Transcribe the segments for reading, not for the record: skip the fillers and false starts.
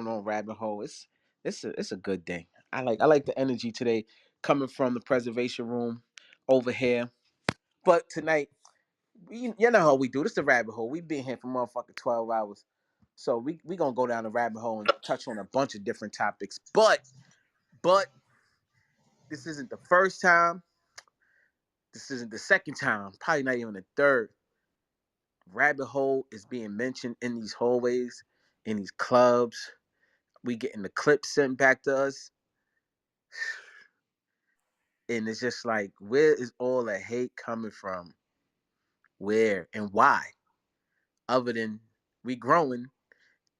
going on rabbit hole. It's a good day. I like the energy today coming from the preservation room over here. But tonight, you know how we do. This is the rabbit hole. We've been here for motherfucking 12 hours. So we gonna go down the rabbit hole and touch on a bunch of different topics. But this isn't the first time. This isn't the second time. Probably not even the third. Rabbit hole is being mentioned in these hallways, in these clubs. We getting the clips sent back to us. And it's just like, where is all the hate coming from? Where and why? Other than we growing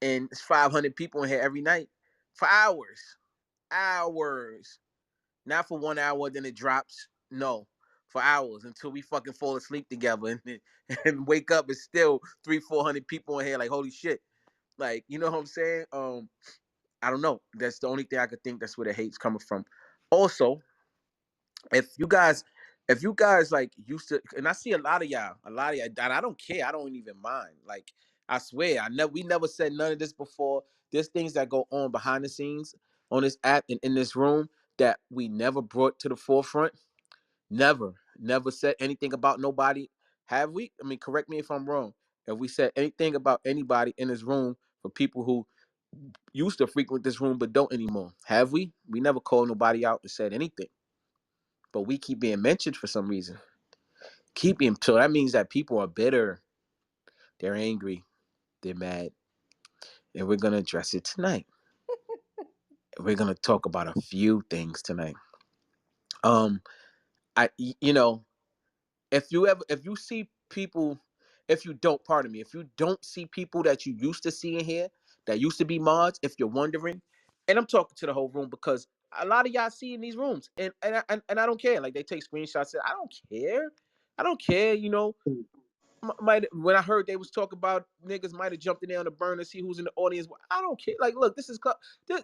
and it's 500 people in here every night for hours. Hours. Not for 1 hour, then it drops. No, for hours until we fucking fall asleep together and wake up. It's still 400 people in here. Like, holy shit. Like, you know what I'm saying? I don't know. That's the only thing I could think that's where the hate's coming from. Also, if you guys like used to, and I see a lot of y'all, and I don't care. I don't even mind. Like, I swear, we never said none of this before. There's things that go on behind the scenes on this app and in this room that we never brought to the forefront. Never said anything about nobody. Have we? I mean, correct me if I'm wrong. If we said anything about anybody in this room for people who used to frequent this room but don't anymore? Have we? We never called nobody out and said anything. But we keep being mentioned for some reason. Keep being, so that means that people are bitter. They're angry. They're mad. And we're gonna address it tonight. We're gonna talk about a few things tonight. Um, you know, if you see people, if you don't, pardon me, if you don't see people that you used to see in here, that used to be mods, if you're wondering, and I'm talking to the whole room because a lot of y'all see in these rooms, and I don't care. Like, they take screenshots. I don't care. I don't care. You know, might when I heard they was talking about niggas might have jumped in there on the burn to see who's in the audience. I don't care. Like, look, this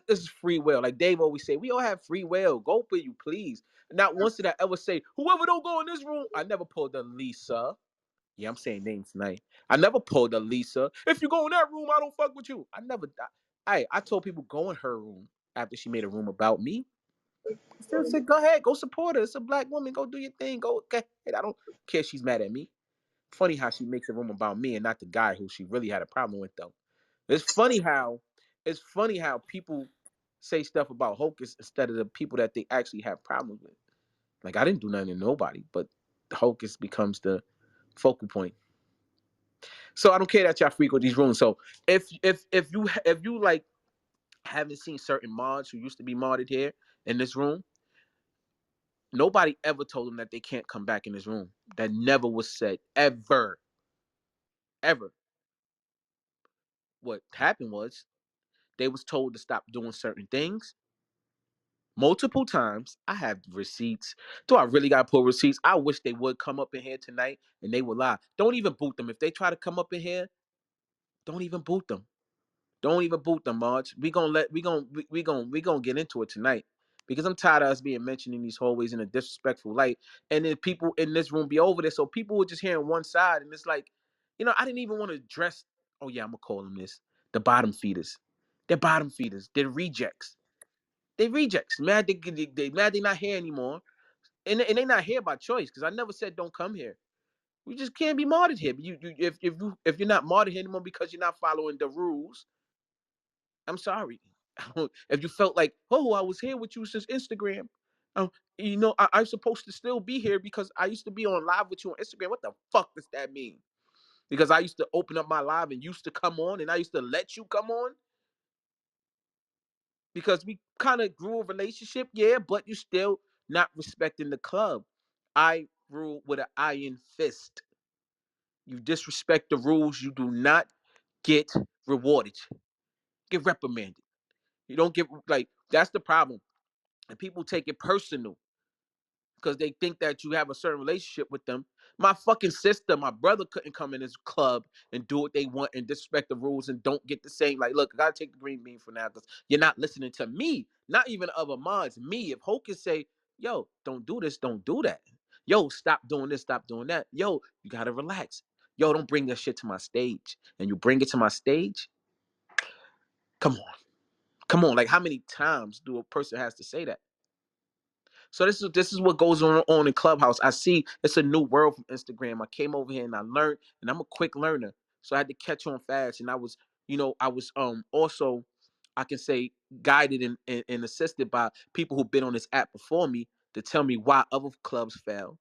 is free will. Like Dave always say, we all have free will. Go for you, please. Not once did I ever say, whoever don't go in this room. I never pulled a Lisa. Yeah, I'm saying names tonight. I never pulled a Lisa. If you go in that room, I don't fuck with you. I told people go in her room after she made a room about me. I still said, go ahead, go support her. It's a black woman. Go do your thing. Go. Okay. I don't care if she's mad at me. Funny how she makes a room about me and not the guy who she really had a problem with, though. It's funny how people say stuff about Hocus instead of the people that they actually have problems with. Like, I didn't do nothing to nobody, but Hocus becomes the focal point. So I don't care that y'all frequent these rooms. So if you like haven't seen certain mods who used to be modded here in this room, nobody ever told them that they can't come back in this room. That never was said ever, ever. What happened was they was told to stop doing certain things multiple times. I have receipts. Do I really got to pull receipts? I wish they would come up in here tonight and they would lie. Don't even boot them. If they try to come up in here, don't even boot them. Don't even boot them, March. We gonna get into it tonight because I'm tired of us being mentioned in these hallways in a disrespectful light, and then people in this room be over there, so people were just hearing one side, and it's like, I didn't even want to address. Oh yeah, I'm gonna call them this: the bottom feeders. They're bottom feeders. They're rejects. They rejects. Mad they mad they not here anymore, and they not here by choice because I never said don't come here. We just can't be modded here. If you're not modded here anymore because you're not following the rules, I'm sorry. If you felt like, oh, I was here with you since Instagram, um, I'm supposed to still be here because I used to be on live with you on Instagram. What the fuck does that mean? Because I used to open up my live and used to come on, and I used to let you come on because we kind of grew a relationship, yeah, but you still not respecting the club. I rule with an iron fist. You disrespect the rules, you do not get rewarded. Get reprimanded. You don't get, like, that's the problem. And people take it personal because they think that you have a certain relationship with them. My fucking sister, my brother couldn't come in this club and do what they want and disrespect the rules and don't get the same. Like, look, I gotta take the green bean for now because you're not listening to me, not even other mods. Me, if Hocus say, yo, don't do this, don't do that. Yo, stop doing this, stop doing that. Yo, you gotta relax. Yo, don't bring that shit to my stage. And you bring it to my stage, come on. Come on, like how many times do a person has to say that? So this is what goes on in Clubhouse. I see it's a new world from Instagram. I came over here and I learned, and I'm a quick learner, so I had to catch on fast. And I was also, I can say, guided and assisted by people who've been on this app before me to tell me why other clubs fail,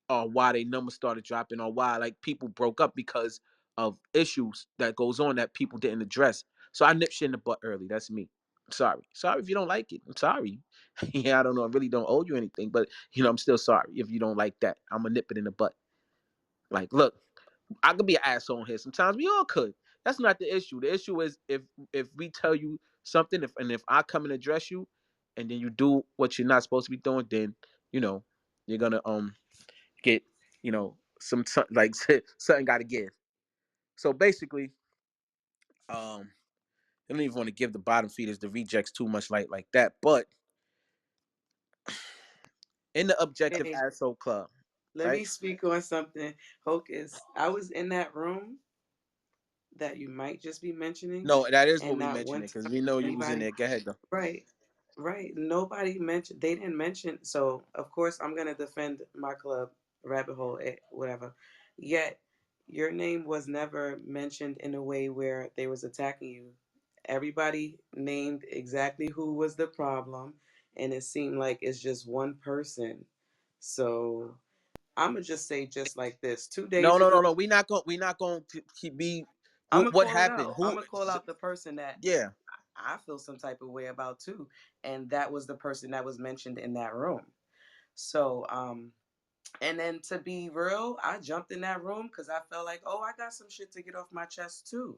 or why they numbers started dropping, or why like people broke up because of issues that goes on that people didn't address. So I nip shit in the butt early. That's me. Sorry if you don't like it. I'm sorry. Yeah, I don't know. I really don't owe you anything, but I'm still sorry if you don't like that. I'm gonna nip it in the butt. Like, look, I could be an asshole here. Sometimes we all could. That's not the issue. The issue is if we tell you something, if I come and address you, and then you do what you're not supposed to be doing, then you know you're gonna get like something got to give. So basically, I don't even want to give the bottom feeders the rejects too much like that. But in the objective Hey, asshole club, let right? me speak on something. Hocus, I was in that room that you might just be mentioning, No, that is what and we not mentioned one it because time we know you was in anybody. there. Go ahead though. Right, right. Nobody mentioned. They didn't mention. So of course I'm gonna defend my club, Rabbit Hole, whatever. Yet your name was never mentioned in a way where they was attacking you. Everybody named exactly who was the problem, and it seemed like it's just one person. So I'm gonna just say just like this. Two No, days no, no, ago, no. We not going to keep be. I'm gonna What call it happened? out. I'm gonna call out the person that Yeah. I feel some type of way about too, and that was the person that was mentioned in that room. So, and then to be real, I jumped in that room because I felt like, oh, I got some shit to get off my chest too.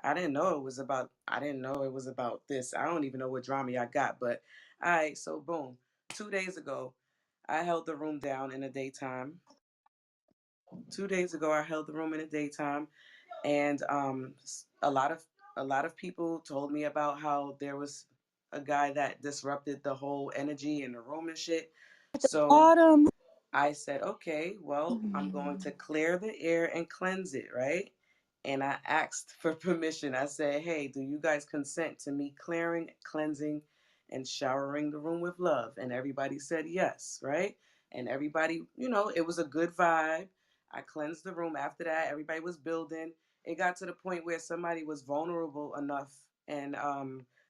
I didn't know it was about. I didn't know it was about this. I don't even know what drama I got, but all right. So boom, 2 days ago, I held the room down in the daytime. 2 days ago, I held the room in the daytime, and a lot of people told me about how there was a guy that disrupted the whole energy in the room and shit. So Autumn. I said, okay, well, I'm going to clear the air and cleanse it, right? And I asked for permission. I said, hey, do you guys consent to me clearing, cleansing, and showering the room with love? And everybody said yes, right? And everybody, it was a good vibe. I cleansed the room after that. Everybody was building. It got to the point where somebody was vulnerable enough. And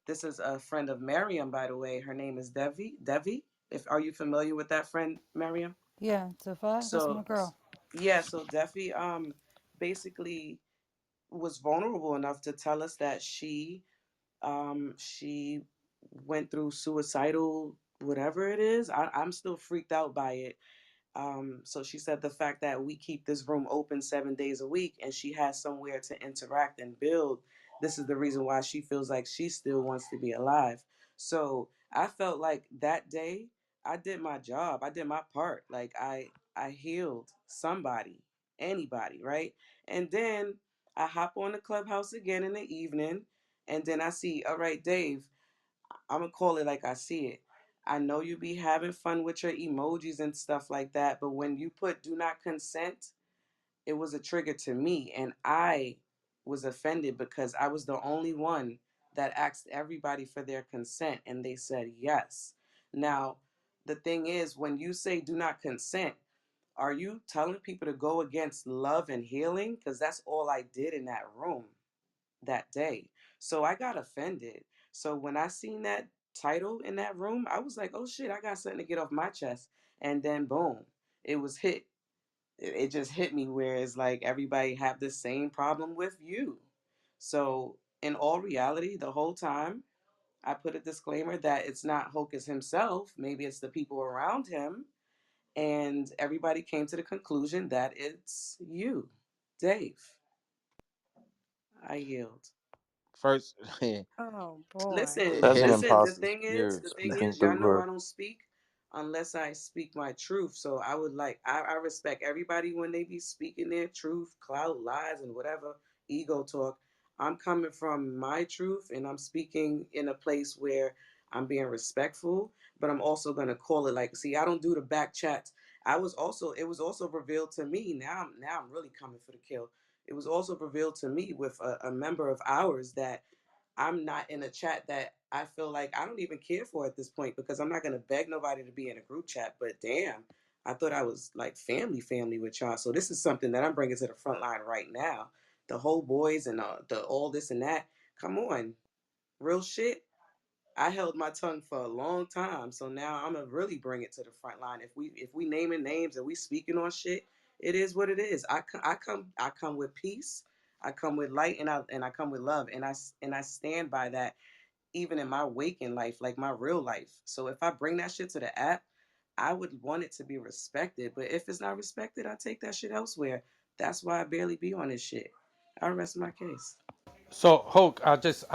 this is a friend of Miriam, by the way. Her name is Devi. Devi, if are you familiar with that friend, Miriam? Yeah, Tifa, that's my So girl. yeah, so Defi basically was vulnerable enough to tell us that she went through suicidal whatever it is. I'm still freaked out by it. So she said the fact that we keep this room open 7 days a week and she has somewhere to interact and build, this is the reason why she feels like she still wants to be alive. So I felt like that day I did my job. I did my part. Like I healed somebody, anybody, right? And then I hop on the clubhouse again in the evening and then I see, all right, Dave, I'm gonna call it like I see it. I know you be having fun with your emojis and stuff like that, but when you put do not consent, it was a trigger to me. And I was offended because I was the only one that asked everybody for their consent and they said yes. Now, the thing is, when you say do not consent, are you telling people to go against love and healing? Because that's all I did in that room that day. So I got offended. So when I seen that title in that room, I was like, oh shit, I got something to get off my chest. And then boom, it was hit. It just hit me where it's like everybody have the same problem with you. So in all reality, the whole time I put a disclaimer that it's not Hocus himself. Maybe it's the people around him. And everybody came to the conclusion that it's you, Dave. I yield. First, Oh boy. Listen, That's an here's listen. The imposter thing is, spirit the thing speaking is, y'all through know I her. don't speak unless I speak my truth. So I would like, I respect everybody when they be speaking their truth, cloud lies, and whatever ego talk. I'm coming from my truth, and I'm speaking in a place where I'm being respectful, but I'm also gonna call it like, see, I don't do the back chats. It was also revealed to me. Now I'm really coming for the kill. It was also revealed to me with a member of ours that I'm not in a chat that I feel like I don't even care for at this point, because I'm not gonna beg nobody to be in a group chat. But damn, I thought I was like family with y'all. So this is something that I'm bringing to the front line right now. The whole boys and the all this and that. Come on, real shit. I held my tongue for a long time, so now I'm gonna really bring it to the front line. If we naming names and we speaking on shit, it is what it is. I come with peace. I come with light, and I come with love, and I stand by that even in my waking life, like my real life. So if I bring that shit to the app, I would want it to be respected. But if it's not respected, I take that shit elsewhere. That's why I barely be on this shit. I rest my case. So Hoke, I'm just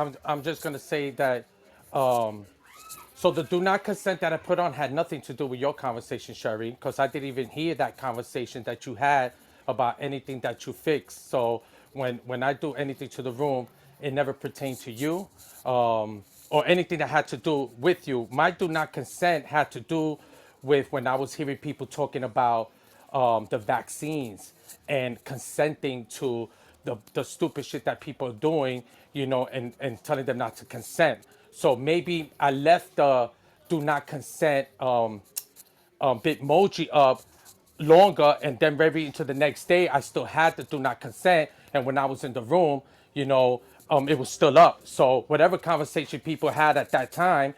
gonna say that so the do not consent that I put on had nothing to do with your conversation, Sherry, because I didn't even hear that conversation that you had about anything that you fixed. So when I do anything to the room, it never pertained to you, or anything that had to do with you. My do not consent had to do with when I was hearing people talking about the vaccines and consenting to the stupid shit that people are doing, and telling them not to consent. So maybe I left the do not consent Bitmoji up longer, and then maybe into the next day I still had the do not consent, and when I was in the room, it was still up. So whatever conversation people had at that time,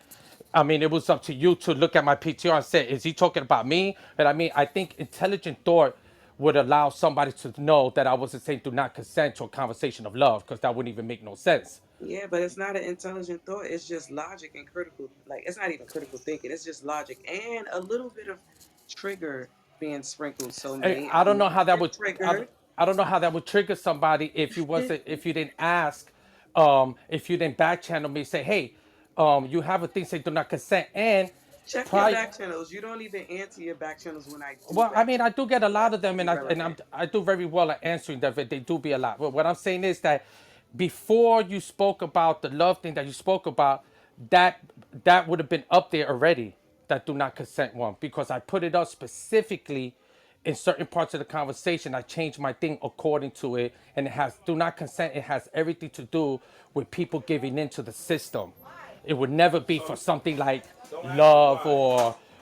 I mean, it was up to you to look at my PTR and say, is he talking about me? But I mean, I think intelligent thought would allow somebody to know that I wasn't saying do not consent to a conversation of love, because that wouldn't even make no sense. Yeah, but it's not an intelligent thought. It's just logic and critical. Like, it's not even critical thinking. It's just logic and a little bit of trigger being sprinkled. So I don't know maybe how that you're would. triggered. I don't know how that would trigger somebody if you wasn't, if you didn't ask, if you didn't back channel me, say, hey, you have a thing say do not consent, and Check your prior. back channels. You don't even answer your back channels when I do Well, I back mean, I channels. do get a So lot that's of them, and irrelevant. I do very well at answering them. But they do be a lot. But what I'm saying is that before you spoke about the love thing that you spoke about, that that would have been up there already. That do not consent one, because I put it up specifically in certain parts of the conversation. I changed my thing according to it, and it has do not consent. It has everything to do with people giving into the system. It would never be for something like love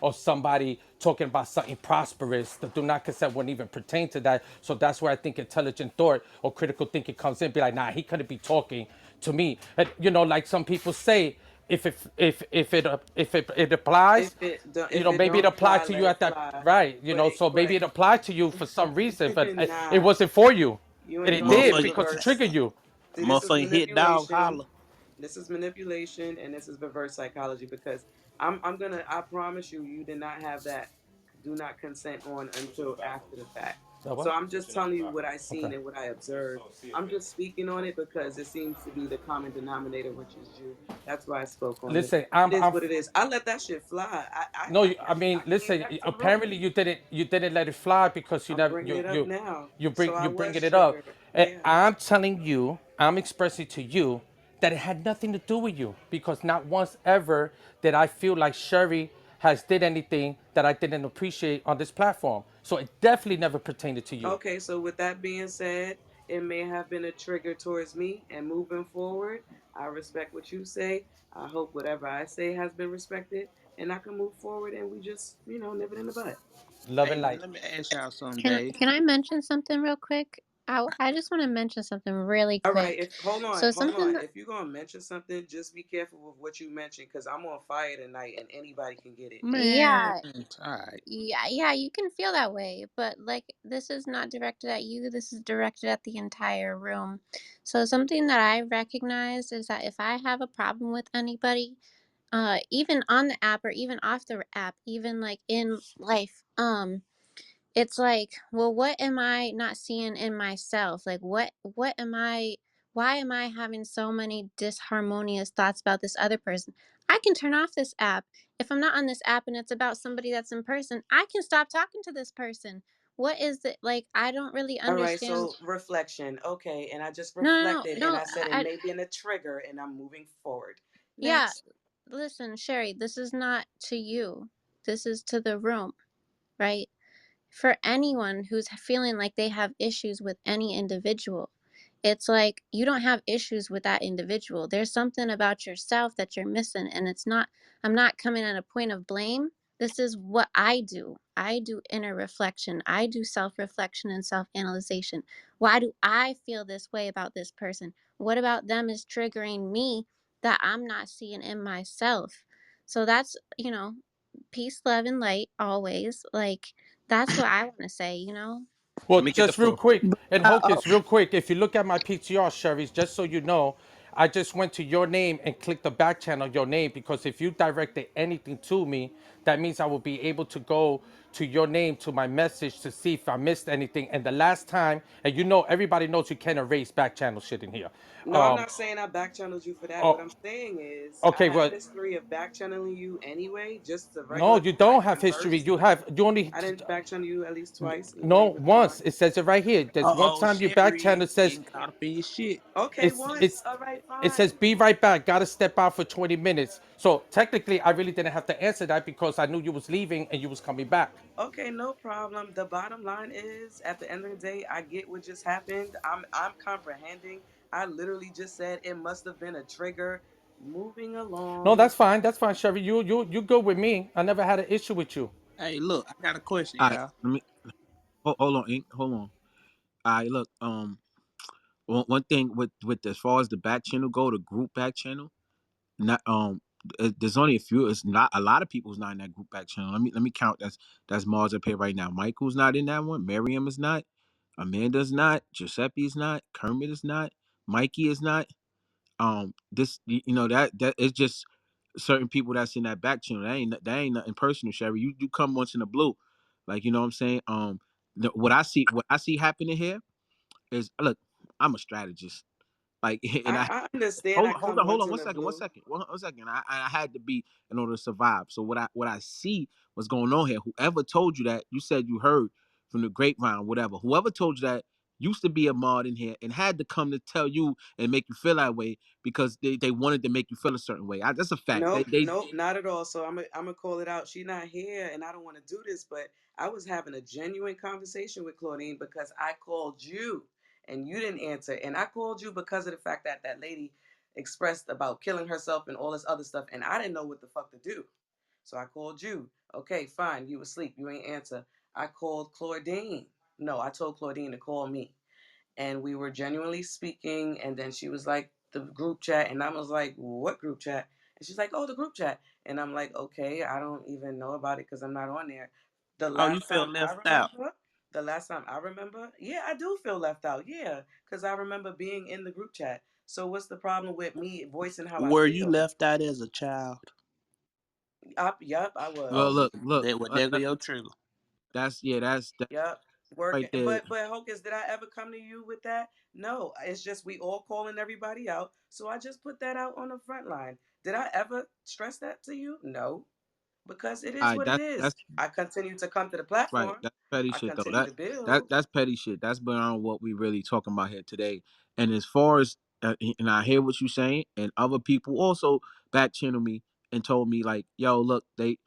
or somebody talking about something prosperous. The do not consent wouldn't even pertain to that. So that's where I think intelligent thought or critical thinking comes in. Be like, nah, he couldn't be talking to me. And, like some people say, if it applies, If it maybe it don't applied apply, to let you it at that fly. right. So maybe But it applied to you for some reason, but it nah, wasn't for you. you And ain't it gonna did get Motherfucker, because it reverse. triggered you. See, this is motherfucking hit dog manipulation. holler. This is manipulation, and this is reverse psychology. Because I promise you, you did not have that do not consent on until after the fact. That So what? I'm just telling you what I Okay. seen and what I observed. I'm just speaking on it because it seems to be the common denominator, which is you. That's why I spoke on it. Listen, It is what it is. I let that shit fly. no, I I mean, came listen. back to the room. Apparently, you didn't let it fly because you I'm never bringing it up now. So I you was bringing it up. triggered. And Yeah. I'm telling you, I'm expressing to you that it had nothing to do with you, because not once ever did I feel like Sherry has did anything that I didn't appreciate on this platform. So it definitely never pertained to you. Okay, so with that being said, it may have been a trigger towards me, and moving forward, I respect what you say. I hope whatever I say has been respected, and I can move forward, and we just, nip it in the butt. Love and Hey, light. let me ask y'all something, Can Dave. can I mention something real quick? I just want to mention something really All right, quick. if hold on, So hold something on. that If you're gonna mention something, just be careful with what you mention, because I'm on fire tonight, and anybody can get it. Man, yeah, all right. yeah, you can feel that way, but like this is not directed at you. This is directed at the entire room. So something that I recognize is that if I have a problem with anybody, even on the app or even off the app, even like in life, it's like, well, what am I not seeing in myself? Like, what am I, why am I having so many disharmonious thoughts about this other person? I can turn off this app. If I'm not on this app and it's about somebody that's in person, I can stop talking to this person. What is it? Like, I don't really All right, understand. so reflection. Okay, and I just No, reflected, no, and no. I said it may be in a trigger, and I'm moving forward. Yeah, Next. listen, Sherry, this is not to you. This is to the room, right? For anyone who's feeling like they have issues with any individual, it's like you don't have issues with that individual. There's something about yourself that you're missing. And it's not, I'm not coming at a point of blame. This is what I do. I do inner reflection. I do self reflection and self analyzation. Why do I feel this way about this person? What about them is triggering me that I'm not seeing in myself? So that's, peace, love, and light always. Like, that's what I want to say. Let Well, me get the just real floor. quick, But, and Hocus, real quick, if you look at my PTR, Sherry, just so you know, I just went to your name and clicked the back channel, your name, because if you directed anything to me, that means I will be able to go to your name, to my message, to see if I missed anything. And the last time, and everybody knows you can't erase back channel shit in here. no, I'm Um, not saying I back channeled you for that. What oh, I'm saying is I okay, have well, history of back channeling you anyway, just to no, regular you like don't have history. converse. You only, I didn't back channel you at least twice and you no, ain't once. respond. It says it right here. There's one Uh-oh, time you back Sherry channel, it says, getting caught up in your shit. Okay, it's, once. it's, All right, it says, fine. be right back. Gotta step out for 20 minutes. So technically, I really didn't have to answer that because I knew you was leaving and you was coming back. Okay, no problem. The bottom line is, at the end of the day, I get what just happened. I'm comprehending. I literally just said it must have been a trigger. Moving No, along. that's fine. That's fine, Sherry. You good with me. I never had an issue with you. Hey, look, I got a question, All right, y'all. let me hold on, Ink. Hold on. All right, look. One thing with as far as the back channel go, the group back channel, not there's only a few. It's not a lot of people's not in that group back channel. Let me count. That's Mars up here right now. Michael's not in that one. Miriam is not. Amanda's not. Giuseppe's not. Kermit is not. Mikey is not. This that it's just certain people that's in that back channel. That ain't nothing personal, Sherry. You come once in the blue, like you know what I'm saying. What I see happening here is look. I'm a strategist. Like, and I understand hold I on, hold come on, hold once on, in one the second, one blue. second, one second. I had to be in order to survive. So what I see what's going on here. Whoever told you that, you said you heard from the grapevine, whatever. Whoever told you that used to be a mod in here and had to come to tell you and make you feel that way because they wanted to make you feel a certain way. That's a fact. They Nope, they nope, not at all. So I'm gonna call it out. She not here, and I don't want to do this, but I was having a genuine conversation with Claudine because I called you and you didn't answer, and I called you because of the fact that that lady expressed about killing herself and all this other stuff, and I didn't know what the fuck to do. So I called you. Okay, fine. You asleep. You ain't answer. I called Claudine. No, I told Claudine to call me, and we were genuinely speaking, and then she was like the group chat, and I was like, what group chat? And she's like, oh, the group chat. And I'm like, okay, I don't even know about it because I'm not on there. the Oh, you last feel time i left out. remember the last time I remember, yeah, I do feel left out, yeah, because I remember being in the group chat. So what's the problem with me voicing how I Were you feel? left out as a child? Yup, I well was. look. That would there go your trigger. That's Yep. right Working, there. but Hocus, did I ever come to you with that? No, it's just we all calling everybody out. So I just put that out on the front line. Did I ever stress that to you? No, because it All is right, what it that's is. I continue to come to the right. platform. That's petty I shit though. continue That to that build. that's petty shit. That's beyond what we really talking about here today. And as far as and I hear what you saying, and other people also back channel me and told me like, yo, look, they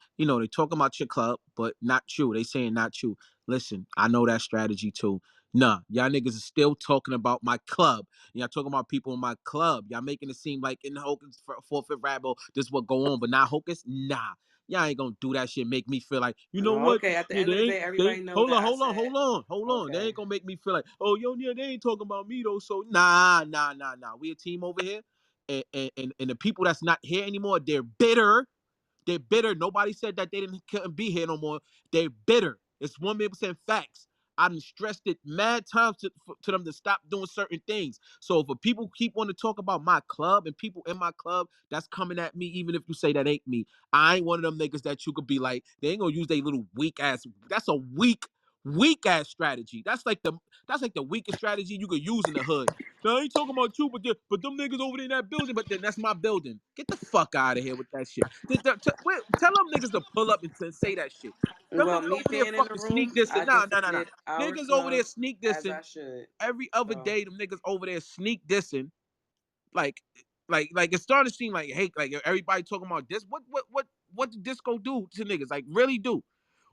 talking about your club, but not you. They saying not you. Listen, I know that strategy too. Nah, y'all niggas is still talking about my club. Y'all talking about people in my club. Y'all making it seem like in the Hocus fourth and Rabble, this what go on, but not Hocus. Nah, y'all ain't gonna do that shit. Make me feel like, you know No, what? okay. At the Yeah, end they of the ain't. day, They everybody know hold on, that I hold on, said hold on, hold on. They okay. ain't gonna make me feel like, oh, yo, yeah, they ain't talking about me though. So nah. We a team over here, and the people that's not here anymore, they're bitter. They're bitter. Nobody said that they couldn't be here no more. They're bitter. It's 100% facts. I'm stressed it mad times to them to stop doing certain things. So if people keep wanting to talk about my club and people in my club, that's coming at me, even if you say that ain't me. I ain't one of them niggas that you could be like, they ain't gonna use their little weak ass. That's a weak ass strategy. That's like the weakest strategy you could use in the hood. Now I ain't talking about you, but them niggas over there in that building, but then that's my building. Get the fuck out of here with that shit. Tell them niggas to pull up and say that shit. Them Well, niggas me over there being in the fucking sneak room, dissing. I Nah, nah, nah, nah. defended our Niggas over there club sneak as dissing I should. every other So day. Them niggas over there sneak dissing. Like, like it's starting to seem like, hey, like everybody talking about this. What did disco do to niggas? Like, really do?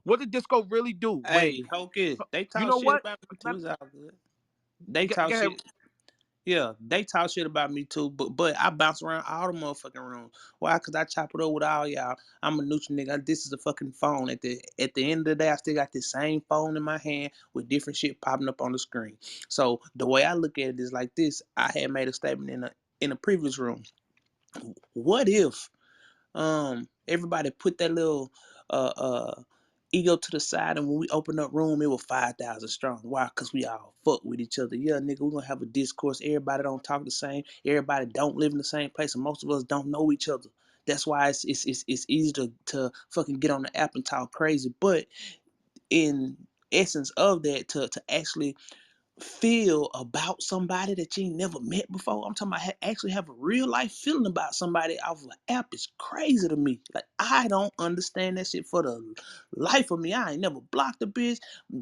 What did disco really do? When Hey, Hocus, they you talk know shit what? about me too. It's all good. They talk Go ahead. shit. Yeah, they talk shit about me too, but I bounce around all the motherfucking rooms. Why? Cause I chop it up with all y'all. I'm a neutral nigga. This is a fucking phone. At the end of the day, I still got the same phone in my hand with different shit popping up on the screen. So the way I look at it is like this. I had made a statement in a previous room. What if everybody put that little uh uh ego to the side, and when we opened up room, it was 5,000 strong. Why? Because we all fuck with each other. Yeah, nigga, we're gonna have a discourse. Everybody don't talk the same. Everybody don't live in the same place, and most of us don't know each other. That's why it's easy to fucking get on the app and talk crazy. But in essence of that, to actually feel about somebody that you ain't never met before. I'm talking about actually have a real life feeling about somebody off of an app is crazy to me. Like, I don't understand that shit for the life of me. I ain't never blocked a bitch,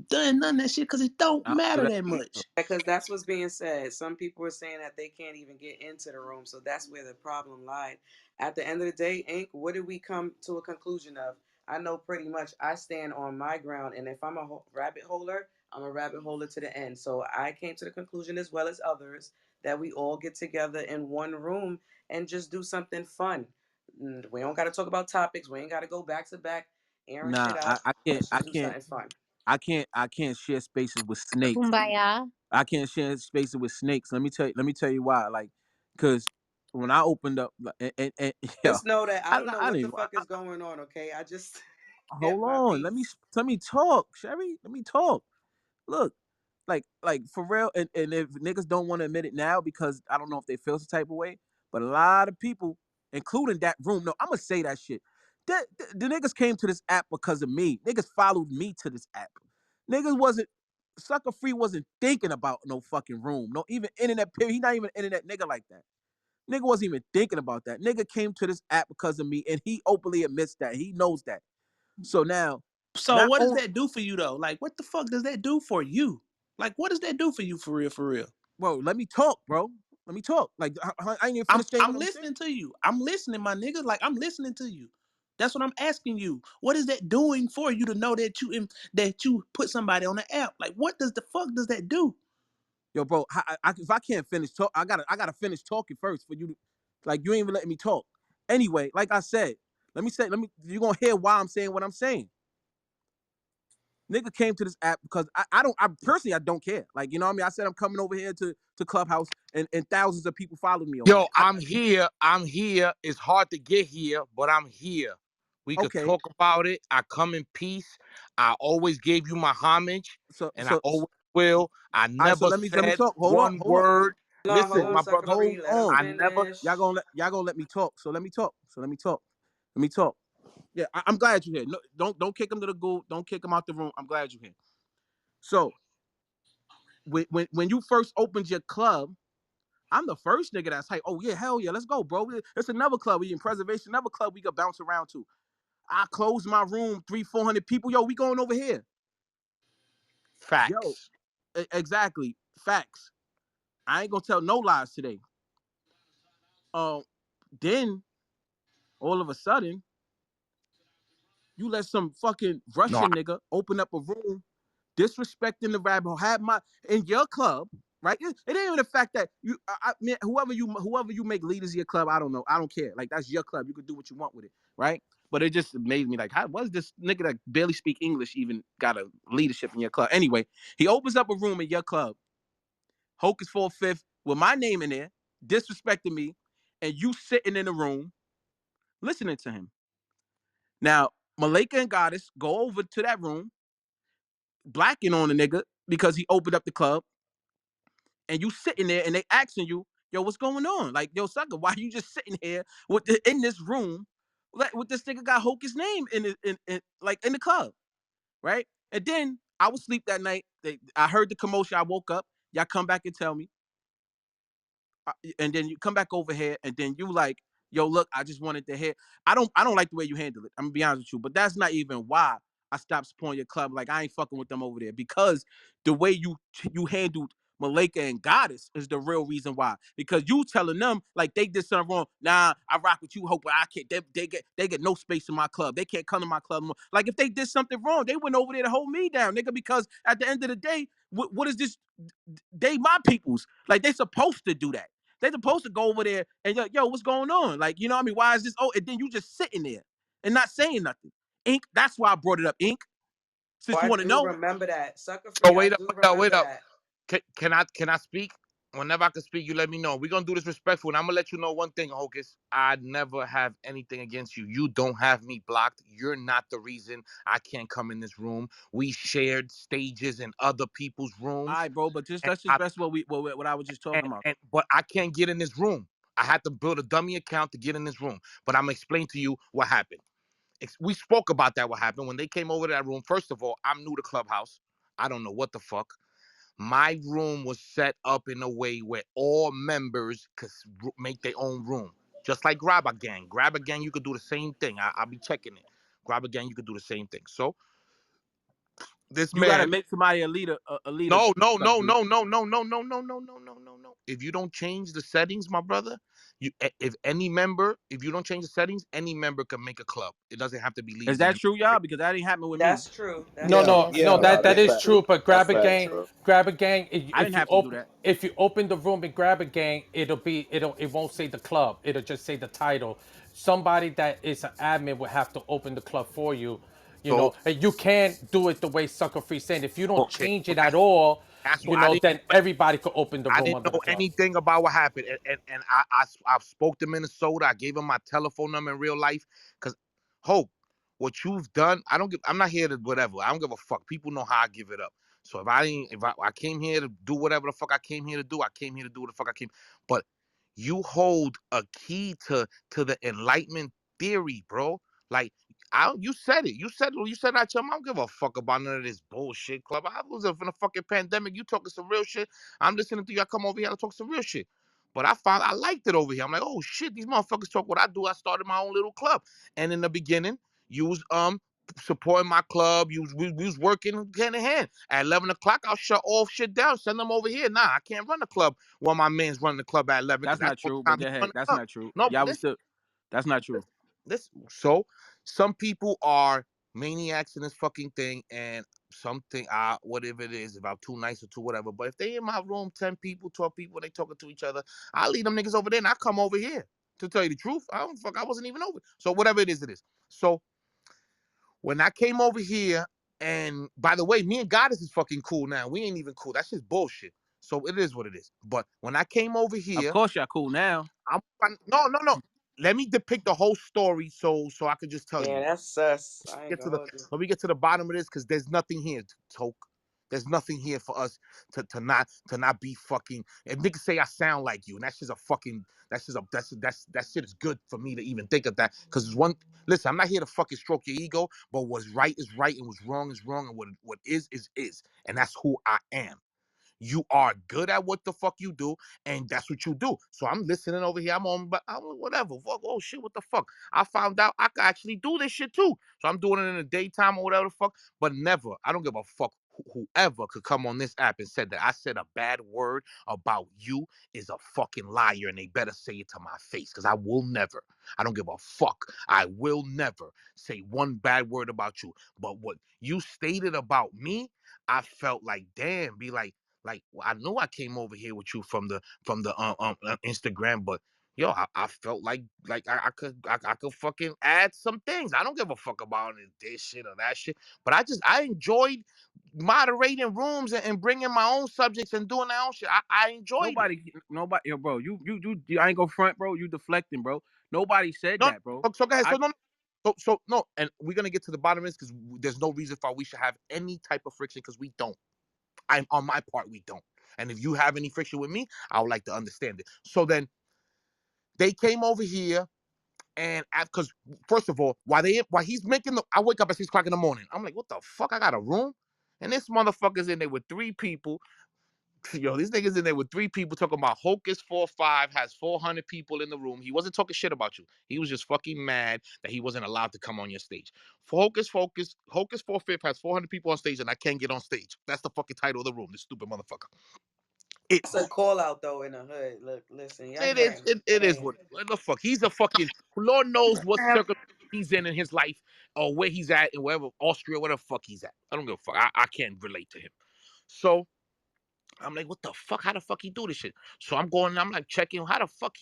done none of that shit because it don't So matter that that much. Because that's what's being said. Some people are saying that they can't even get into the room, so that's where the problem lied. At the end of the day, Ink, what did we come to a conclusion of? I know pretty much I stand on my ground, and if I'm a rabbit holer, I'm a rabbit holer to the end. So I came to the conclusion, as well as others, that we all get together in one room and just do something fun. We don't got to talk about topics. We ain't got to go back to back airing nah, shit I, out. I can't Let's I just do can't something fun. I can't share spaces with snakes. Kumbaya. I can't share spaces with snakes. Let me tell you why. Like, cause when I opened up and yo, Just know that I don't know I what didn't the fuck is going on, okay? I just hold kept my on. peace. Let me talk, Sherry. Let me talk. Look, like for real, and if niggas don't want to admit it now because I don't know if they feel some type of way, but a lot of people, including that room, no, I'm gonna say that shit. The niggas came to this app because of me. Niggas followed me to this app. Niggas wasn't Sucker Free wasn't thinking about no fucking room, no even internet. Period. He not even an internet nigga like that. Nigga wasn't even thinking about that. Nigga came to this app because of me, and he openly admits that. He knows that. So now, So not what does only that do for you though? Like, what the fuck does that do for you? Like, what does that do for you for real, for real? bro, let me talk, bro. Let me talk. Like I ain't even I'm finished saying I'm what I'm saying. listening to you. I'm listening, my nigga. Like, I'm listening to you. That's what I'm asking you. What is that doing for you to know that you put somebody on the app? Like, what does the fuck does that do? Yo, bro, if I can't finish talk, I gotta finish talking first for you to, like, you ain't even letting me talk. Anyway, like I said, you gonna hear why I'm saying what I'm saying. Nigga came to this app because I personally I don't care. Like, you know what I mean? I said I'm coming over here to Clubhouse, and thousands of people followed me over Yo, there. I'm here. I'm here. It's hard to get here, but I'm here. We could Okay, talk about it. I come in peace. I always gave you my homage, so and I so always will. I all right, so never let me said talk. one word. Hold Listen, on, my Sucker brother, Hold Free. Let him on. I never. finish. Y'all gonna let me talk. So let me talk. Let me talk. Yeah, I'm glad you're here. No, don't kick him to the goo. Don't kick him out the room. I'm glad you're here. So when you first opened your club, I'm the first nigga that's like, oh yeah, hell yeah, let's go, bro. It's another club. We in preservation, another club we could bounce around to. I closed my room, 300-400 people. Yo, we going over here. Yo, Facts. exactly. Facts. I ain't gonna tell no lies today. Um, then all of a sudden, you let some fucking No, Russian nigga open up a room disrespecting the rabbit hole. Have my in your club, right? It ain't even the fact that I mean, whoever you make leaders of your club, I don't know, I don't care. Like, that's your club. You can do what you want with it, right? But it just made me like, how was this nigga that barely speak English even got a leadership in your club? Anyway, he opens up a room in your club, Hocus 45th, with my name in there, disrespecting me, and you sitting in the room listening to him. Now, Malika and Goddess go over to that room, blacking on the nigga because he opened up the club, and you sitting there and they asking you, yo, what's going on? Like, yo, sucker, why you just sitting here in this room, like, with this nigga got Hocus name in the club, right? And then I was asleep that night. I heard the commotion. I woke up. Y'all come back and tell me, and then you come back over here, and then you like, yo, look, I just wanted to hear. I don't like the way you handle it. I'm gonna be honest with you, but that's not even why I stopped supporting your club. Like, I ain't fucking with them over there because the way you handled Malika and Goddess is the real reason why. Because you telling them like they did something wrong. Nah, I rock with you, Hope, but I can't. They get no space in my club. They can't come to my club. Like, if they did something wrong, they went over there to hold me down, nigga. Because at the end of the day, What is this? They my peoples. Like they supposed to do that. They supposed to go over there and yo, what's going on? Like, you know what I mean? Why is this? Oh, and then you just sitting there and not saying nothing. Ink. That's why I brought it up. Ink. Oh, Since you I want to do know, remember that. Sucker So free, I do wait remember up. that. Can I speak? Whenever I can speak, you let me know. We're gonna do this respectful, and I'm gonna let you know one thing, Hocus. I never have anything against you. You don't have me blocked. You're not the reason I can't come in this room. We shared stages in other people's all rooms, right, bro. But and let's just rest what I was just talking about. but I can't get in this room. I had to build a dummy account to get in this room. But I'm gonna explain to you what happened. We spoke about that. What happened when they came over to that room? First of all, I'm new to Clubhouse. I don't know what the fuck. My room was set up in a way where all members could make their own room, just like Grab a Gang. Grab a Gang, you could do the same thing. I'll be checking it. Grab a Gang, you could do the same thing. So this You gotta man, make somebody a leader. no, no, Sucker no, free. no, no, no, no, no, no, no, no, no, no, no. If you don't change the settings, my brother, if you don't change the settings, any member can make a club. It doesn't have to be Is leaders that anymore. true, y'all? Because that ain't happening with me. That's true. That's No, Yeah, true. no, no. yeah, That that's is That's fact. true. true. But That's grab a facts, gang, bro. grab a gang. I If didn't you have to do open, that. if you open the room and grab a gang, it won't say the club. It'll just say the title. Somebody that is an admin will have to open the club for you. You So know, and you can't do it the way Sucker Free saying. If you don't okay, change so it at all, that's what I didn't. then everybody could open the I room didn't under the know club. anything about what happened, and I spoke to Minnesota. I gave him my telephone number in real life, because Hope, what you've done, I'm not here to whatever. I don't give a fuck. People know how I give it up. So if I came here to do whatever the fuck I came here to do, I came here to do what the fuck I came. But you hold a key to the enlightenment theory, bro. Like you said it. You said that to him. I don't give a fuck about none of this bullshit, club. I was in a fucking pandemic. You talking some real shit. I'm listening to you. I come over here to talk some real shit. But I liked it over here. I'm like, oh shit, these motherfuckers talk what I do. I started my own little club. And in the beginning, you was supporting my club. We was working hand in hand. At 11 o'clock, I'll shut all shit down. Send them over here. Nah, I can't run the club while my man's running the club at 11 because That's that's not what true. But time go he ahead. run the That's club. not true. No, but Y'all was listen, still. That's not true. so some people are maniacs in this fucking thing, and something whatever it is, if I'm too nice or too whatever. But if they in my room, 10 people, 12 people, they talking to each other, I leave them niggas over there and I come over here. To tell you the truth, I don't fuck. I wasn't even over. So whatever it is, it is. So when I came over here, and by the way, me and Goddess is fucking cool now. We ain't even cool. That's just bullshit. So it is what it is. But when I came over Of here, course, y'all cool now. no, no, no. Let me depict the whole story so I could just tell Yeah, you. that's sus. I ain't Get to gonna the hold you. Let me get to the bottom of this, because there's nothing here, Toke. There's nothing here for us to not be fucking. If niggas say I sound like you, and that's just a fucking. That's just a that shit is good for me to even think of that. Because one, listen, I'm not here to fucking stroke your ego, but what's right is right, and what's wrong is wrong, and what is, and that's who I am. You are good at what the fuck you do, and that's what you do. So I'm listening over here. But I'm whatever. Fuck. Oh shit, what the fuck? I found out I could actually do this shit too. So I'm doing it in the daytime or whatever the fuck. But never. I don't give a fuck. Whoever could come on this app and said that I said a bad word about you is a fucking liar, and they better say it to my face, because I will never. I don't give a fuck. I will never say one bad word about you. But what you stated about me, I felt like, damn, be like, I know I came over here with you from the Instagram, but yo, I felt like I could fucking add some things. I don't give a fuck about this shit or that shit, but I enjoyed moderating rooms and bringing my own subjects and doing my own shit. I enjoyed it. Nobody, yo, bro. I ain't go front, bro. You deflecting, bro. Nobody said No, that, bro. so go ahead. I So no, so no, and we're gonna get to the bottom of this, because there's no reason why we should have any type of friction, because we don't. I'm on my part, we don't. And if you have any friction with me, I would like to understand it. So then they came over here, and because first of all, while he's making I wake up at 6 o'clock in the morning. I'm like, what the fuck? I got a room, and this motherfucker's in there with three people. Yo, these niggas in there with three people talking about Hocus 45 has 400 people in the room. He wasn't talking shit about you. He was just fucking mad that he wasn't allowed to come on your stage. Hocus 45 has 400 people on stage, and I can't get on stage. That's the fucking title of the room. This stupid motherfucker. It That's a call out though in the hood. Look, listen, y'all it is gang. it is Gang. what the fuck. He's a fucking Lord knows what circle he's in his life, or where he's at, and wherever Austria, whatever the fuck he's at. I don't give a fuck. I can't relate to him. So I'm like, what the fuck? How the fuck he do this shit? So I'm going, I'm like checking how the fuck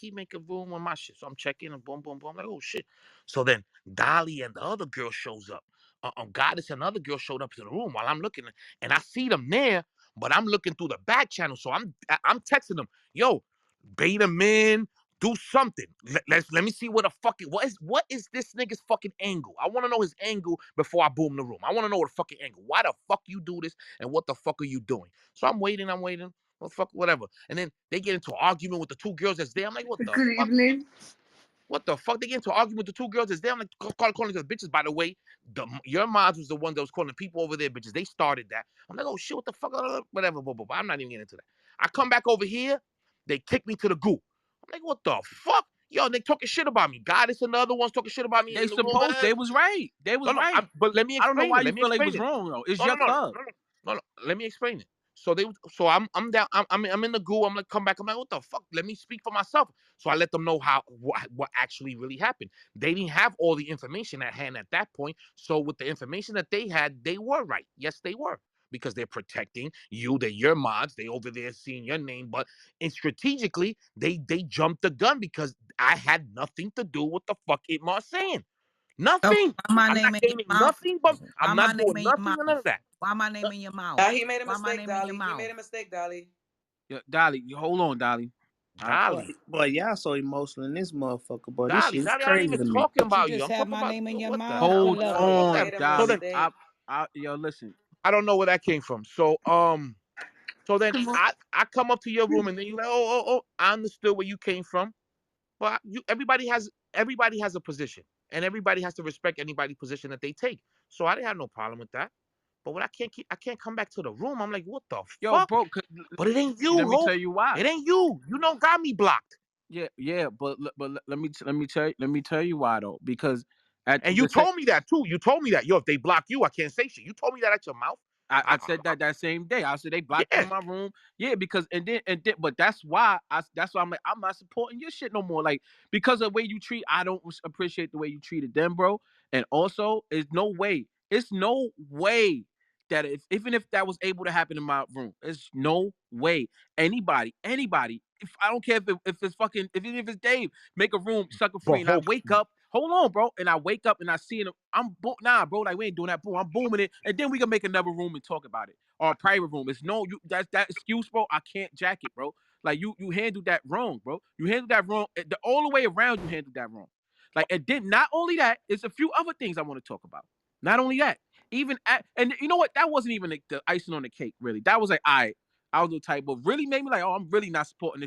he make a room on my shit. So I'm checking and boom, boom, boom. I'm like, oh shit. So then Dolly and the other girl shows up. Goddess and the other girl showed up to the room while I'm looking, and I see them there, but I'm looking through the back channel. So I'm texting them, yo, bait them in, do something. Let me see what the fuck what is this nigga's fucking angle? I want to know his angle before I boom the room. I want to know what the fucking angle. Why the fuck you do this and what the fuck are you doing? So I'm waiting. Well, fuck, whatever. And then they get into an argument with the two girls that's there. I'm like, what the Good fuck? evening. What the fuck? They get into an argument with the two girls that's there. I'm like, calling the bitches. By the way, your mods was the one that was calling the people over there bitches. They started that. I'm like, oh shit, what the fuck? Whatever, but I'm not even getting into that. I come back over here. They kick me to the goo. I'm like, what the fuck? Yo, they talking shit about me. Goddess and the other ones talking shit about me They in the room. supposed they was right. They No, was no. right. But let me I don't know explain why it. you Let me feel like it explain was it. wrong though. It's No, no, your no, no, club. no, no, no. Let me explain it. So I'm down. I'm in the goo. I'm like come back. I'm like what the fuck? Let me speak for myself. So I let them know what actually really happened. They didn't have all the information at hand at that point. So with the information that they had, they were right. Yes, they were. Because they're protecting you, they're your mods, they over there seeing your name, but and strategically they jumped the gun because I had nothing to do with the fuck it Mars saying. Okay, Nothing. why my I'm not name in your gaining mouth? nothing, but Why I'm my not name doing in your nothing or none of mouth? that. Why my Uh, name in your mouth? He made a Why my mistake, name in your Dolly. He mouth? made a mistake, Dolly. Yeah, Dolly, hold on, Dolly. Boy, Dolly, boy, y'all so emotional in this motherfucker, boy. This Dolly, shit is Dolly, I ain't crazy even to me. talking Did you about you. just I'm have talking my about name in your what the mouth hell? or Hold I don't love know Dolly, what he that. on, made a So Dolly. then mistake. Yo, listen. I don't know where that came from. So then I come up to your room and then you like, oh, I understood where you came from. But everybody has a position, and everybody has to respect anybody's position that they take. So I didn't have no problem with that. But when I can't come back to the room. I'm like, what the Yo, fuck? bro, But it ain't you, let me tell Hope. you why. It ain't you. You don't got me blocked. Yeah, but let me tell you why though. Because at And you the same, told me that too. You told me that. Yo, if they block you, I can't say shit. You told me that at your mouth. I I, said that same day. I said they blocked you yeah. in my room. Yeah, because and then but that's why I'm like I'm not supporting your shit no more. Like because of the way you treat, I don't appreciate the way you treated them, bro. And also, it's no way that if even if that was able to happen in my room, there's no way anybody. If I don't care if it's fucking even if it's Dave, make a room sucker But free, and I Hope, wake up. Hold on, bro. And I wake up and I see it. Nah, bro. Like we ain't doing that. Boom. I'm booming it, and then we can make another room and talk about it, or a private room. It's no you. That's that excuse, bro. I can't jack it, bro. Like you handled that wrong, bro. You handled that wrong. The all the way around, you handled that wrong. Like and then not only that, it's a few other things I want to talk about. Not only that, and you know what? That wasn't even the icing on the cake. Really, that was like, I was the type of really made me like, oh, I'm really not supporting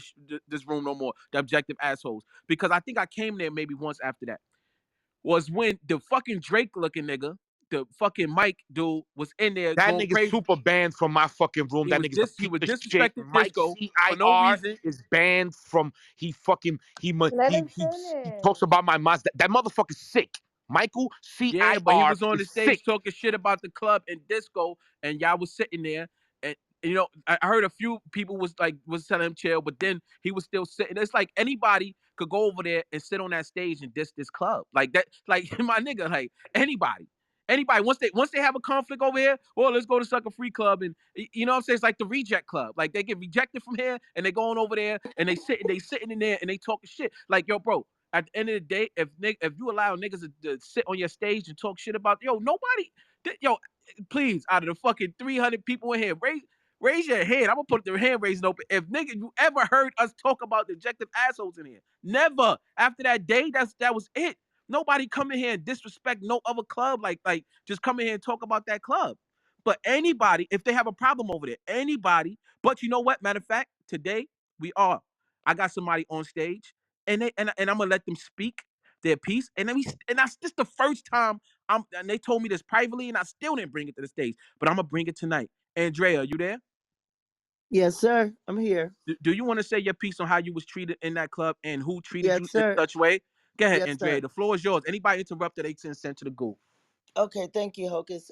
this room no more. The objective assholes, because I think I came there maybe once after that was when the fucking Drake looking nigga, the fucking Mike dude, was in there that going nigga's crazy. super banned from my fucking room. That nigga's a He piece was of shit. disrespecting Mike disco for no CIR reason. is banned from. He fucking Let him he finish. talks about my mods. That motherfucker's sick. Michael Yeah, but he CIR was on the is stage sick. talking shit about the club and disco, and y'all was sitting there. And I heard a few people was telling him chill, but then he was still sitting. It's like anybody could go over there and sit on that stage and diss this club like that. Like my nigga, like anybody. Anybody once they have a conflict over here, well, let's go to Sucker Free Club and you know what I'm saying? It's like the reject club. Like they get rejected from here and they going over there and they sitting in there and they talking shit. Like yo, bro, at the end of the day, if you allow niggas to sit on your stage and talk shit about nobody, please, out of the fucking 300 people in here, raise your hand. I'm gonna put the hand raising open. If nigga, you ever heard us talk about dejected assholes in here? Never. After that day, that was it. Nobody come in here and disrespect no other club. Like just come in here and talk about that club. But anybody, if they have a problem over there, anybody. But you know what? Matter of fact, today we are. I got somebody on stage, and I'm gonna let them speak their piece. And that's just the first time and they told me this privately, and I still didn't bring it to the stage. But I'm gonna bring it tonight. Andrea, are you there? Yes, sir. I'm here. Do you want to say your piece on how you was treated in that club and who treated Yes, you in sir. such way? Go ahead, Yes, Andrea. sir. The floor is yours. Anybody interrupted, they sent to the goo. Okay, thank you, Hocus.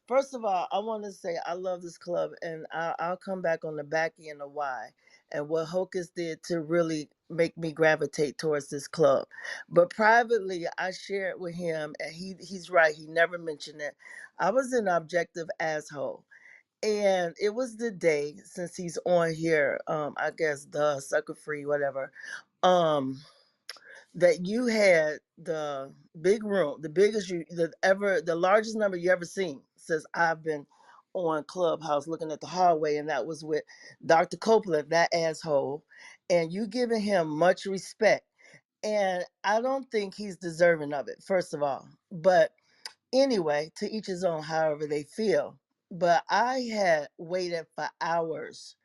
First of all, I want to say I love this club, and I'll come back on the back end of why and what Hocus did to really make me gravitate towards this club. But privately, I shared with him, and he's right. He never mentioned it. I was an objective asshole. And it was the day, since he's on here, I guess the sucker free, whatever, um, that you had the big room, the biggest the largest number you ever seen since I've been on Clubhouse looking at the hallway, and that was with Dr. Copeland, that asshole, and you giving him much respect. And I don't think he's deserving of it, first of all. But anyway, to each his own, however they feel. But I had waited for hours,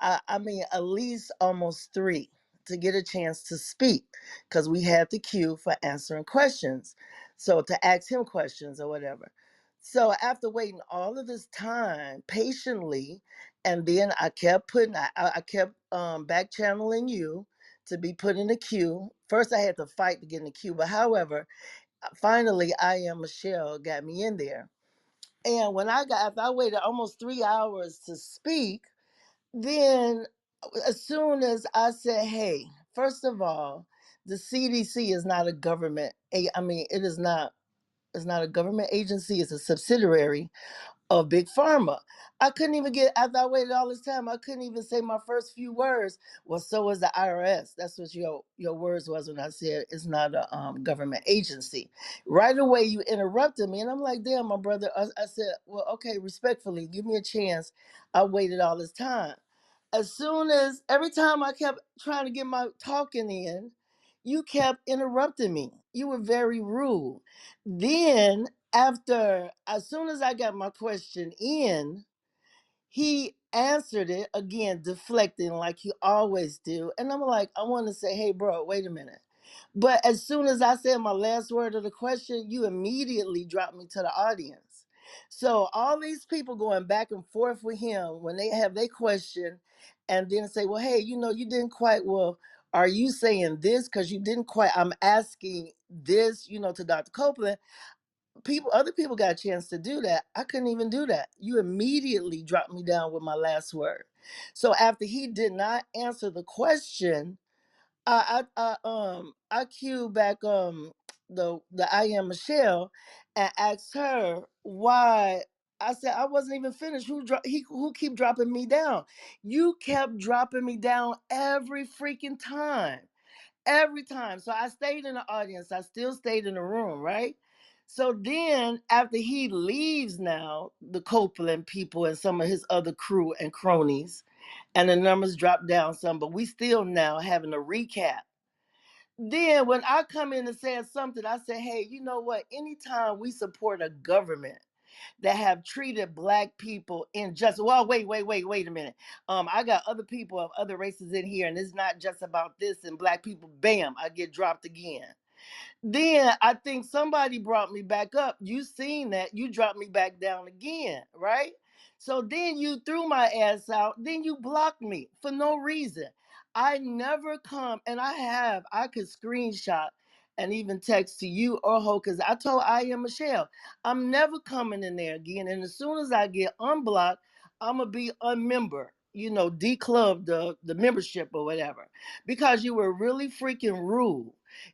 I mean, at least almost three, to get a chance to speak, because we had the queue for answering questions. So to ask him questions or whatever. So after waiting all of this time patiently, and then I kept I kept back channeling you to be put in the queue. First, I had to fight to get in the queue, but however, finally, I am Michelle got me in there. And when after I waited almost 3 hours to speak, then as soon as I said, hey, first of all, the CDC is not a government. I mean, it's not a government agency. It's a subsidiary of Big Pharma. I couldn't even get, after I waited all this time, I couldn't even say my first few words. Well, so is the IRS. That's what your words was when I said it's not a government agency. Right away, you interrupted me, and I'm like, damn, my brother. I said, well, okay, respectfully, give me a chance. I waited all this time. As soon as, every time I kept trying to get my talking in, you kept interrupting me. You were very rude. Then after, as soon as I got my question in, he answered it again, deflecting like he always do. And I'm like, I want to say, hey, bro, wait a minute. But as soon as I said my last word of the question, you immediately dropped me to the audience. So all these people going back and forth with him when they have their question, and then say, well, hey, you didn't quite, well, are you saying this? Because you didn't quite, I'm asking this, to Dr. Copeland. Other people got a chance to do that. I couldn't even do that. You immediately dropped me down with my last word. So after he did not answer the question, I queued back the I am Michelle and asked her why. I said I wasn't even finished. Who keep dropping me down? You kept dropping me down every freaking time. Every time. So I stayed in the audience. I still stayed in the room, right? So then after he leaves now, the Copeland people and some of his other crew and cronies, and the numbers drop down some, but we still now having a recap. Then when I come in and say something, I say, hey, you know what? Anytime we support a government that have treated black people injustice. Well, wait a minute. I got other people of other races in here, and it's not just about this and black people. Bam, I get dropped again. Then I think somebody brought me back up. You seen that? You dropped me back down again, right? So then you threw my ass out. Then you blocked me for no reason. I never come, and I could screenshot and even text to you or Hocus. I told I am Michelle, I'm never coming in there again. And as soon as I get unblocked, I'm gonna be unmember. Declub the membership or whatever, because you were really freaking rude.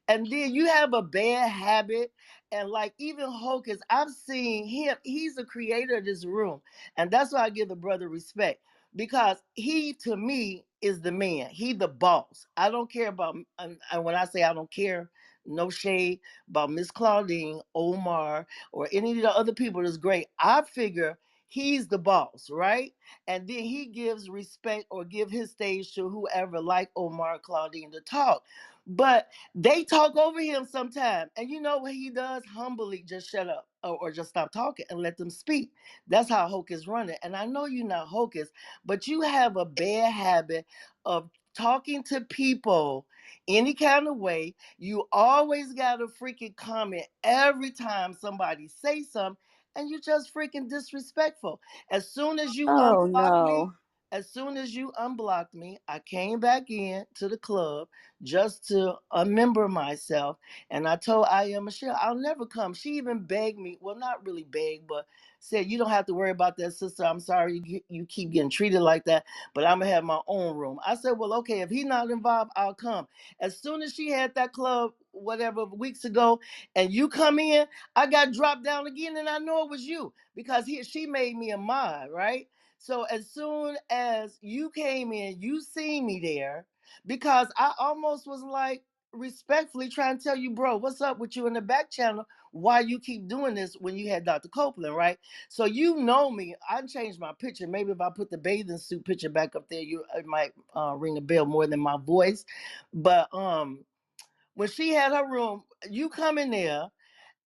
And then you have a bad habit. And like even Hocus, I've seen him, he's the creator of this room. And that's why I give the brother respect. Because he to me is the man. He the boss. I don't care about, and when I say I don't care, no shade about Miss Claudine, Omar, or any of the other people that's great. I figure he's the boss, right? And then he gives respect or give his stage to whoever like Omar, Claudine to talk. But they talk over him sometimes. And you know what he does? Humbly just shut up, or just stop talking and let them speak. That's how Hocus run it. And I know you're not Hocus, but you have a bad habit of talking to people any kind of way. You always got a freaking comment every time somebody say something, and you just freaking disrespectful. As soon as you Oh unblock me, no. as soon as you unblocked me, I came back in to the club just to unmember myself. And I told I am Michelle, I'll never come. She even begged me, well, not really begged, but said, you don't have to worry about that, sister. I'm sorry you keep getting treated like that, but I'm going to have my own room. I said, well, okay, if he's not involved, I'll come. As soon as she had that club, whatever, weeks ago, and you come in, I got dropped down again, and I know it was you because she made me a mod, right? So as soon as you came in, you seen me there, because I almost was like respectfully trying to tell you, bro, what's up with you in the back channel? Why you keep doing this when you had Dr. Copeland, right? So you know me. I changed my picture. Maybe if I put the bathing suit picture back up there, it might ring a bell more than my voice. But when she had her room, you come in there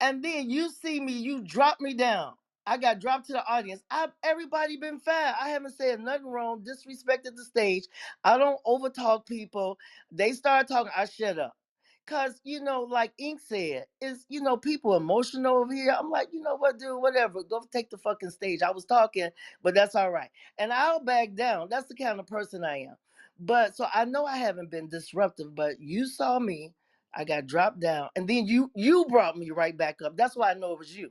and then you see me, you drop me down. I got dropped to the audience. Everybody been fine. I haven't said nothing wrong, disrespected the stage. I don't overtalk people. They start talking, I shut up. Cause like Ink said, is people emotional over here. I'm like, you know what, dude, whatever. Go take the fucking stage. I was talking, but that's all right. And I'll back down. That's the kind of person I am. But so I know I haven't been disruptive, but you saw me. I got dropped down, and then you brought me right back up. That's why I know it was you,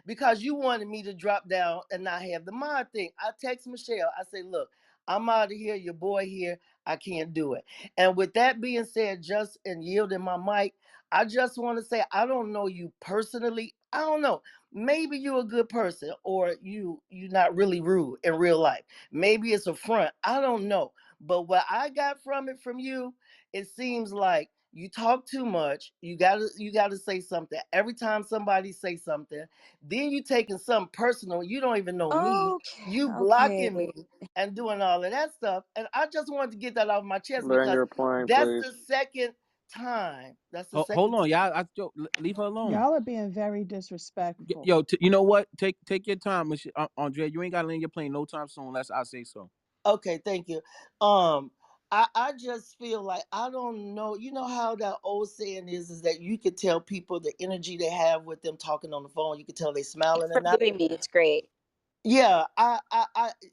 because you wanted me to drop down and not have the mod thing. I text Michelle. I say, look, I'm out of here. Your boy here. I can't do it. And with that being said, just in yielding my mic, I just want to say I don't know you personally. I don't know. Maybe you're a good person, or you're not really rude in real life. Maybe it's a front. I don't know. But what I got from it from you, it seems like you talk too much. You gotta say something every time somebody say something. Then you taking something personal. You don't even know me. Okay, You blocking okay. me and doing all of that stuff. And I just wanted to get that off my chest, Learn because your point, that's please. the second time. That's the Hold second on, time. y'all. Leave her alone. Y'all are being very disrespectful. Yo, you know what? Take your time, Andre. You ain't got to land your plane no time soon, unless I say so. Okay, thank you. Um, I just feel like I don't know. You know how that old saying is that you could tell people the energy they have with them talking on the phone. You could tell they smiling or not. Forgiving me, it's great. Yeah,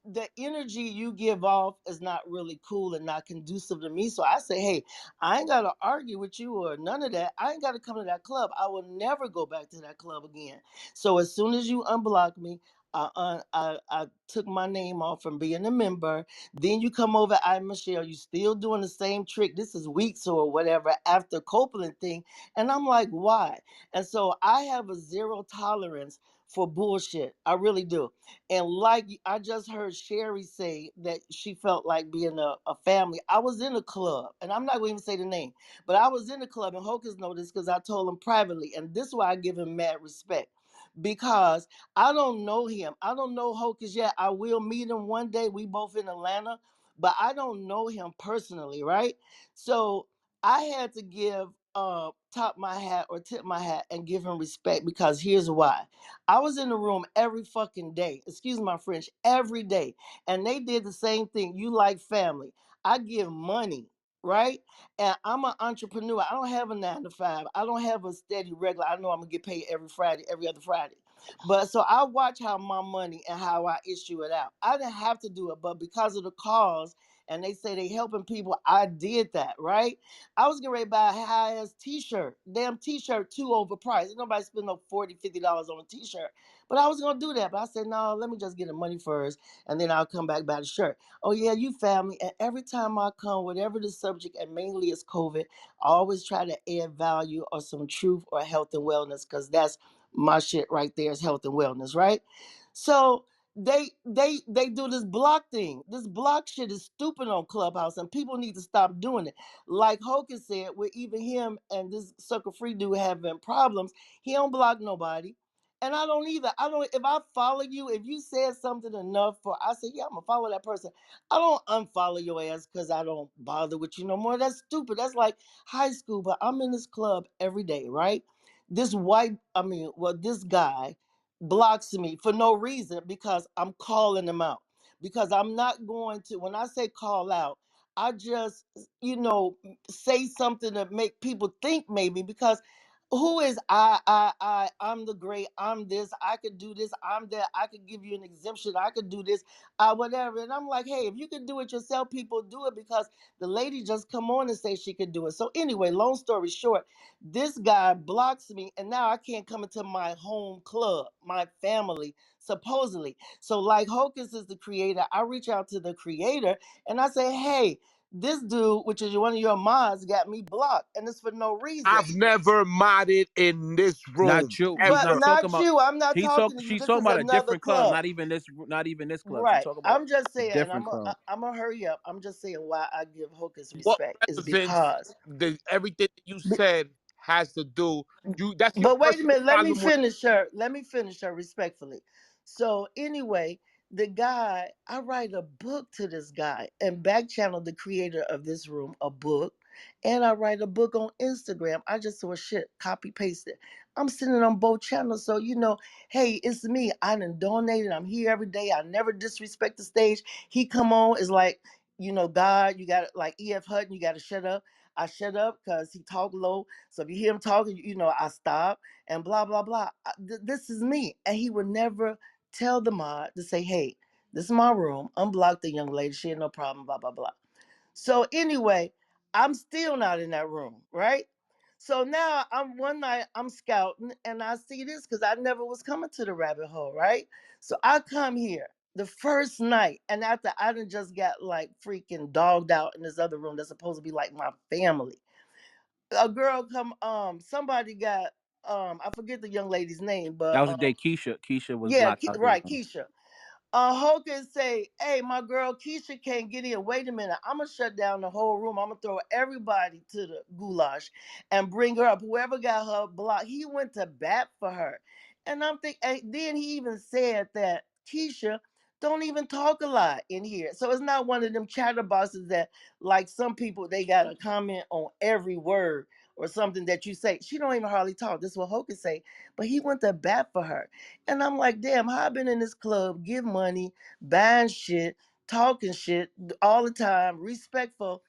the energy you give off is not really cool and not conducive to me. So I say, hey, I ain't gotta argue with you or none of that. I ain't gotta come to that club. I will never go back to that club again. So as soon as you unblock me, I took my name off from being a member. Then you come over, I Michelle, you still doing the same trick. This is weeks or whatever after Copeland thing. And I'm like, why? And so I have a zero tolerance for bullshit. I really do. And like I just heard Sherry say that she felt like being a family. I was in a club, and I'm not going to even say the name, but I was in the club, and Hocus noticed because I told him privately, and this is why I give him mad respect. Because I don't know him. I don't know Hocus yet. I will meet him one day. We both in Atlanta, but I don't know him personally, right? So I had to give top my hat or tip my hat and give him respect, because here's why. I was in the room every fucking day, excuse my French, every day. And they did the same thing. You like family. I give money, right? And I'm an entrepreneur. I don't have a 9 to 5. I don't have a steady regular. I know I'm gonna get paid every Friday, every other Friday. But so I watch how my money and how I issue it out. I didn't have to do it, but because of the cause, and they say they helping people, I did that, right? I was getting ready to buy a high ass t-shirt. Damn t-shirt too overpriced. Ain't nobody spend no $40, $50 on a t-shirt. But I was gonna do that. But I said, no, let me just get the money first, and then I'll come back buy the shirt. Oh yeah, you family. And every time I come, whatever the subject, and mainly it's COVID, I always try to add value or some truth or health and wellness, because that's my shit right there, is health and wellness, right? So they do this block thing. This block shit is stupid on Clubhouse, and people need to stop doing it. Like Hocus said, with even him and this sucker free dude having problems, he don't block nobody. And I don't either. I don't. If I follow you, if you said something enough for, I say, yeah, I'm gonna follow that person. I don't unfollow your ass because I don't bother with you no more. That's stupid. That's like high school. But I'm in this club every day, right? This guy blocks me for no reason, because I'm calling him out. Because I'm not going to, when I say call out, I just, say something to make people think, maybe, because who is I'm the great, I'm this, I could do this, I'm that, I could give you an exemption, I could do this, whatever. And I'm like, hey, if you can do it yourself, people do it, because the lady just come on and say she could do it. So anyway, long story short, this guy blocks me, and now I can't come into my home club, my family, supposedly. So, like Hocus is the creator, I reach out to the creator and I say, hey, this dude, which is one of your mods, got me blocked, and it's for no reason. I've never modded in this room Not you. He's But ever. not talking not about. you. I'm not talking to you. She's This talking is about a another different club. club. Not even this. Not even this club. She Right. talking about I'm just a saying, and different club. I'm gonna hurry up. I'm just saying why I give Hocus What respect is relevance because. everything that you said has to do? That's your But wait a personal minute, let me problem with. finish her. Let me finish her respectfully. So anyway, the guy, I write a book to this guy and back channel the creator of this room a book. And I write a book on Instagram. I just saw shit, copy paste it. I'm sitting on both channels. So hey, it's me. I done donated. I'm here every day. I never disrespect the stage. He come on, is like, God, you got like EF Hutton, you gotta shut up. I shut up because he talk low. So if you hear him talking, I stop and blah blah blah. This is me, and he would never tell the mod to say, "Hey, this is my room. Unblock the young lady. She ain't no problem." Blah blah blah. So anyway, I'm still not in that room, right? So now I'm one night I'm scouting and I see this because I never was coming to the rabbit hole, right? So I come here the first night, and after I done just got like freaking dogged out in this other room that's supposed to be like my family. A girl come, somebody got, I forget the young lady's name, That but was the day Keisha. Keisha was yeah, blocked out the right, room. Keisha. Hocus say, "Hey, my girl Keisha can't get in. Wait a minute, I'm gonna shut down the whole room. I'm gonna throw everybody to the goulash and bring her up. Whoever got her blocked, he went to bat for her." And I'm thinking, and then he even said that Keisha don't even talk a lot in here, so it's not one of them chatterboxes that, like some people, they got a comment on every word or something that you say. She don't even hardly talk. This is what Hocus say, but he went to bat for her. And I'm like, damn, how I been in this club, give money, buying shit, talking shit all the time, respectful,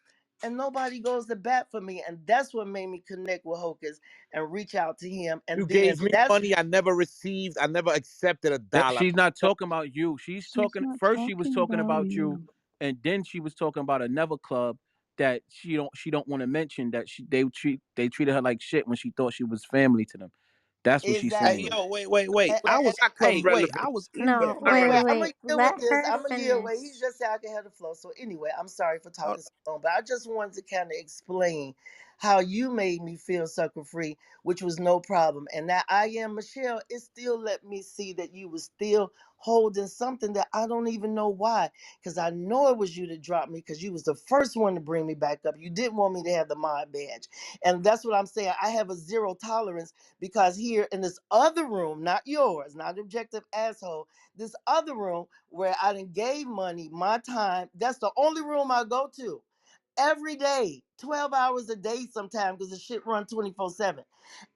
and nobody goes to bat for me. And that's what made me connect with Hocus and reach out to him. You And then gave me that's money. I never received. I never accepted a dollar. She's not talking about you. She's She's talking not first. She was talking talking about about you, you. and then she was talking about another club that she don't want to mention that they treated her like shit when she thought she was family to them. That's what she's Hey, saying. exactly. yo, wait. And, I was, Not come hey, wait, relevant. I was in No, there. Not wait, wait, wait, relevant. I'm gonna wait. deal with Let this. her I'm gonna deal with. He finish. just said I can have the flow. So anyway, I'm sorry for Hold- talking so long, but I just wanted to kind of explain how you made me feel sucker free, which was no problem. And that I am Michelle, it still let me see that you was still holding something that I don't even know why. Because I know it was you that dropped me, because you was the first one to bring me back up. You didn't want me to have the mod badge. And that's what I'm saying. I have a zero tolerance, because here in this other room, not yours, not objective asshole, this other room where I done gave money, my time, that's the only room I go to every day, 12 hours a day sometimes, because the shit run 24/7.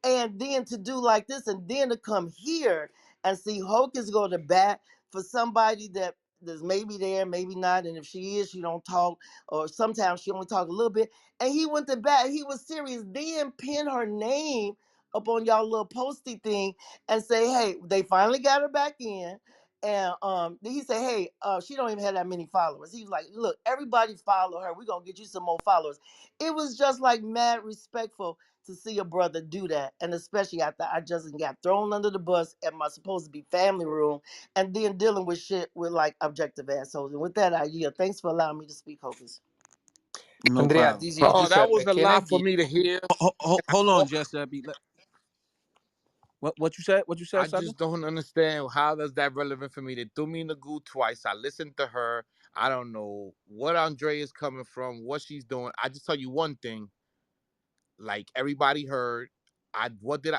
And then to do like this, and then to come here and see Hocus go to bat for somebody that that's maybe there, maybe not, and if she is, she don't talk, or sometimes she only talk a little bit. And he went to bat. He was serious. Then pin her name up on y'all little posty thing and say, "Hey, they finally got her back in." And then he said, "Hey, she don't even have that many followers." He was like, "Look, everybody follow her. We're gonna get you some more followers." It was just like mad respectful to see a brother do that, and especially after I just got thrown under the bus at my supposed to be family room, and then dealing with shit with like objective assholes. And with that, I yield. Thanks for allowing me to speak, Hocus. No Andrea, problem. this is Oh, that Giuseppe. was a Can I lot for get? me to hear. Hold on, Oh, Giuseppe. What you said? What you said, I sucker? just don't understand how does that relevant for me. They threw me in the goo twice. I listened to her. I don't know what Andre is coming from, what she's doing. I just tell you one thing. Like everybody heard,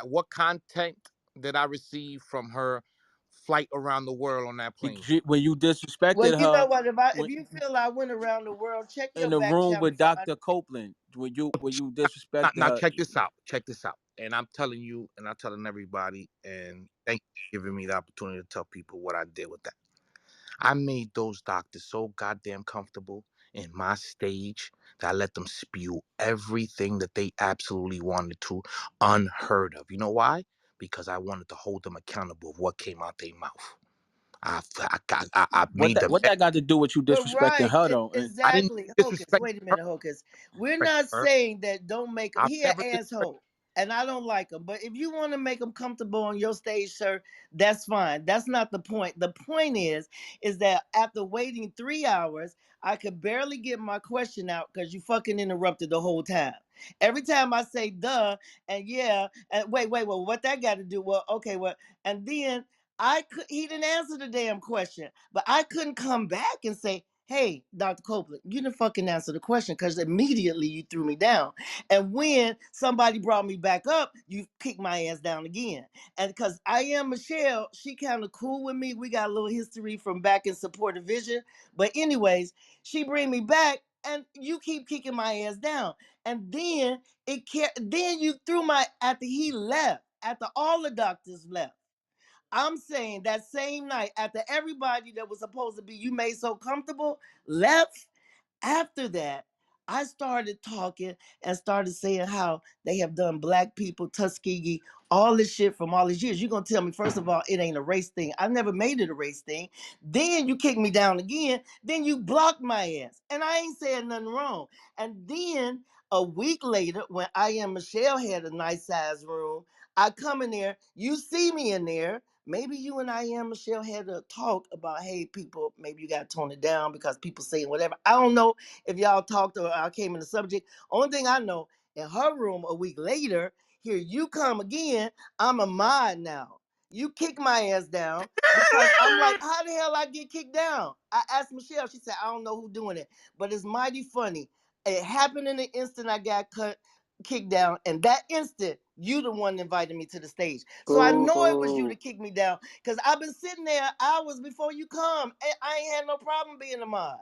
what content did I receive from her flight around the world on that plane? When you Well, disrespected you know her what? If when, you feel I went around the world, check in your the back room channel with to find. Dr. Copeland, when you Now, disrespected now her, check this out. Check this out. And I'm telling you, and I'm telling everybody, and thank you for giving me the opportunity to tell people what I did with that. I made those doctors so goddamn comfortable in my stage that I let them spew everything that they absolutely wanted to, unheard of. You know why? Because I wanted to hold them accountable of what came out their mouth. I what made that the what best. that got to do with you But disrespecting right, her though? And I didn't exactly, Hocus. disrespect Wait a her. minute, Hocus. We're Respect not her. saying that don't make I've he an never disrespected. asshole. and I don't like them. But if you want to make them comfortable on your stage, sir, that's fine. That's not the point. The point is that after waiting 3 hours, I could barely get my question out because you fucking interrupted the whole time. Every time I say duh and yeah, and wait, what that got to do? Well, okay, well, and then he didn't answer the damn question, but I couldn't come back and say, hey, Dr. Copeland, you didn't fucking answer the question because immediately you threw me down. And when somebody brought me back up, you kicked my ass down again. And because I am Michelle, she kind of cool with me. We got a little history from back in Supportive Vision. But anyways, she bring me back and you keep kicking my ass down. And then then you threw my after he left, after all the doctors left. I'm saying that same night, after everybody that was supposed to be you made so comfortable left, after that, I started talking and started saying how they have done black people, Tuskegee, all this shit from all these years. You're going to tell me, first of all, it ain't a race thing. I never made it a race thing. Then you kick me down again. Then you blocked my ass. And I ain't saying nothing wrong. And then a week later, when I Am Michelle had a nice size room, I come in there, you see me in there. Maybe you and I Am Michelle had a talk about, hey, people, maybe you got to tone it down because people saying whatever. I don't know if y'all talked or I came in the subject. Only thing I know, in her room a week later, here you come again. I'm a mod now. You kick my ass down because I'm like, how the hell I get kicked down? I asked Michelle. She said, I don't know who doing it, but it's mighty funny. It happened in the instant I got kicked down, and that instant you the one invited me to the stage, so I know it was you Boo. to kick me down because I've been sitting there hours before you come and I ain't had no problem being a mod.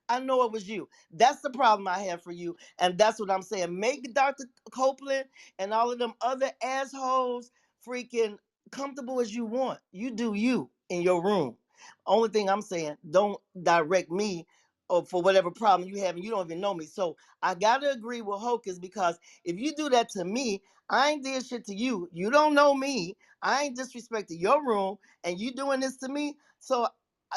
I know it was you. That's the problem I have for you, and that's what I'm saying. Make Dr. Copeland and all of them other assholes freaking comfortable as you want. You do you in your room. Only thing I'm saying, don't direct me or for whatever problem you have and you don't even know me. So I gotta agree with Hocus because if you do that to me, I ain't did shit to you. You don't know me. I ain't disrespected your room, and you doing this to me. So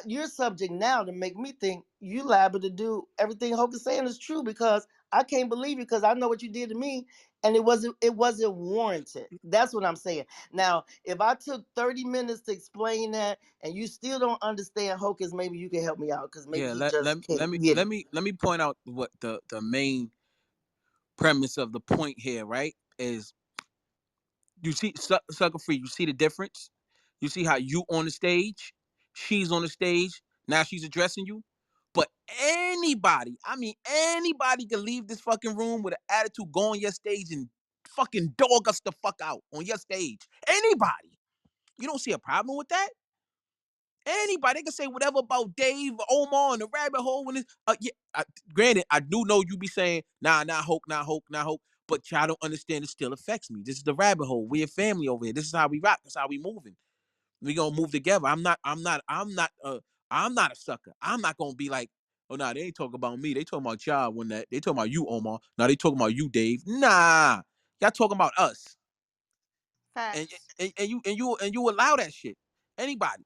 you're subject now to make me think you liable to do everything Hocus saying is true because I can't believe you because I know what you did to me, and it wasn't warranted. That's what I'm saying. Now, if I took 30 minutes to explain that and you still don't understand Hocus, maybe you can help me out because maybe Yeah, he let, let, just let can't me get let it. me let me point out what the main premise of the point here, right? Is you see sucker free, you see the difference? You see how you on the stage, she's on the stage, now she's addressing you. But anybody, I mean anybody can leave this fucking room with an attitude, go on your stage and fucking dog us the fuck out on your stage. Anybody. You don't see a problem with that? Anybody, they can say whatever about Dave, Omar, and the rabbit hole. When it's, yeah, granted, I do know you be saying, nah, not hope, not hope, not hope. But y'all don't understand it still affects me. This is the rabbit hole. We a family over here. This is how we rock. That's how we moving. We gonna move together. I'm not a sucker. I'm not gonna be like, oh nah, they ain't talking about me. They talking about y'all when that they talking about you, Omar. Now they talking about you, Dave. Nah. Y'all talking about us and Facts. and you allow that shit. Anybody,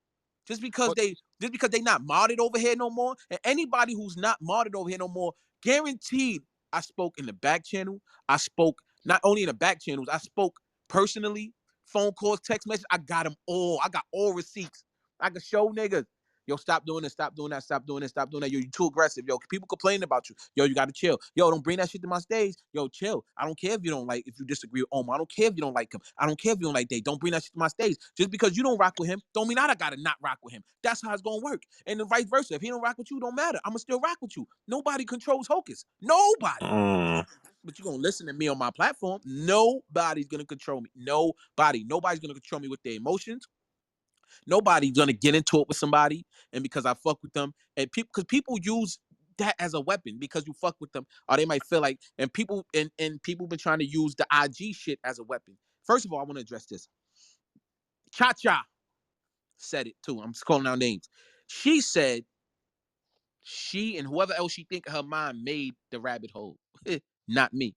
just because But they not modded over here no more, and anybody who's not modded over here no more, guaranteed. I spoke in the back channel. I spoke not only in the back channels. I spoke personally, phone calls, text messages. I got them all. I got all receipts. I can show niggas. Yo, stop doing this, stop doing that, stop doing this, stop doing that. Yo, you too aggressive. Yo, people complaining about you. Yo, you gotta chill. Yo, don't bring that shit to my stage. Yo, chill. I don't care if you don't like, if you disagree with Omar. I don't care if you don't like him. I don't care if you don't like Dave. Don't bring that shit to my stage. Just because you don't rock with him, don't mean I gotta not rock with him. That's how it's gonna work. And the vice versa. If he don't rock with you, don't matter. I'ma still rock with you. Nobody controls Hocus. Nobody. mm, But you're gonna listen to me on my platform. Nobody's gonna control me. Nobody. Nobody's gonna control me with their emotions. Nobody's gonna get into it with somebody, and because I fuck with them, and people, because people use that as a weapon because you fuck with them, or they might feel like, and people been trying to use the IG shit as a weapon. First of all, I want to address this. Cha Cha said it too. I'm just calling out names. She said she and whoever else she think in her mind made the rabbit hole, not me.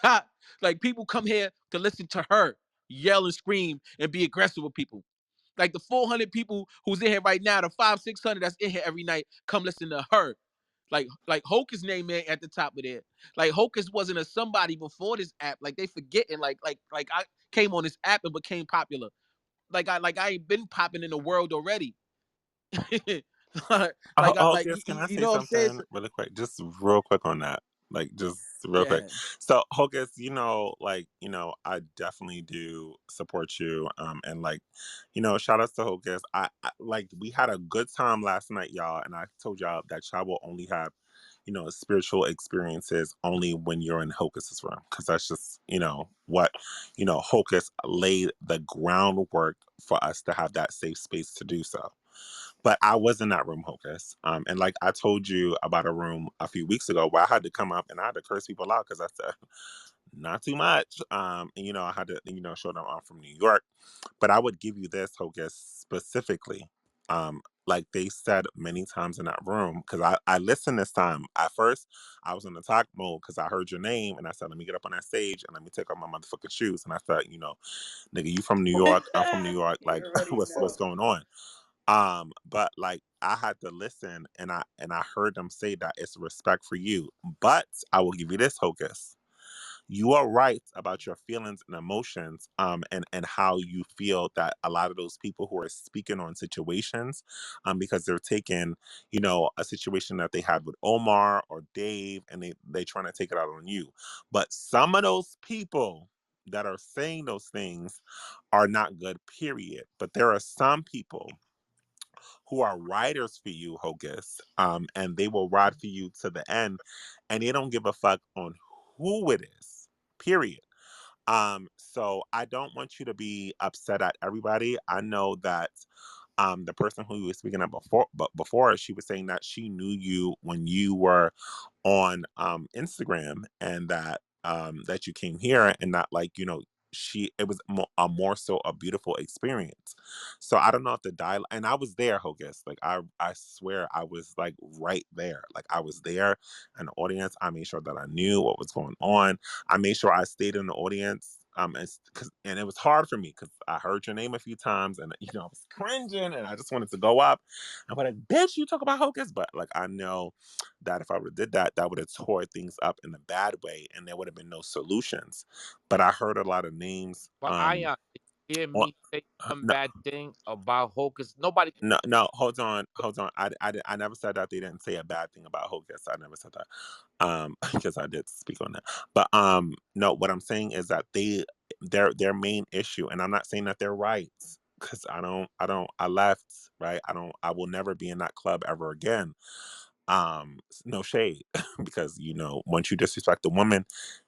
Ha! Like people come here to listen to her yell and scream and be aggressive with people. Like the 400 people who's in here right now, the 500, 600 that's in here every night, come listen to her. Like Hocus name ain't at the top of there. Like Hocus wasn't a somebody before this app. Like they forgetting. Like I came on this app and became popular. Like I ain't been popping in the world already. August, can I You say know what I'm saying? something really quick? Just real quick on that. Like, just real quick. Yeah. So, August, I definitely do support you. And like, shout outs to August. Like, we had a good time last night, y'all. And I told y'all that y'all will only have, spiritual experiences only when you're in Hocus's room. Cause that's just, Hocus laid the groundwork for us to have that safe space to do so. But I was in that room, Hocus. And like I told you about a room a few weeks ago where I had to come up and I had to curse people out because I said, not too much. And, I had to, show them I'm from New York. But I would give you this, Hocus, specifically. Like they said many times in that room, because I listened this time. At first, I was in the talk mode because I heard your name and I said, let me get up on that stage and let me take off my motherfucking shoes. And I thought, nigga, you from New York. I'm from New York. You Like, already what's know. going on? But like I had to listen and I heard them say that it's respect for you. But I will give you this, Hocus. You are right about your feelings and emotions, and how you feel that a lot of those people who are speaking on situations, because they're taking, a situation that they had with Omar or Dave, and they trying to take it out on you. But some of those people that are saying those things are not good, period. But there are some people who are riders for you, Hocus, and they will ride for you to the end, and they don't give a fuck on who it is, period. So I don't want you to be upset at everybody. I know that the person who you were speaking of before, she was saying that she knew you when you were on Instagram, and that you came here, and that, like, it was a more so a beautiful experience. So I don't know if the dialogue, and I was there, Hocus. Like I swear I was like right there. Like I was there in the audience. I made sure that I knew what was going on. I made sure I stayed in the audience. And it was hard for me because I heard your name a few times, and I was cringing, and I just wanted to go up and be like, "Bitch, you talk about Hocus," but like I know that if I would have did that, that would have tore things up in a bad way, and there would have been no solutions. But I heard a lot of names. But I did you hear On, me say some no, bad thing about Hocus. Nobody. no, no, hold on. I never said that they didn't say a bad thing about Hocus. I never said that. Because I did speak on that. But no, what I'm saying is that their main issue, and I'm not saying that they're right, because I left, right? I will never be in that club ever again. No shade, because once you disrespect a woman,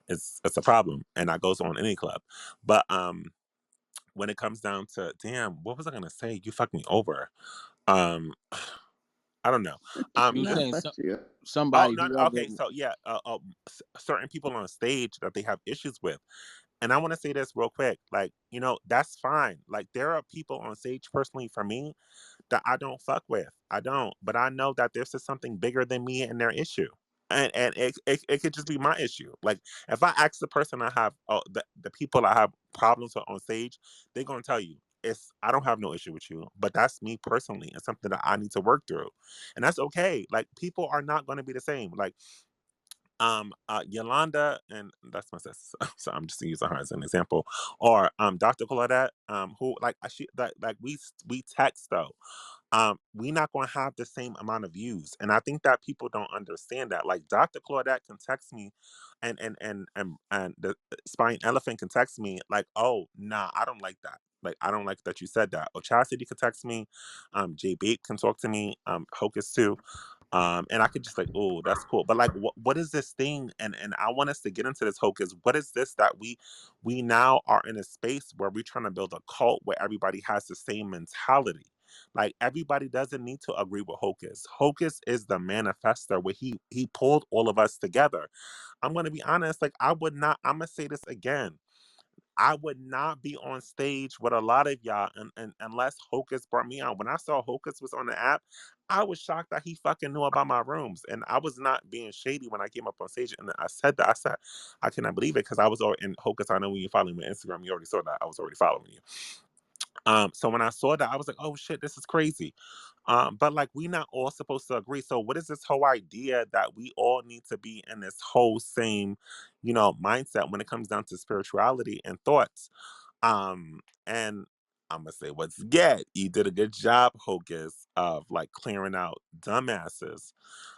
it's a problem, and that goes on any club. But when it comes down to, damn, what was I gonna say? You fucked me over. Um, I don't know. You were Yeah. Not saying but you. Oh somebody no, no. whoever. Okay, so yeah, certain people on stage that they have issues with, and I want to say this real quick. Like, that's fine. Like, there are people on stage, personally, for me, that I don't fuck with. I don't. But I know that there's just something bigger than me and their issue. And it could just be my issue. Like, if I ask the person I have, the people I have problems with on stage, they're gonna tell you I don't have no issue with you, but that's me personally. It's something that I need to work through, and that's okay. Like, people are not gonna be the same. Like, Yolanda, and that's my sister, so I'm just using her as an example, or Dr. Claudette, who, like, she, that, like, we text though. We not going to have the same amount of views, and I think that people don't understand that. Like, Dr. Claudette can text me, and the spine elephant can text me like, "Oh, nah, I don't like that. Like, I don't like that you said that." Or Chastity could text me, J Bait can talk to me, Hocus too, and I could just like, "Oh, that's cool." But like, what is this thing? And I want us to get into this, Hocus. What is this that we now are in a space where we're trying to build a cult where everybody has the same mentality? Like, everybody doesn't need to agree with Hocus. Hocus is the manifester where he pulled all of us together. I'm gonna be honest, like, I would not, I'm gonna say this again. I would not be on stage with a lot of y'all, and unless Hocus brought me on. When I saw Hocus was on the app, I was shocked that he fucking knew about my rooms. And I was not being shady when I came up on stage. And I said that. I said, I cannot believe it, because I was already in Hocus. I know when you follow me on Instagram, you already saw that I was already following you. So when I saw that, I was like, oh shit, this is crazy. But like we not all supposed to agree. So what is this whole idea that we all need to be in this whole same, mindset when it comes down to spirituality and thoughts? And I'm gonna say once again, you did a good job, Hocus, of like clearing out dumbasses.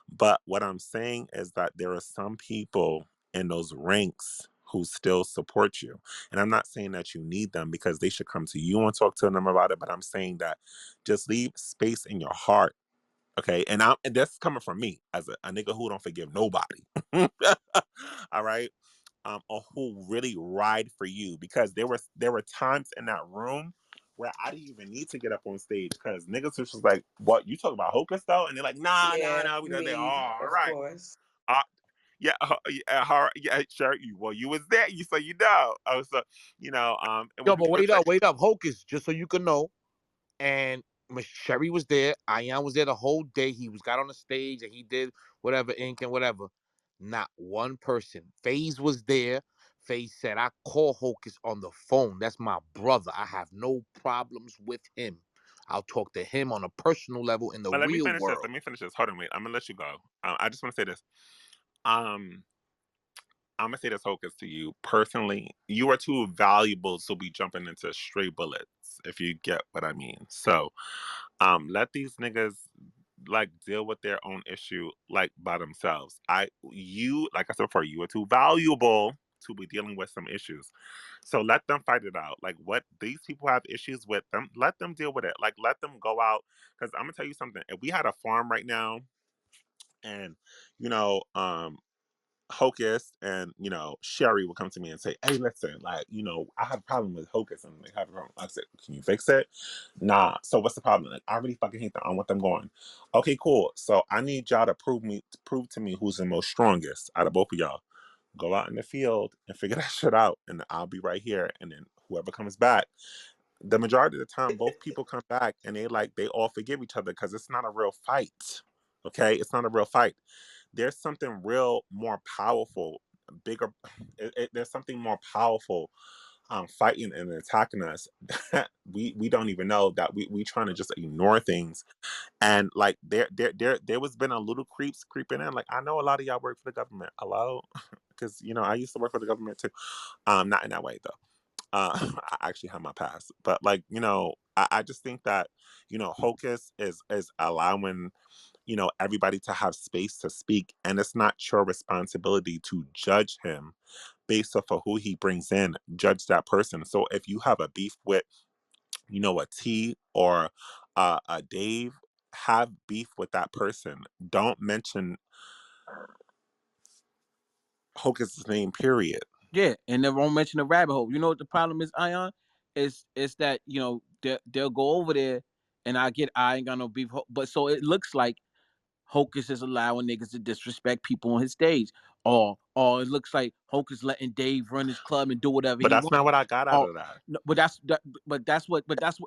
But what I'm saying is that there are some people in those ranks who still support you. And I'm not saying that you need them because they should come to you and talk to them about it, but I'm saying that just leave space in your heart. Okay. And that's coming from me as a nigga who don't forgive nobody. All right. Or who really ride for you, because there were times in that room where I didn't even need to get up on stage because niggas was just like, "What you talk about Hocus though?" And they're like, "Nah, nah, Yeah, nah," because they me, all of right. course. Uh, yeah, yeah, sure. Well, you was there, so you know. Oh, so and when Yo, but people say, wait up, Hocus, just so you can know. And Miss Sherry was there. Ayan was there the whole day. He got on the stage and he did whatever ink and whatever. Not one person. FaZe was there. FaZe said, I call Hocus on the phone. That's my brother. I have no problems with him. I'll talk to him on a personal level in the "But let me real finish this. world. Let me finish this. Hold on, wait. I'm gonna let you go. I just want to say this. Um, I'm gonna say this, Hocus, to you personally. You are too valuable to be jumping into stray bullets, if you get what I mean. So, let these niggas like deal with their own issue like by themselves. Like I said before, you are too valuable to be dealing with some issues. So let them fight it out. Like what these people have issues with them, let them deal with it. Like let them go out. Because I'm gonna tell you something. If we had a farm right now, and you know, Hocus and Sherry would come to me and say, "Hey, listen, like I have a problem with Hocus and they have a problem." I said, "Can you fix it?" Nah. So what's the problem? Like I really fucking hate them. I want them going. Okay, cool. So I need y'all to prove to me who's the most strongest out of both of y'all. Go out in the field and figure that shit out, and I'll be right here. And then whoever comes back, the majority of the time, both people come back and they all forgive each other because it's not a real fight. Okay, it's not a real fight. There's something real more powerful, bigger. There's something more powerful fighting and attacking us that we don't even know, that we trying to just ignore things. And like there was been a little creeps creeping in. Like I know a lot of y'all work for the government. Hello, because I used to work for the government too. Not in that way though. I actually have my past, but like I just think that Hocus is allowing everybody to have space to speak, and it's not your responsibility to judge him based off of who he brings in. Judge that person. So if you have a beef with a T or a Dave, have beef with that person. Don't mention Hocus's name, period. Yeah, and they won't mention the rabbit hole. You know what the problem is, Ion? Is that they'll go over there, and I ain't got no beef, but so it looks like Hocus is allowing niggas to disrespect people on his stage, or it looks like Hocus letting Dave run his club and do whatever But he that's wants. not what I got out Oh, of that. no,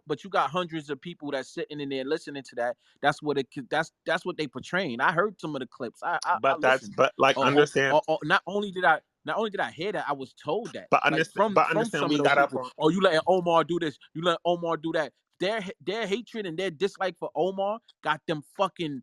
but you got hundreds of people that's sitting in there listening to that. That's what they portraying. I heard some of the clips. I listened. But like understand. Not only did I hear that, I was told that, like from But from understand some of we those got up people. on. Oh, you letting Omar do this? You letting Omar do that? Their hatred and their dislike for Omar got them fucking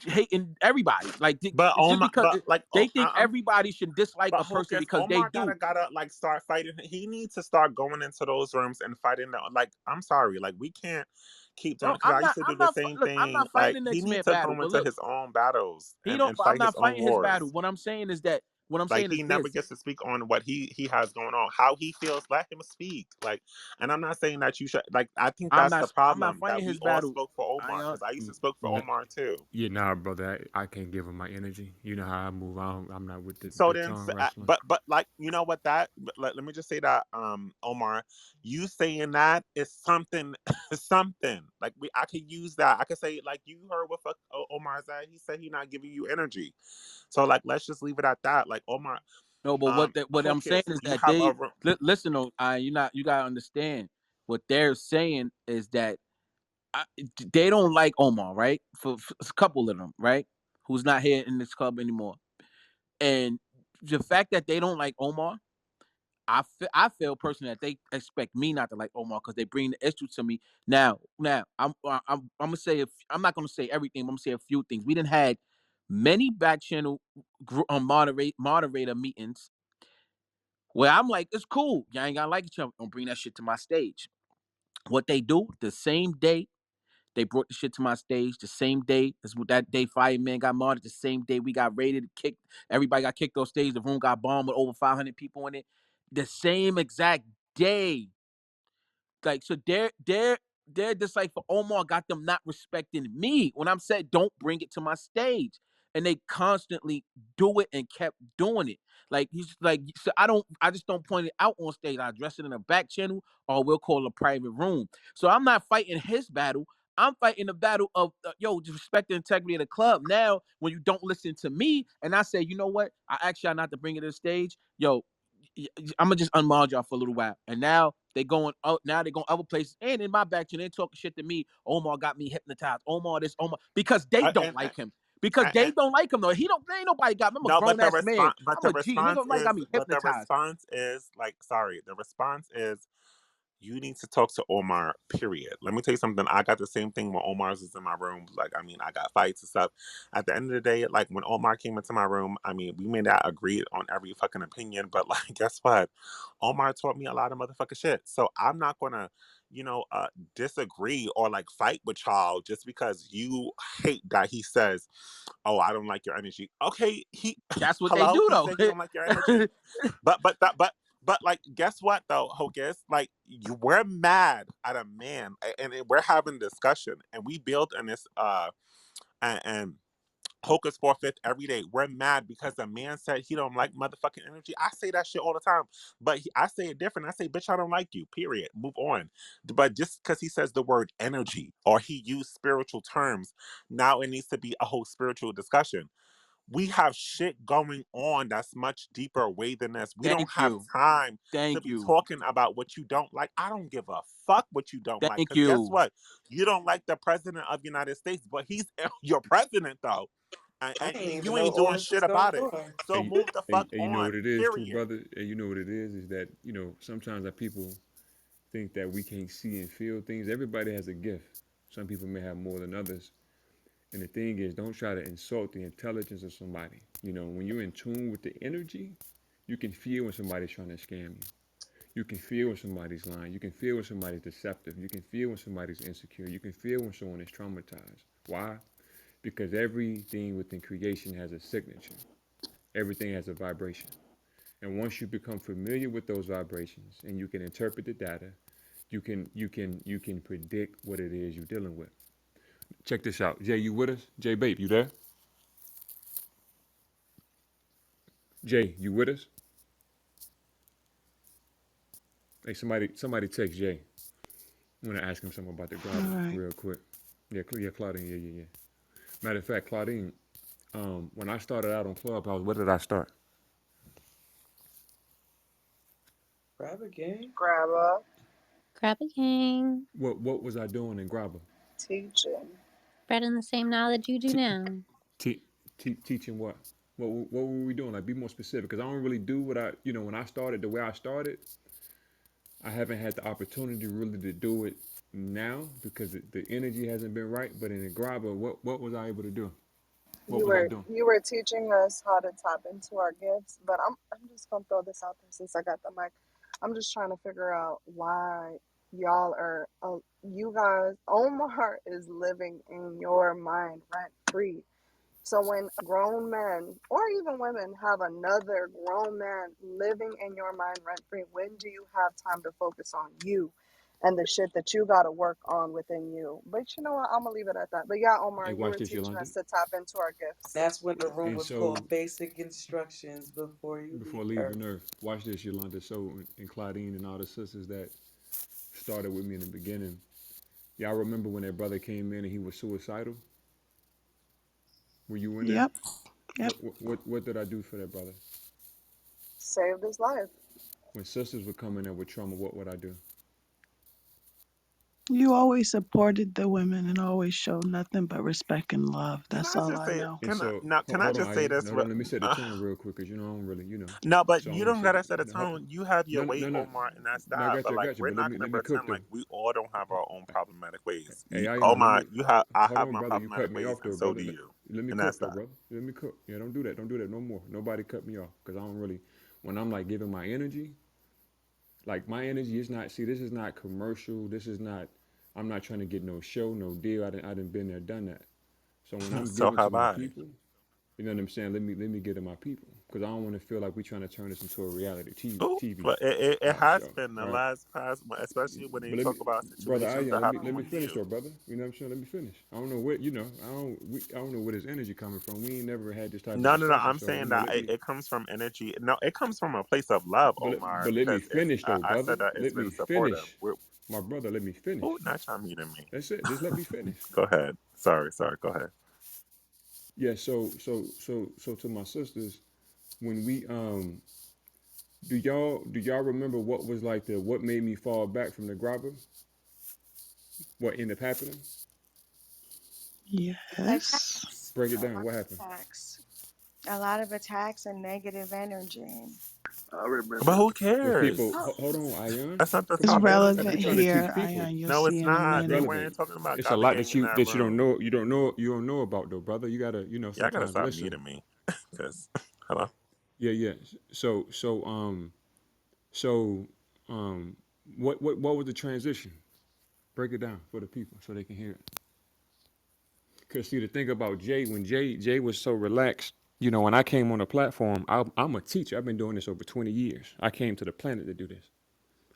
hating everybody. Like But just Omar, because they think I'm. everybody should dislike But a person Hocus, because they Omar do. gotta like start fighting. He needs to start going into those rooms and fighting them. Like I'm sorry, like we can't keep doing No, it because I used to do I'm the not. same Look, I'm thing. not fighting Like the he next man needs to battle. go But into look, his own battles he don't. and I'm fight his not own fighting his wars. battle. What I'm saying is that. What I'm Like saying is he never this. gets to speak on what he has going on, how he feels. Let him speak. Like, and I'm not saying that you should. Like, I think I'm that's the not. I'm not problem that fighting we his all battle. spoke for I Omar because I used to speak for Nah, Omar too. yeah, nah, brother. I can't give him my energy. You know how I move. I'm not with So the then, tongue wrestling. but like you know what that? But let me just say that, Omar, you saying that is something, something. Like I could use that. I could say like you heard what Omar said. He said he not giving you energy. So like let's just leave it at that. Like Omar, No, but what I'm saying Hocus, is you that have a room. listen. No, you gotta understand what they're saying is that I, they don't like Omar, right? For a couple of them, right? Who's not here in this club anymore. And the fact that they don't like Omar, I feel personally that they expect me not to like Omar because they bring the issue to me. Now I'm gonna say I'm not gonna say everything. I'm gonna say a few things. We didn't had many back channel moderator meetings where I'm like, it's cool. Y'all ain't gotta like each other. Don't bring that shit to my stage. What they do the same day they brought the shit to my stage, the same day as that day Fireman got modded, the same day we got raided, kicked. Everybody got kicked off stage. The room got bombed with over 500 people in it. The same exact day, like so they're just like for Omar got them not respecting me when I'm said don't bring it to my stage. And they constantly do it and kept doing it. Like he's like so I just don't point it out on stage. I address it in a back channel or we'll call it a private room. So I'm not fighting his battle. I'm fighting the battle of yo, just respect the integrity of the club. Now, when you don't listen to me and I say, you know what, I ask y'all not to bring it to the stage, yo, I'm gonna just unmod y'all for a little while. And now they going out. Now they going other places. And in my back channel, they talking shit to me. Omar got me hypnotized. Omar this. Omar because they don't And, like him. Because they and don't like him though. He don't. Ain't nobody got him. I'm a no, grown ass man. but I'm the a G. Nigga response nobody is got me but the hypnotized. response is like sorry. The response is you need to talk to Omar, period. Let me tell you something. I got the same thing when Omar's is in my room. Like, I mean, I got fights and stuff. At the end of the day, like when Omar came into my room, I mean, we may not agree on every fucking opinion, but like, guess what? Omar taught me a lot of motherfucking shit. So I'm not gonna, disagree or like fight with y'all just because you hate that he says, oh, I don't like your energy. Okay, he That's what they hello, do he though. said he don't like your energy. But like, guess what though, Hocus? Like, we're mad at a man, and we're having a discussion, and we build on this, and Hocus 45th every day. We're mad because the man said he don't like motherfucking energy. I say that shit all the time, but I say it different. I say, bitch, I don't like you. Period. Move on. But just because he says the word energy or he used spiritual terms, now it needs to be a whole spiritual discussion. We have shit going on that's much deeper way than this. We don't Thank have you. time to Thank be you. talking about what you don't like. I don't give a fuck what you don't like. Thank Because guess you. what? You don't like the president of the United States, but he's your president though. I And didn't even you know ain't doing orange shit was going about it. through her. So move the fuck And you know what on. it is too, Period. brother. And you know what it is that sometimes that people think that we can't see and feel things. Everybody has a gift. Some people may have more than others. And the thing is, don't try to insult the intelligence of somebody. When you're in tune with the energy, you can feel when somebody's trying to scam you. You can feel when somebody's lying. You can feel when somebody's deceptive. You can feel when somebody's insecure. You can feel when someone is traumatized. Why? Because everything within creation has a signature. Everything has a vibration. And once you become familiar with those vibrations and you can interpret the data, you can predict what it is you're dealing with. Check this out. Jay, you with us? Jay Babe, you there? Jay, you with us? Hey, somebody text Jay. I want to ask him something about the All grabber right. real quick. Yeah, Claudine. Yeah. Matter of fact, Claudine, when I started out on Clubhouse, what did I start? Grab a game. Grab up, Grab a gang. What was I doing in grabber? teaching. Spreading the same knowledge you do Te- now. teaching what? What were we doing? Like, be more specific, because I don't really do what when I started the way I started. I haven't had the opportunity really to do it now because the energy hasn't been right. But in the grabber, what was I able to do? What You was I were doing? you were teaching us how to tap into our gifts, but I'm just gonna throw this out there since I got the mic. I'm just trying to figure out why y'all are you guys Omar is living in your mind rent free. So when grown men or even women have another grown man living in your mind rent free, when do you have time to focus on you and the shit that you got to work on within you? But you know what? I'm gonna leave it at that. But yeah, Omar, Hey, you watch were this, teaching Yolanda. us to tap into our gifts. That's when the room And was so, called Basic Instructions Before You before Leave Earth. leaving Earth, watch this, Yolanda. So, and Claudine and all the sisters that started with me in the beginning, y'all remember when that brother came in and he was suicidal? Were you in there? Yep. Yep. What did I do for that brother? Saved his life. When sisters would come in there with trauma, what would I do? You always supported the women and always showed nothing but respect and love. Can That's I all just I say? know. And so, Can I hold on, just say Aya. this? No, let me set the tone real quick, cause you know I don't really, No, but So I you want to don't set the. gotta set a tone. You have your No, way, no, no, Omar, and that's no. I that. got But you. I like, got you. we're But not gonna let me cook pretend though. like we all don't have our own problematic ways. Hey, Aya, let Omar, me. I Hold have on, my brother. You cut problematic me ways, off and though, so brother. do you, Let me and that's cook though, that. brother. Let me cook. Yeah, don't do that. Don't do that no more. Nobody cut me off, cause I don't really. When I'm like giving my energy, like my energy is not. See, this is not commercial. This is not. I'm not trying to get no show, no deal. I didn't been there, done that. So when I'm So giving to have my I. people, you know what I'm saying? Let me get to my people, because I don't want to feel like we're trying to turn this into a reality Oh, TV but it has show, been the right? last past, especially when they But let me, talk about brother situations Ayan, that let happen me with finish you. though, brother. You know what I'm saying? Let me finish. I don't know what I don't know where this energy coming from. We ain't never had this type of No, no, no. discussion, I'm so saying that it comes from energy. No, it comes from a place of love, Omar. but let me Because it's. finish though, I brother. said that it's Let been me supportive. finish, my brother. Let me finish. Oh, not y'all muting me. That's it. Just let me finish. Go ahead. Sorry, sorry. Go ahead. Yeah. So to my sisters, when we do y'all remember what was like the what made me fall back from the grabber? What ended up happening? Yes. Attacks. Break it A down. lot What of happened? attacks. A lot of attacks and negative energy. I But remember. who Because people, cares? Oh, hold on, Ayan. That's not the It's Because topic of relevant we trying today. to teach here, people. Ion. You'll No, see it's in a not. They minute. weren't Relevant. talking about It's a got the lot gang in that that room. you don't know about though, brother. You gotta Yeah, I gotta sometimes stop listen. muting me. Because, hello? Yeah, yeah. So so um so um what was the transition? Break it down for the people so they can hear it. Cause see the thing about Jay, when Jay was so relaxed, when I came on the platform, I'm a teacher. I've been doing this over 20 years. I came to the planet to do this.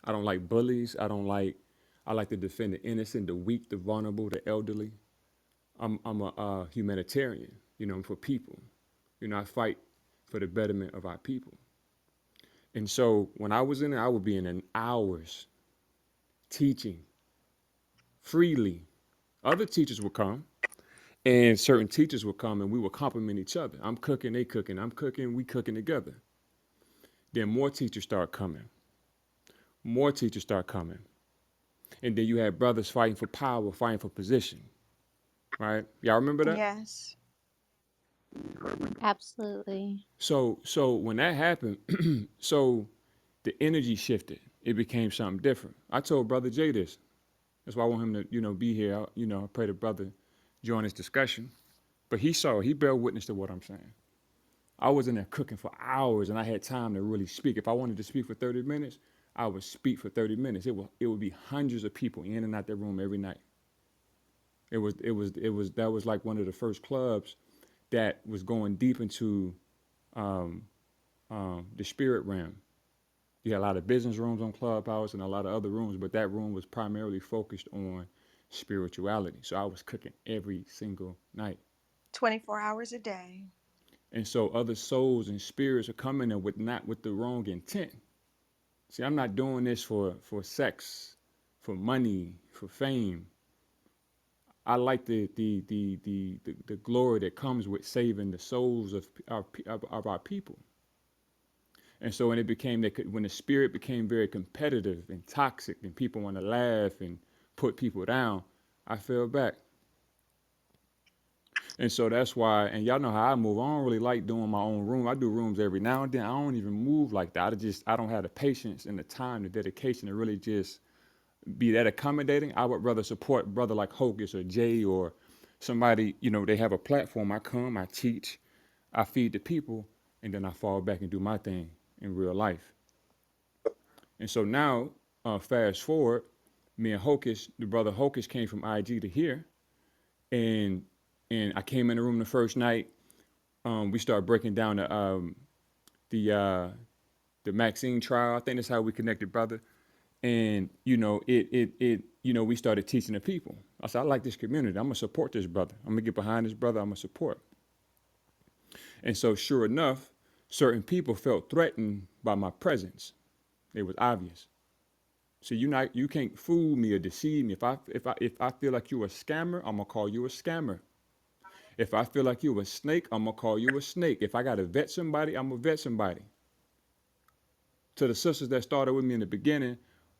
I don't like bullies. I like to defend the innocent, the weak, the vulnerable, the elderly. I'm a humanitarian, for people. I fight for the betterment of our people. And so when I was in there, I would be in an hours teaching freely. Other teachers would come, and certain teachers would come, and we would compliment each other. I'm cooking, they cooking. I'm cooking, we cooking together. Then more teachers start coming. More teachers start coming. And then you had brothers fighting for power, fighting for position. Right? Y'all remember that? yes. Absolutely. So when that happened, so the energy shifted. It became something different. I told Brother Jay this. That's why I want him to, be here. I pray the brother join this discussion. But he bear witness to what I'm saying. I was in there cooking for hours and I had time to really speak. If I wanted to speak for 30 minutes, I would speak for 30 minutes. It would be hundreds of people in and out that room every night. That was like one of the first clubs that was going deep into um, the spirit realm. You had a lot of business rooms on Clubhouse and a lot of other rooms, but that room was primarily focused on spirituality. So I was cooking every single night. 24 hours a day. And so other souls and spirits are coming in with not with the wrong intent. See, I'm not doing this for sex, for money, for fame. I like the glory that comes with saving the souls of our people. And so when it became that when the spirit became very competitive and toxic and people want to laugh and put people down, I fell back. And so that's why, and y'all know how I move. I don't really like doing my own room. I do rooms every now and then. I don't even move like that. I don't have the patience and the time, the dedication to really just be that accommodating. I would rather support brother like Hocus or Jay or somebody, they have a platform. I come, I teach, I feed the people, and then I fall back and do my thing in real life. And so now, fast forward, me and Hocus, the brother Hocus came from IG to here, and I came in the room the first night. We started breaking down the uh, the Maxine trial. I think that's how we connected, brother. And we started teaching the people. I said, I like this community. I'm gonna support this brother. I'm gonna get behind this brother. I'm gonna support. And so, sure enough, certain people felt threatened by my presence. It was obvious. So you can't fool me or deceive me. If I feel like you're a scammer, I'm gonna call you a scammer. If I feel like you're a snake, I'm gonna call you a snake. If I gotta vet somebody, I'm gonna vet somebody. To the sisters that started with me in the beginning,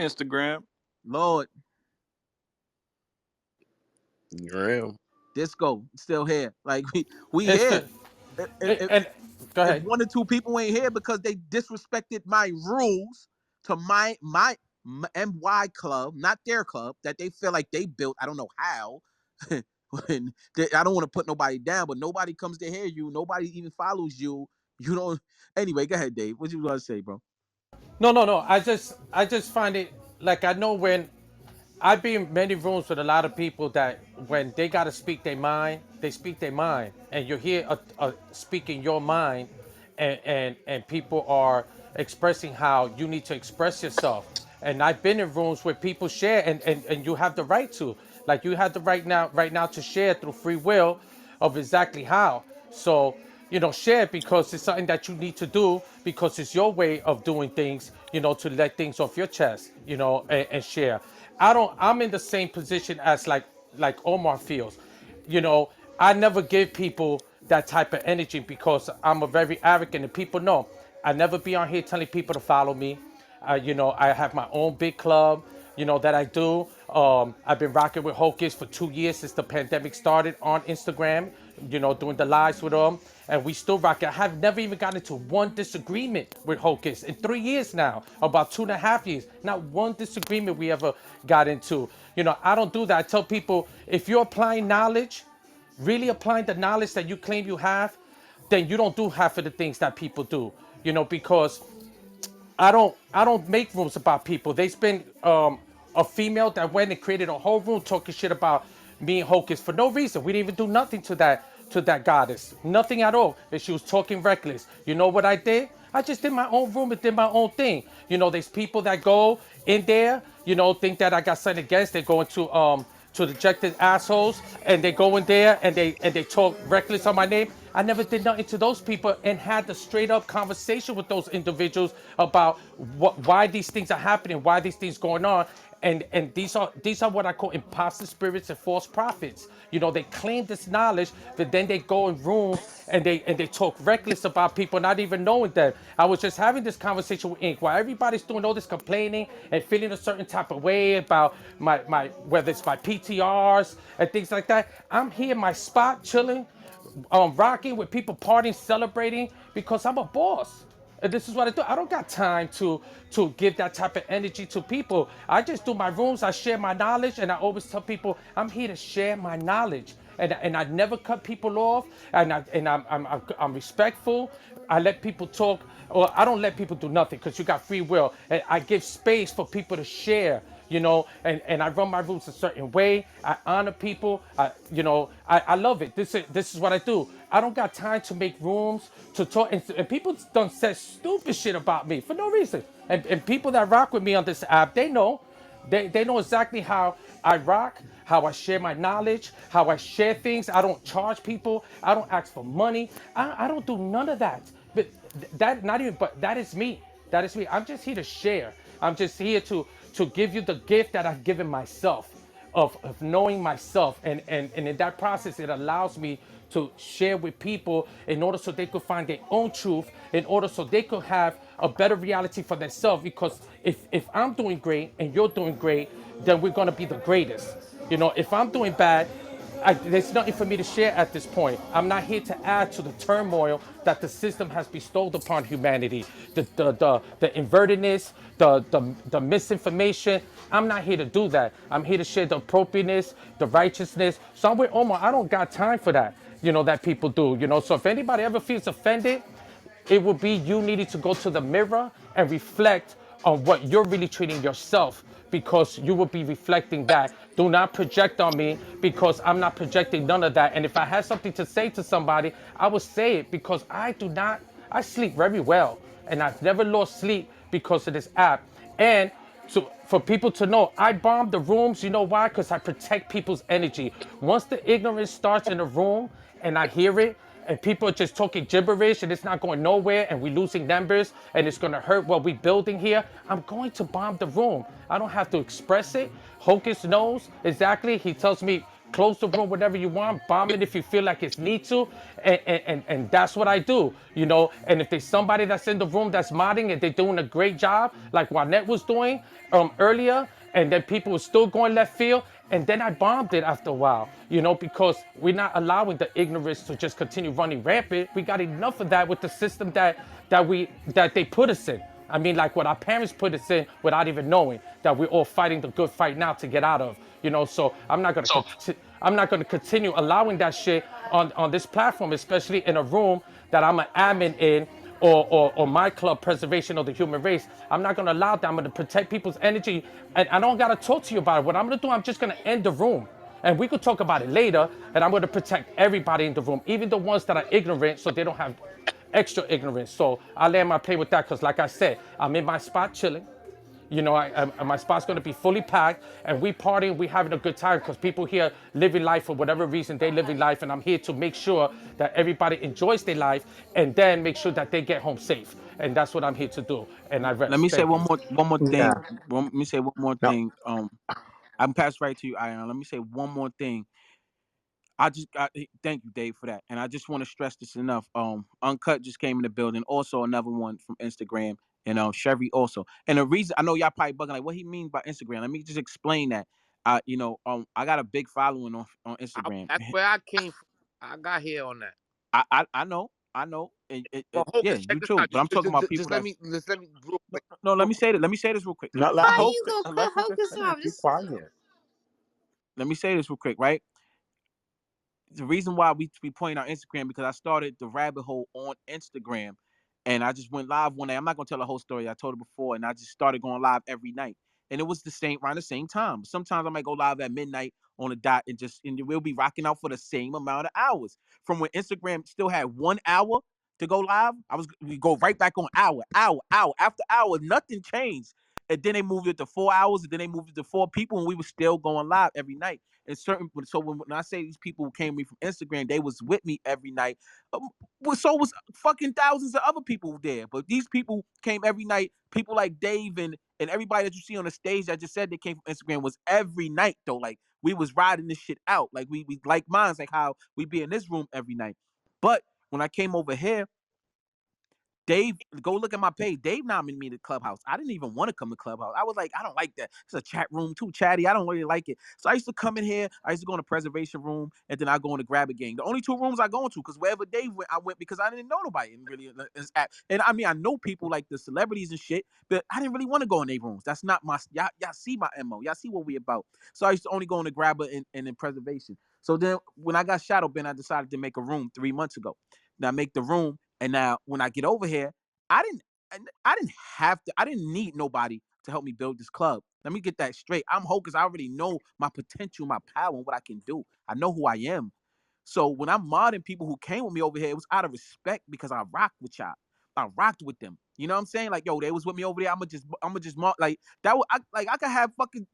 Instagram. Lord, Real. Disco still here. Like we It's here. the If, and go if ahead. one or two people ain't here because they disrespected my rules to my MY club, not their club that they feel like they built. I don't know how. I don't want to put nobody down, but nobody comes to hear you. Nobody even follows you. You don't. Anyway, go ahead, Dave. What you gonna say, bro? No, no, no. I just find it like I know when I've been in many rooms with a lot of people that when they gotta speak their mind, they speak their mind, and you're here speaking your mind, and people are expressing how you need to express yourself. And I've been in rooms where people share, and you have the right to, like you have the right now to share through free will of exactly how. So, share it because it's something that you need to do because it's your way of doing things, to let things off your chest, and share. I'm in the same position as like Omar feels. You know, I never give people that type of energy because I'm a very arrogant and people know. I never be on here telling people to follow me. I have my own big club, that I do. I've been rocking with Hocus for 2 years since the pandemic started on Instagram, doing the lives with them. And we still rock it. I have never even gotten into one disagreement with Hocus in 3 years now, about 2.5 years. Not one disagreement we ever got into. I don't do that. I tell people if you're applying knowledge, really applying the knowledge that you claim you have, then you don't do half of the things that people do. Because I don't make rooms about people. There's been a female that went and created a whole room talking shit about me and Hocus for no reason. We didn't even do nothing to that goddess. Nothing at all. And she was talking reckless. You know what I did? I just did my own room and did my own thing. There's people that go in there, think that I got something against. They go into to dejected assholes, and they go in there and they talk reckless on my name. I never did nothing to those people and had the straight up conversation with those individuals about why these things are happening, why these things going on. And these are what I call imposter spirits and false prophets. They claim this knowledge, but then they go in rooms and they talk reckless about people not even knowing them. I was just having this conversation with Ink while everybody's doing all this complaining and feeling a certain type of way about my whether it's my PTRs and things like that. I'm here in my spot chilling, rocking with people, partying, celebrating because I'm a boss. And this is what I do. I don't got time to give that type of energy to people. I just do my rooms. I share my knowledge, and I always tell people I'm here to share my knowledge. And I never cut people off. I'm respectful. I let people talk, or I don't let people do nothing because you got free will. And I give space for people to share. And I run my rooms a certain way. I honor people. I love it. This is what I do. I don't got time to make rooms to talk. And people done said stupid shit about me for no reason. And people that rock with me on this app, they know. They know exactly how I rock, how I share my knowledge, how I share things. I don't charge people. I don't ask for money. I don't do none of that. But that is me. That is me. I'm just here to share. I'm just here to give you the gift that I've given myself of knowing myself. And in that process, it allows me to share with people in order so they could find their own truth, in order so they could have a better reality for themselves. Because if I'm doing great and you're doing great, then we're gonna be the greatest. If I'm doing bad, there's nothing for me to share at this point. I'm not here to add to the turmoil that the system has bestowed upon humanity. The invertedness, the misinformation. I'm not here to do that. I'm here to share the appropriateness, the righteousness. So I'm with Omar. I don't got time for that, that people do. So if anybody ever feels offended, it would be you needing to go to the mirror and reflect on what you're really treating yourself, because you will be reflecting that. Do not project on me, because I'm not projecting none of that. And if I had something to say to somebody, I would say it, because I sleep very well, and I've never lost sleep because of this app. And so for people to know, I bomb the rooms. You know why? Because I protect people's energy. Once the ignorance starts in a room and I hear it, and people are just talking gibberish and it's not going nowhere and we're losing numbers and it's going to hurt what we're building here, I'm going to bomb the room. I don't have to express it. Hocus knows exactly. He tells me close the room, whatever you want, bomb it if you feel like it's need to, and that's what I do, you know. And if there's somebody that's in the room that's modding and they're doing a great job, like Juanette was doing earlier, and then people were still going left field, and then I bombed it after a while, you know, because we're not allowing the ignorance to just continue running rampant. We got enough of that with the system that they put us in. I mean, like what our parents put us in without even knowing that we're all fighting the good fight now to get out of. You know, so I'm not gonna continue allowing that shit on this platform, especially in a room that I'm an admin in, or my club, Preservation of the Human Race. I'm not gonna allow that. I'm gonna protect people's energy, and I don't gotta talk to you about it. What I'm gonna do, I'm just gonna end the room. And we could talk about it later, and I'm gonna protect everybody in the room, even the ones that are ignorant, so they don't have extra ignorance. So I land my plane with that because, like I said, I'm in my spot chilling. You know, my spot's gonna be fully packed, and we partying, we having a good time because people here living life for whatever reason they living life, and I'm here to make sure that everybody enjoys their life, and then make sure that they get home safe, and that's what I'm here to do. And I Let rest. me say Thank you. one more Yeah. thing. Let me say one more No. thing. I'm pass right to you, Ion. Let me say one more thing. Thank you, Dave, for that. And I just want to stress this enough. Uncut just came in the building. Also another one from Instagram. And Chevy also. And the reason I know y'all probably bugging like what he means by Instagram. Let me just explain that. I got a big following on Instagram. That's where I came from. I got here on that. I know. I know. But Yeah, Hocus, check you this too. out. But I'm talking about people Just let that's me real quick. no, let Real me quick. say that. Let me say this real quick. No, let Why Hope you gonna let cut Hocus Hocus finish. off? Be Just quiet. Let me say this real quick, right? The reason why we point out Instagram because I started the rabbit hole on Instagram, and I just went live one day. I'm not gonna tell the whole story. I told it before, and I just started going live every night, and it was the same around the same time. Sometimes I might go live at midnight on a dot, and we'll be rocking out for the same amount of hours. From when Instagram still had 1 hour to go live, we go right back on hour after hour. Nothing changed. And then they moved it to 4 hours, and then they moved it to four people, and we were still going live every night. And when I say these people who came to me from Instagram, they was with me every night. So was fucking thousands of other people there. But these people came every night. People like Dave and everybody that you see on the stage that just said they came from Instagram was every night though. Like we was riding this shit out. Like we like minds, like how we be in this room every night. But when I came over here, Dave, go look at my page. Dave nominated me to Clubhouse. I didn't even want to come to Clubhouse. I was like, I don't like that. It's a chat room, too chatty. I don't really like it. So I used to come in here. I used to go in the preservation room, and then I go in the grab a gang. The only two rooms I go into, because wherever Dave went, I went because I didn't know nobody in really in this app. And I mean, I know people like the celebrities and shit, but I didn't really want to go in their rooms. That's not my y'all see my MO. Y'all see what we about. So I used to only go in the grabber and in preservation. So then when I got shadow banned, I decided to make a room 3 months ago. Now make the room, and now when I get over here. I didn't I didn't have to I didn't need nobody to help me build this club. Let me get that straight. I'm Hocus. I already know my potential, my power, and what I can do. I know who I am. So when I'm modding people who came with me over here, it was out of respect because I rocked with y'all. I rocked with them. You know what I'm saying? Like, yo, they was with me over there. I'm gonna just mod like that. I could have fucking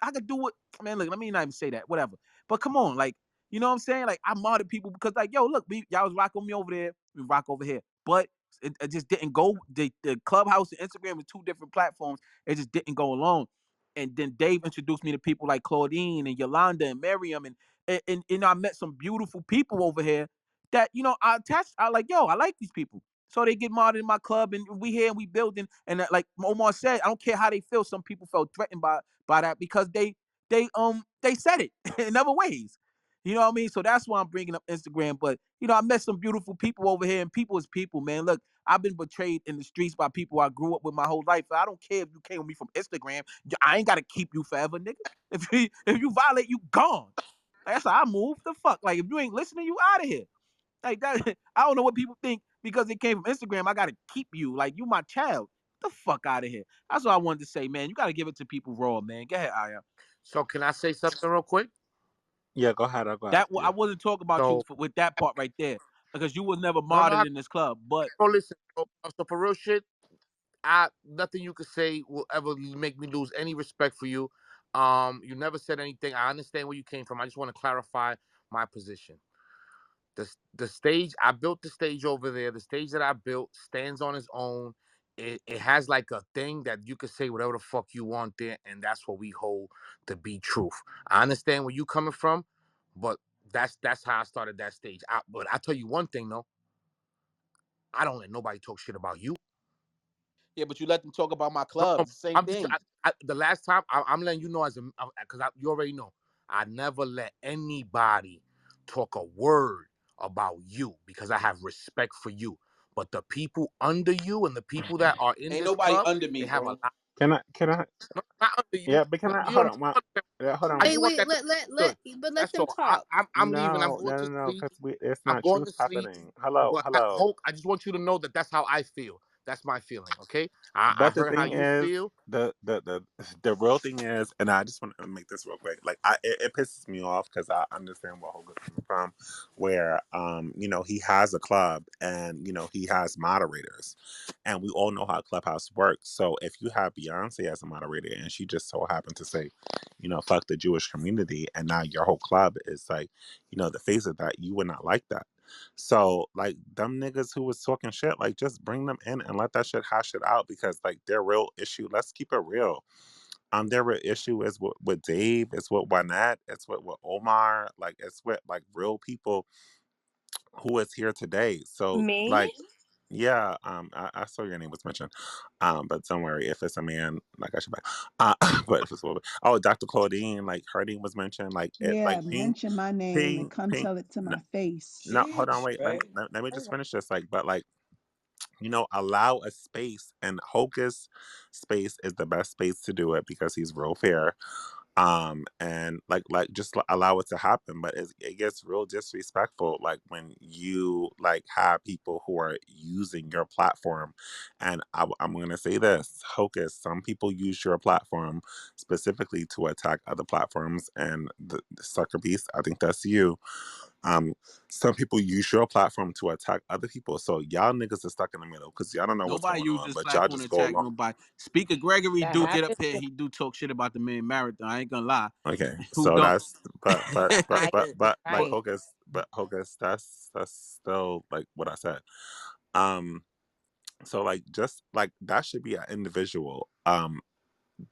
I could do it. Man, look, let me not even say that. Whatever. But come on, like, you know what I'm saying? Like, I modded people because, like, yo, look, y'all was rocking me over there, we rock over here. But it just didn't go. The Clubhouse and Instagram are two different platforms. It just didn't go along. And then Dave introduced me to people like Claudine and Yolanda and Miriam, and I met some beautiful people over here that I attached. I like, yo, I like these people. So they get modded in my club, and we here and we building. And like Omar said, I don't care how they feel. Some people felt threatened by that because they said it in other ways. You know what I mean? So that's why I'm bringing up Instagram. But I met some beautiful people over here, and people is people, man. Look, I've been betrayed in the streets by people I grew up with my whole life. I don't care if you came with me from Instagram. I ain't gotta keep you forever, nigga. If you violate, you gone. That's how I move. The fuck, like if you ain't listening, you out of here. Like that. I don't know what people think because it came from Instagram. I gotta keep you. Like you my child. Get the fuck out of here. That's what I wanted to say, man. You gotta give it to people raw, man. Go ahead, Aya. So can I say something real quick? Yeah, go ahead. I'll go That after I you. wasn't talking about you So with that part right there because you was never no, no, modded in this club. But no. Listen. So for real shit, I nothing you could say will ever make me lose any respect for you. You never said anything. I understand where you came from. I just want to clarify my position. The stage I built, the stage over there, the stage that I built stands on its own. It has like a thing that you could say whatever the fuck you want there, and that's what we hold to be truth. I understand where you coming from. But that's how I started that stage. But I tell you one thing though, I don't let nobody talk shit about you. Yeah, but you let them talk about my No, club. no, It's the same I'm just thing. the last time I'm letting you know as a because you already know I never let anybody talk a word about you because I have respect for you. But the people under you and the people that are in Ain't this nobody club, under me, they have a bro. lot. Can I? No, not under you. Yeah, but No, can I you hold don't. on? One, You yeah, hold I on. Wait, just want wait, that to be understood. but let That's them all. talk. I'm leaving. I'm No, going no, to no, no, sleep. because it's I'm not going truth to sleep. happening. Hello, But hello. Hulk, I just want you to know that that's how I feel. That's my feeling. Okay. I But the heard how thing you is, feel. the real thing is, and I just want to make this real quick. Like, it pisses me off because I understand where Hogan's coming from, where he has a club and he has moderators, and we all know how Clubhouse works. So if you have Beyonce as a moderator and she just so happened to say, fuck the Jewish community, and now your whole club is like, the face of that, you would not like that. So like them niggas who was talking shit, like just bring them in and let that shit hash it out because like their real issue. Let's keep it real. Their real issue is with Dave. It's with Juanette. It's with Omar. Like it's with like real people who is here today. So Me? like. Yeah, I saw your name was mentioned, but don't worry if it's a man, like I should, but if it's a woman, oh, Dr. Claudine, like her name was mentioned, like it, Yeah, like ping, mention my name and ping, come ping. tell it to my face. No, hold on, Sheesh, wait. right? Let me just finish this. Like, but like, allow a space, and Hocus space is the best space to do it because he's real fair. And like just allow it to happen. But it gets real disrespectful, like when you like have people who are using your platform. And I'm gonna say this, Hocus. Some people use your platform specifically to attack other platforms, and the sucker beast. I think that's you. um, some people use your platform to attack other people. So y'all niggas are stuck in the middle because y'all don't know what's Nobody going used on, this but y'all platform to just go attack along. nobody. Speaker Gregory That do get up happens here. to He do talk shit about the main marathon. I ain't gonna lie. Okay, Who so don't? that's but like right. Hocus, that's still like what I said. Um, so like just like that should be an individual.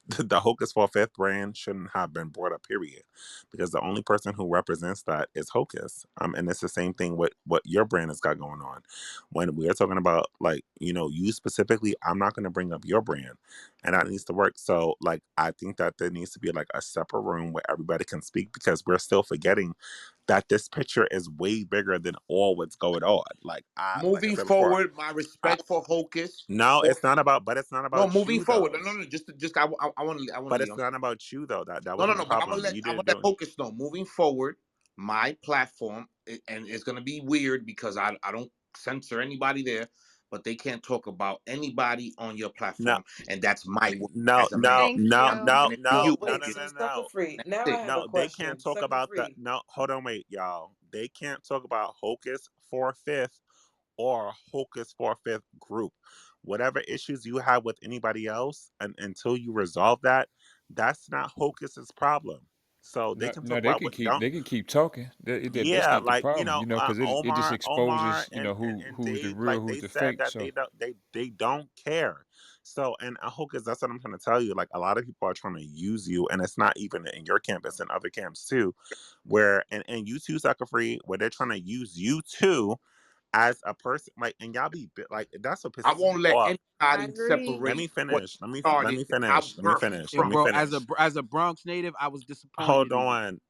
The Hocus for Fifth brand shouldn't have been brought up, period, because the only person who represents that is Hocus. And it's the same thing with what your brand has got going on. When we're talking about like you specifically, I'm not going to bring up your brand, and that needs to work. So like I think that there needs to be like a separate room where everybody can speak because we're still forgetting that this picture is way bigger than all what's going on. Like I Moving said before, forward, my I, respect for Hocus. no, For it's not about, but it's not no, about moving you forward. though. No, no, no. Just I want to But leave. it's not about you though. That No, no, wasn't the no. But problem. You I'm didn't gonna do let it. Hocus know. Moving forward, my platform, and it's gonna be weird because I don't censor anybody there, but they can't talk about anybody on your No, platform, and that's my word no, as a man. no, Thank no, you. no, And it's to no, you, So no, wait, no, Hocus. so no, sucker no. free. Now I That's it. have a No, they can't question. talk Sucker about the. free. No, hold on, wait, y'all. They can't talk about Hocus for Fifth or Hocus for Fifth group. Whatever issues you have with anybody else, and until you resolve that, that's not Hocus's problem. So they No, can talk no, they about can what. keep Don't. they can keep talking. That's Yeah, not the like problem, because it just Omar exposes, and who's the Dave, real, like who's they the said fake. that they So don't they don't care. So and Hocus, that's what I'm trying to tell you. Like a lot of people are trying to use you, and it's not even in your campus and other camps too, where and you too, sucker free, where they're trying to use you too as a person. Like and y'all be like that's what I pisses me won't let off. I anybody agree. Let separate me what finish. Let started me that I finish. Let me birthed finish. Yo, Let from. me bro, finish. as a Bronx native, I was Hold disappointed in you. on.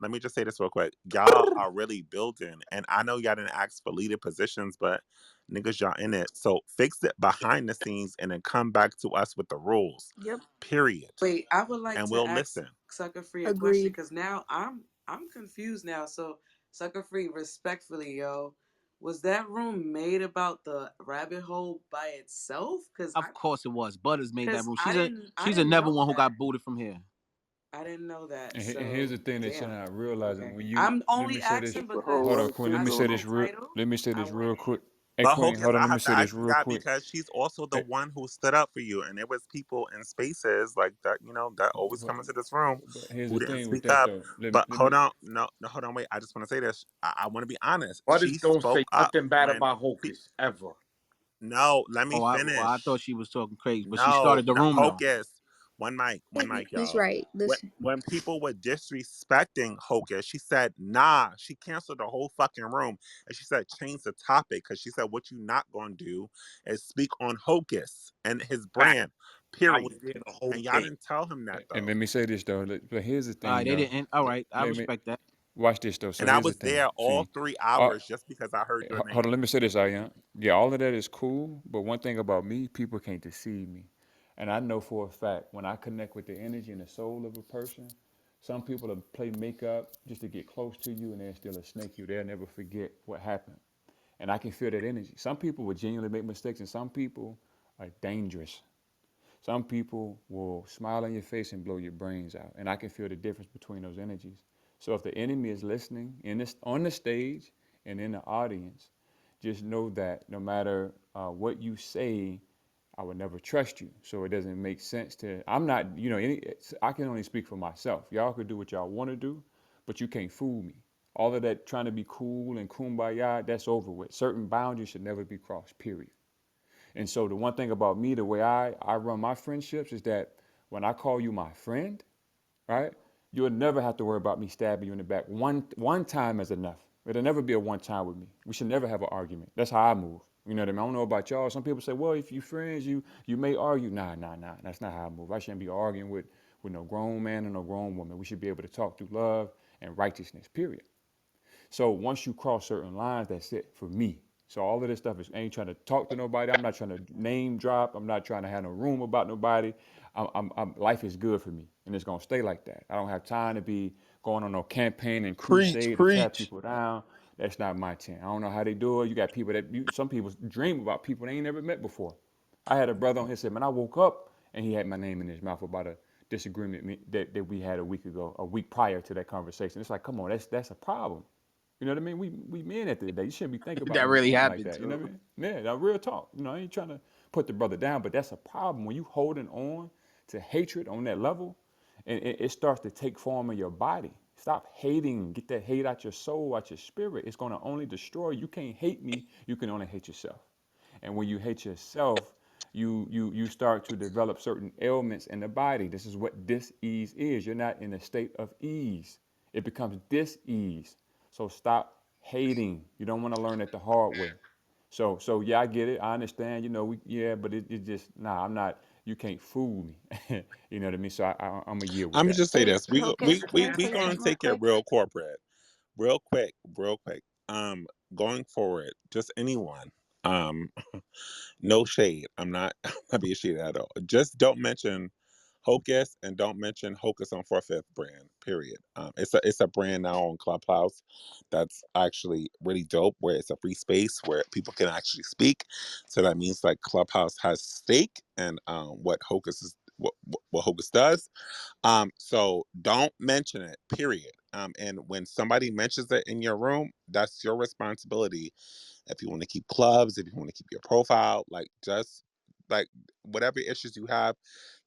Let me just say this real quick. Y'all are really building, and I know y'all didn't ask for leader positions, but niggas, y'all in it. So fix it behind the scenes, and then come back to us with the rules. Yep. Period. Wait, I would like And to we'll ask listen. sucker free a question Agreed. because now I'm confused now. So sucker free, respectfully, yo, was that room made about the rabbit hole by itself? Of course it was. Butters made that Cause rule. I She's a didn't never know one who that. got booted from here. I didn't know that. and here's the So thing that you're damn. not realizing. Okay. When you I'm let me only say this, asking The whole hold because on, world Quinn. I keeps on seen the them. title. Let me say I this went real in. quick. Hey, But Queen, Hocus, hold on. I Let me have to say this ask you real that quick. because she's also the Hey, one who stood up for you, and there was people in spaces like that, that always but, come into this room but here's who the didn't thing with speak that up. though. But Let hold me on, no, hold on, wait. I just want to say this. I want to be honest. Brothers She don't say spoke up nothing bad when. about Hocus ever. No, let me Oh, I finish. thought she was talking crazy, but she No, started the room though. Hocus. one mic, He's y'all. right. This When people were disrespecting Hocus, she said, "Nah." She canceled the whole fucking room, and she said, "Change the topic," because she said, "What you not gonna do is speak on Hocus and his Fact. brand, I was period." there the whole And y'all thing. didn't tell him that And though. let me say this though. But here's the thing They though. didn't. All right, I Let me respect that. watch this though. So And I here's the was thing. there all See, 3 hours just because I heard your hold on. name. Let me say this, Ayan. Yeah, all of that is cool. But one thing about me, people can't deceive me. And I know for a fact when I connect with the energy and the soul of a person, some people will play makeup just to get close to you, and they'll still snake you. They'll never forget what happened. And I can feel that energy. Some people will genuinely make mistakes, and some people are dangerous. Some people will smile on your face and blow your brains out. And I can feel the difference between those energies. So if the enemy is listening in this, on the stage and in the audience, just know that no matter what you say, I would never trust you. So it doesn't make sense to. I'm not, I can only speak for myself. Y'all could do what y'all want to do, but you can't fool me. All of that trying to be cool and kumbaya, that's over with. Certain boundaries should never be crossed, period. And so the one thing about me, the way I run my friendships is that when I call you my friend, right, you'll never have to worry about me stabbing you in the back. One time is enough. It'll never be a one time with me. We should never have an argument. That's how I move. You know what I mean? I don't know about y'all. Some people say, well, if you friends, you may argue. Nah, nah, nah. That's not how I move. I shouldn't be arguing with no grown man and no grown woman. We should be able to talk through love and righteousness, period. So once you cross certain lines, that's it for me. So all of this stuff is I ain't trying to talk to nobody. I'm not trying to name drop. I'm not trying to have no room about nobody. Life is good for me, and it's gonna stay like that. I don't have time to be going on no campaign and Preach, crusade to tear preach. people down. That's not my thing. I don't know how they do it. You got people some people dream about people they ain't never met before. I had a brother on here said, man, I woke up and he had my name in his mouth about a disagreement that we had a week prior to that conversation. It's like, come on, that's a problem. You know what I mean? We men at the day. You shouldn't be thinking about That me really thinking like happened that. You know too. what I mean? Yeah, now real talk. I ain't trying to put the brother down, but that's a problem when you holding on to hatred on that level, and it starts to take form in your body. Stop hating. Get that hate out your soul, out your spirit. It's gonna only destroy you. You can't hate me. You can only hate yourself. And when you hate yourself, you start to develop certain ailments in the body. This is what dis-ease is. You're not in a state of ease. It becomes dis-ease. So stop hating. You don't want to learn it the hard way. So yeah, I get it. I understand. But it just I'm not. You can't fool me. You know what I mean? So I'm a year with I'm gonna that. just say Hey, this: Hocus, can I we say gonna something real take it quick? real corporate, real quick. Going forward, just anyone. Um, no shade. I'm not. I'm not being shaded at all. Just don't mention Hocus and don't mention Hocus on 45th brand. Period. It's a brand now on Clubhouse that's actually really dope. Where it's a free space where people can actually speak. So that means like Clubhouse has stake and what Hocus is what Hocus does. So don't mention it, period. And when somebody mentions it in your room, that's your responsibility. If you want to keep clubs, if you want to keep your profile, like just like whatever issues you have,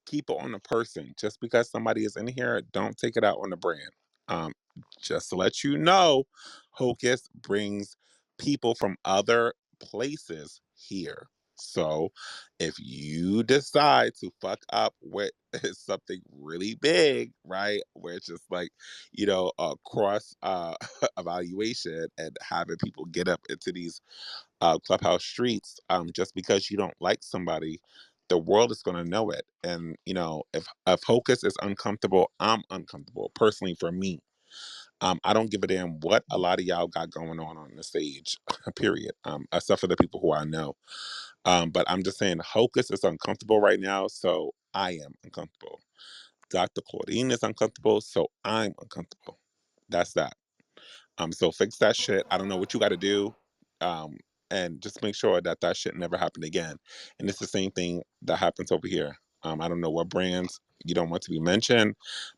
keep it on the person. Just because somebody is in here, don't take it out on the brand. Um, just to let you know, Hocus brings people from other places here. So if you decide to fuck up with something really big, right, where it's just like, a cross evaluation and having people get up into these clubhouse streets, just because you don't like somebody, the world is going to know it. And if Hocus is uncomfortable, I'm uncomfortable personally. For me, I don't give a damn what a lot of y'all got going on the stage. Period. Except for the people who I know. But I'm just saying Hocus is uncomfortable right now, so I am uncomfortable. Dr. Claudine is uncomfortable, so I'm uncomfortable. That's that. So fix that shit. I don't know what you got to do. Um, and just make sure that that shit never happened again. And it's the same thing that happens over here. I don't know what brands you don't want to be mentioned,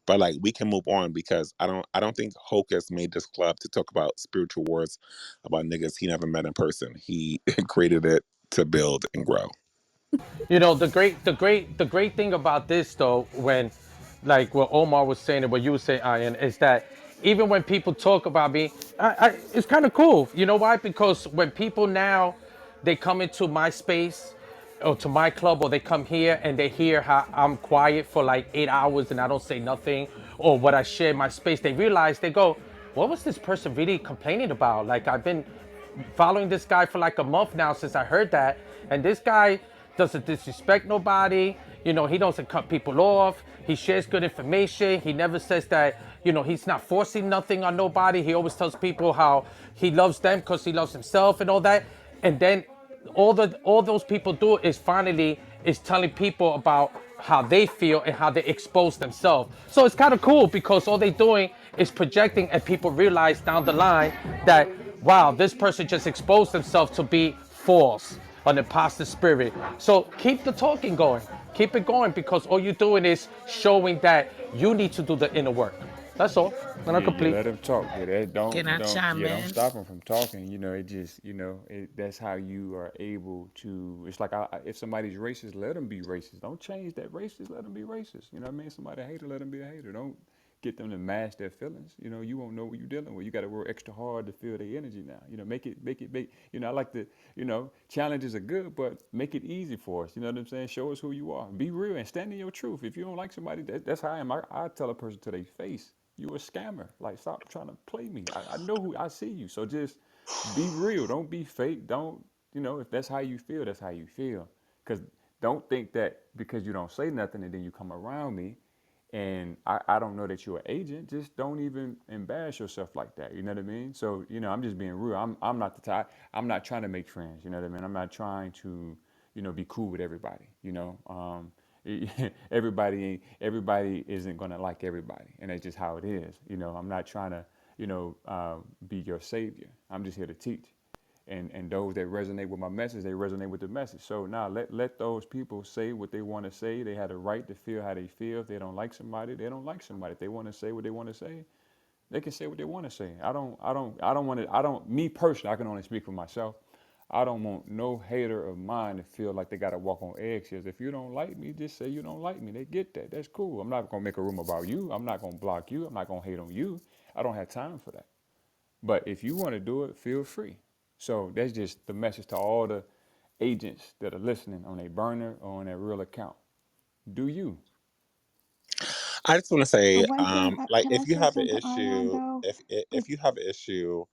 but like we can move on because I don't think Hocus made this club to talk about spiritual wars about niggas he never met in person. He created it to build and grow. The great thing about this though, when like what Omar was saying and what you were saying, Ian, is that even when people talk about me, it's kind of cool. You know why? Because when people now they come into my space or to my club, or they come here and they hear how I'm quiet for like 8 hours and I don't say nothing, or what I share my space, they realize, they go, what was this person really complaining about? Like, I've been following this guy for like a month now since I heard that, and this guy doesn't disrespect nobody. You know, he doesn't cut people off. He shares good information. He never says that, you know, he's not forcing nothing on nobody. He always tells people how he loves them because he loves himself and all that. And then all those people do is finally is telling people about how they feel and how they expose themselves. So it's kind of cool because all they're doing is projecting, and people realize down the line that, wow, this person just exposed themselves to be false, an imposter spirit. So keep the talking going, keep it going, because all you're doing is showing that you need to do the inner work. That's all. And I'm Yeah, you complete. let them talk. Yeah, that Can I chime don't in? stop them from talking. You know, it just, that's how you are able to. It's like if somebody's racist, let them be racist. Don't change that racist. Let them be racist. You know what I mean? Somebody a hater, let them be a hater. Don't get them to mask their feelings. You know, you won't know what you're dealing with. You got to work extra hard to feel their energy now. You know, make. You know, I like to. Challenges are good, but make it easy for us. You know what I'm saying? Show us who you are. Be real and stand in your truth. If you don't like somebody, that's how I am. I tell a person to their face, you a scammer. Like, stop trying to play me. I know who I see you. So just be real. Don't be fake. Don't, if that's how you feel, that's how you feel. Because don't think that because you don't say nothing and then you come around me and I don't know that you're an agent, just don't even embarrass yourself like that. You know what I mean? So, I'm just being real. I'm not the type, I'm not trying to make friends. You know what I mean? I'm not trying to, be cool with everybody, everybody isn't gonna like everybody, and that's just how it is. I'm not trying to, be your savior. I'm just here to teach, and those that resonate with my message, they resonate with the message. So now let those people say what they want to say. They had a right to feel how they feel. If they don't like somebody, they don't like somebody. If they want to say what they want to say, they can say what they want to say. I don't want to. I don't. Me personally, I can only speak for myself. I don't want no hater of mine to feel like they got to walk on eggshells. If you don't like me, just say you don't like me. They get that. That's cool. I'm not gonna make a room about you. I'm not gonna block you. I'm not gonna hate on you. I don't have time for that. But if you want to do it, feel free. So that's just the message to all the agents that are listening on a burner or on a real account. Do you? I just want to But say, one thing, like can I if you say have an something, issue, Armando? if you have an issue,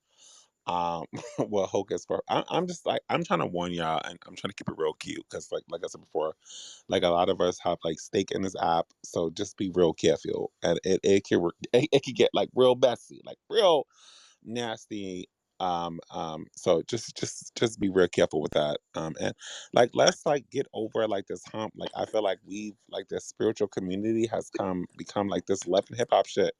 um, well, Hocus for I'm just like I'm trying to warn y'all, and I'm trying to keep it real cute because, like I said before, like a lot of us have like stake in this app, so just be real careful, and it can get like real messy, like real nasty. So just be real careful with that. And like let's like get over like this hump. Like I feel like we've like this spiritual community has become like this left and hip hop shit.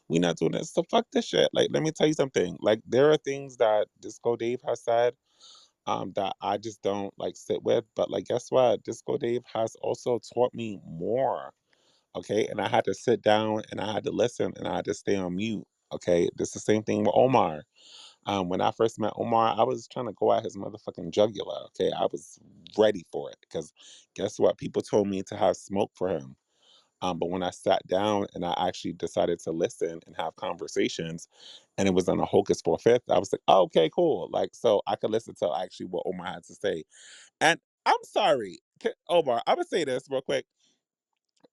We not doing this, so fuck this shit. Like let me tell you something. Like there are things that Disco Dave has said that I just don't like sit with. But like guess what? Disco Dave has also taught me more. Okay. And I had to sit down and I had to listen and I had to stay on mute. Okay. This is the same thing with Omar. When I first met Omar, I was trying to go at his motherfucking jugular. Okay, I was ready for it because guess what? People told me to have smoke for him. But when I sat down and I actually decided to listen and have conversations, and it was on a Hocus for Fifth, I was like, oh, okay, cool. Like, so I could listen to actually what Omar had to say. And I'm sorry, Omar, I'm gonna say this real quick.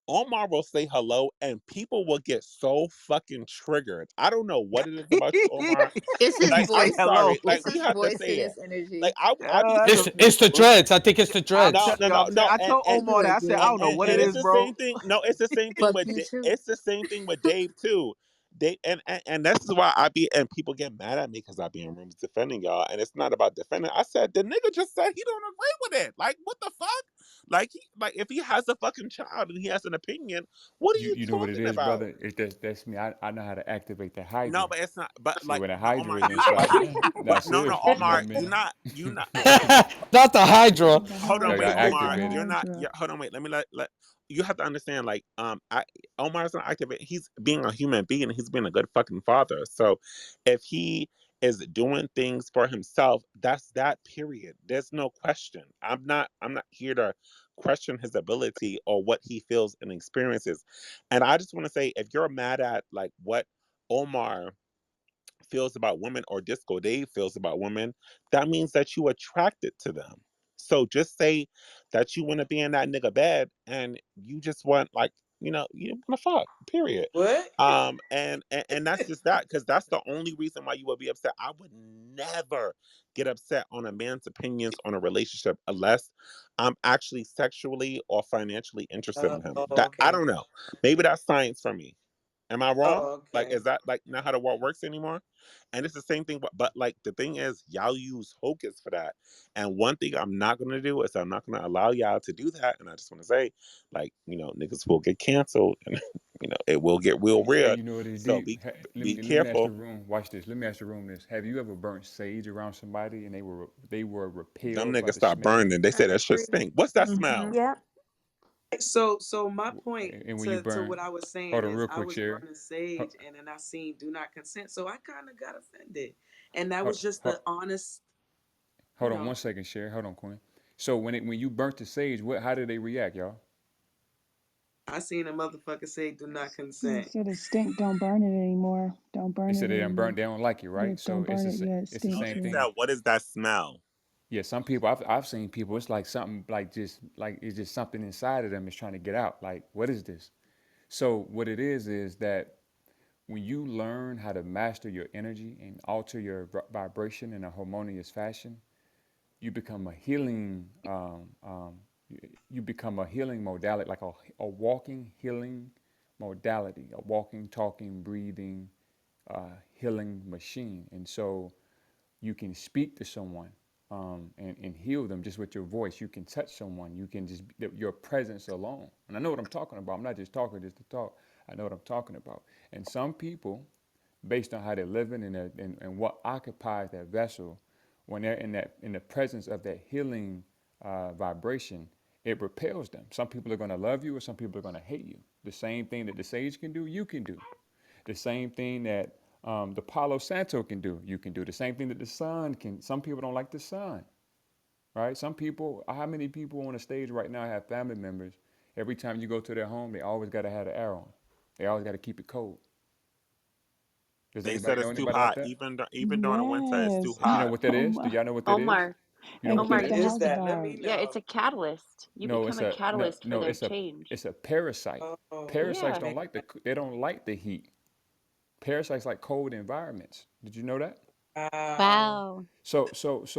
Omar will say hello and people will get so fucking triggered. I don't know what it is about you, Omar. It's his You Like, I'm say voice. hello. sorry. Like, It's we his have to voice say and it. his Like, energy. I be That's thinking, It's the dreads. I think it's the I'm no, dreads. no, telling you, no, no, I told I do Omar that. I said I agree. don't know what it and it's is, the bro. same thing. No, it's the same thing Fuck with you too. it's the same thing with Dave too. They and this is why I be and people get mad at me because I be in rooms defending y'all, and it's not about defending. I said the nigga just said he don't agree with it. Like what the fuck? Like if he has a fucking child and he has an opinion, what are You you you know what it talking is, about? brother? That's me. I know how to activate the No, Hydra. but it's not. But See, like, when the but Hydra Omar, is you like, inside, not but no, no, seriously. You know what Omar, I you mean? not. Hold on, Not the Hydra. The hold on, No, wait, y'all Hydra, Omar, the activate it. you're not. Hydra. Hold on, wait. Let me let. You have to understand, like, Omar's not active. He's being a human being. He's being a good fucking father. So, if he is doing things for himself, that's that. Period. There's no question. I'm not. I'm not here to question his ability or what he feels and experiences. And I just want to say, if you're mad at like what Omar feels about women or Disco Dave feels about women, that means that you attracted to them. So just say that you want to be in that nigga bed and you just want like, you want to fuck, period. What? And that's just that, because that's the only reason why you would be upset. I would never get upset on a man's opinions on a relationship unless I'm actually sexually or financially interested in him. Oh, That, I okay. don't know. Maybe that's science for me. Am I wrong? Oh, Like, okay. is that like not how the world works anymore? And it's the same thing, but like the thing is, y'all use Hocus for that. And one thing I'm not gonna do is I'm not gonna allow y'all to do that. And I just want to say, like, niggas will get canceled, and it will get real Hey, weird. you know what is So deep? be Let me ask the careful. room. Watch this. Let me ask the room this. Have you ever burnt sage around somebody and they were Them repelled by niggas the start smell? burning. They I say that shit agree. stink. What's that Mm-hmm. smell? Yeah. So my point And when you to burn, what I was hold saying on is real I quick, was Sherry. burning Hold, sage and then I seen do not consent. So I kind of got offended. And that hold, was just hold, the honest, you hold on know, 1 second, Sherry. Hold on, Queen. So when you burnt the sage, how did they react, y'all? I seen a motherfucker say do not They consent. said it stink. Don't burn it anymore. Don't They burn it said they done burnt. anymore. They don't like it, Yeah, right? So don't burn it. Yeah, it it's the No, stinks. same they Yeah. thing. said, what is that smell? Yeah, some people I've seen people. It's like something like it's just something inside of them is trying to get out. Like, what is this? So what it is that when you learn how to master your energy and alter your vibration in a harmonious fashion, you become a healing. You become a healing modality, like a walking healing modality, a walking, talking, breathing, healing machine. And so you can speak to someone and heal them just with your voice. You can touch someone. You can just, your presence alone. And I know what I'm talking about. I'm not just talking just to talk. I know what I'm talking about. And some people, based on how they're living and what occupies that vessel, when they're in the presence of that healing vibration, it repels them. Some people are going to love you, or some people are going to hate you. The same thing that the sage can do, you can do. The same thing that the Palo Santo can do, you can do. The same thing that the sun can. Some people don't like the sun, right? Some people, how many people on the stage right now have family members? Every time you go to their home, they always got to have an air on. They always got to keep it cold. Does They anybody said know it's too anybody like hot. that? Even during the winter, it's too Yes. You know hot. what that Oh is? Do my. y'all know what that is? Omar, You know And what that keep What the Omar, is? is house that? Let me warm. yeah, it's know. a catalyst. You No, become it's a a no, catalyst for no. their change. It's a parasite. Oh, Parasites Yeah. don't okay. like they don't like the heat. Parasites like cold environments. Did you know that? Wow. Wow. So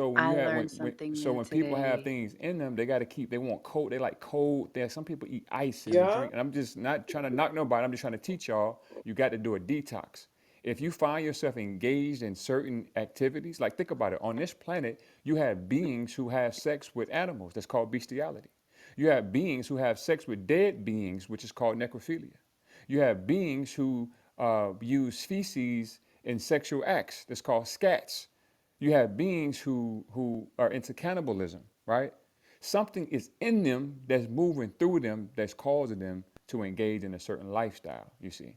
when I you have learned something so new when people have today. things in them, they got to keep. They want cold. They like cold. There, some people eat ice and they Yeah. drink. And I'm just not trying to knock nobody. I'm just trying to teach y'all. You got to do a detox. If you find yourself engaged in certain activities, like think about it. On this planet, you have beings who have sex with animals. That's called bestiality. You have beings who have sex with dead beings, which is called necrophilia. You have beings who use feces in sexual acts. That's called scats. You have beings who are into cannibalism, right? Something is in them that's moving through them that's causing them to engage in a certain lifestyle, you see.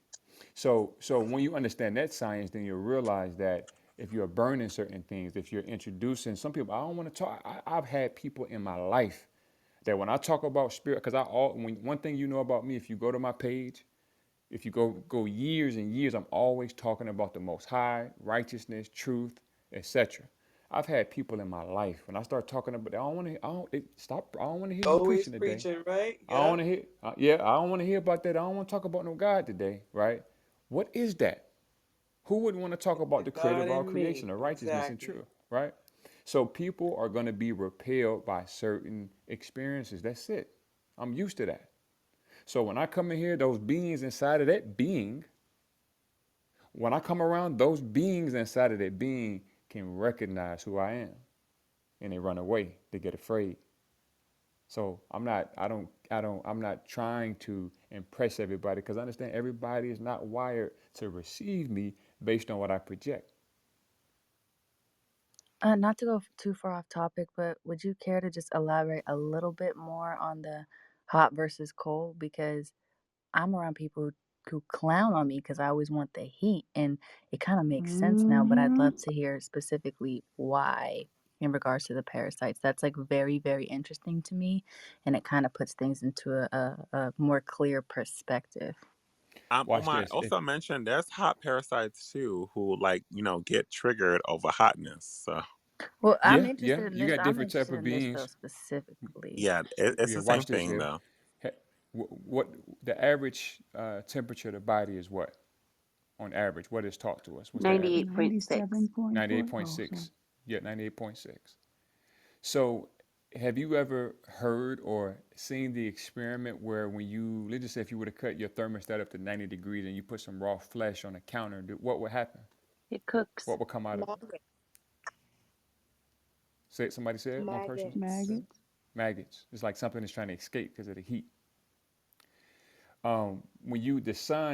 So when you understand that science, then you'll realize that if you're burning certain things, if you're introducing some people, I don't want to talk. I've had people in my life that when I talk about spirit, because one thing you know about me, if you go to my page, if you go years and years, I'm always talking about the Most High, righteousness, truth, etc. I've had people in my life when I start talking about, I don't want to. I don't stop. I don't want to hear you Always preaching today. preaching, right? I don't Yep. want to hear. Yeah, I don't want to hear about that. I don't want to talk about no God today, right? What is that? Who wouldn't want to talk about The the creator God of all in me. creation, of righteousness and Exactly. truth, right? So people are going to be repelled by certain experiences. That's it. I'm used to that. So when I come in here, those beings inside of that being, when I come around, those beings inside of that being can recognize who I am, and they run away. They get afraid. So I'm not trying to impress everybody because I understand everybody is not wired to receive me based on what I project. Not to go too far off topic, but would you care to just elaborate a little bit more on the hot versus cold? Because I'm around people who clown on me because I always want the heat, and it kind of makes sense now. But I'd Mm-hmm. love to hear specifically why in regards to the parasites. That's like very, very interesting to me, and it kind of puts things into a more clear perspective. Watch Omar, this. If also mentioned there's hot parasites too who like, get triggered over hotness. So. Well, I'm Yeah, interested yeah. in You this. got I'm different type interested of in this though beings. specifically. Yeah, it's Yeah, the same watch this thing here. though. What the average temperature of the body is what? On average, what is taught to us? What's the average? 97.4. Oh, sorry. 98.6. Yeah, 98.6. So, have you ever heard or seen the experiment where when you, let's just say if you were to cut your thermostat up to 90 degrees and you put some raw flesh on a counter, what would happen? It cooks. What would come out of it? Maggot. Say somebody said, one person? Maggots. Maggots. Maggots. It's like something is trying to escape because of the heat. When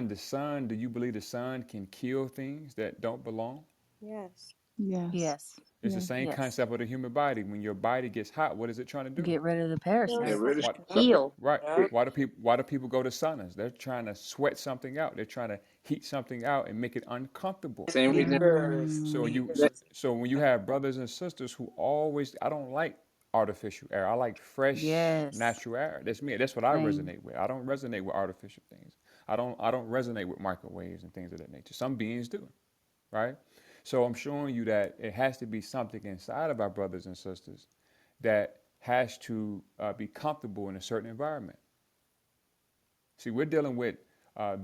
the sun, do you believe the sun can kill things that don't belong? Yes. Yes. Yes. It's the Yes. same Yes. concept of the human body. When your body gets hot, what is it trying to do? Get rid of the Kills Get parasites. rid of Why, stuff. Heal. right. Yeah. Why do people go to saunas? They're trying to sweat something out. They're trying to heat something out and make it uncomfortable. Same reason. Fingers. So Mm, you That, so, Fingers. so when you have brothers and sisters who always I don't like artificial air. I like fresh yes. natural air. That's me. That's what I Same. resonate with. I don't resonate with artificial things. I don't resonate with microwaves and things of that nature. Some beings do, right? So I'm showing you that it has to be something inside of our brothers and sisters that has to be comfortable in a certain environment. See, we're dealing with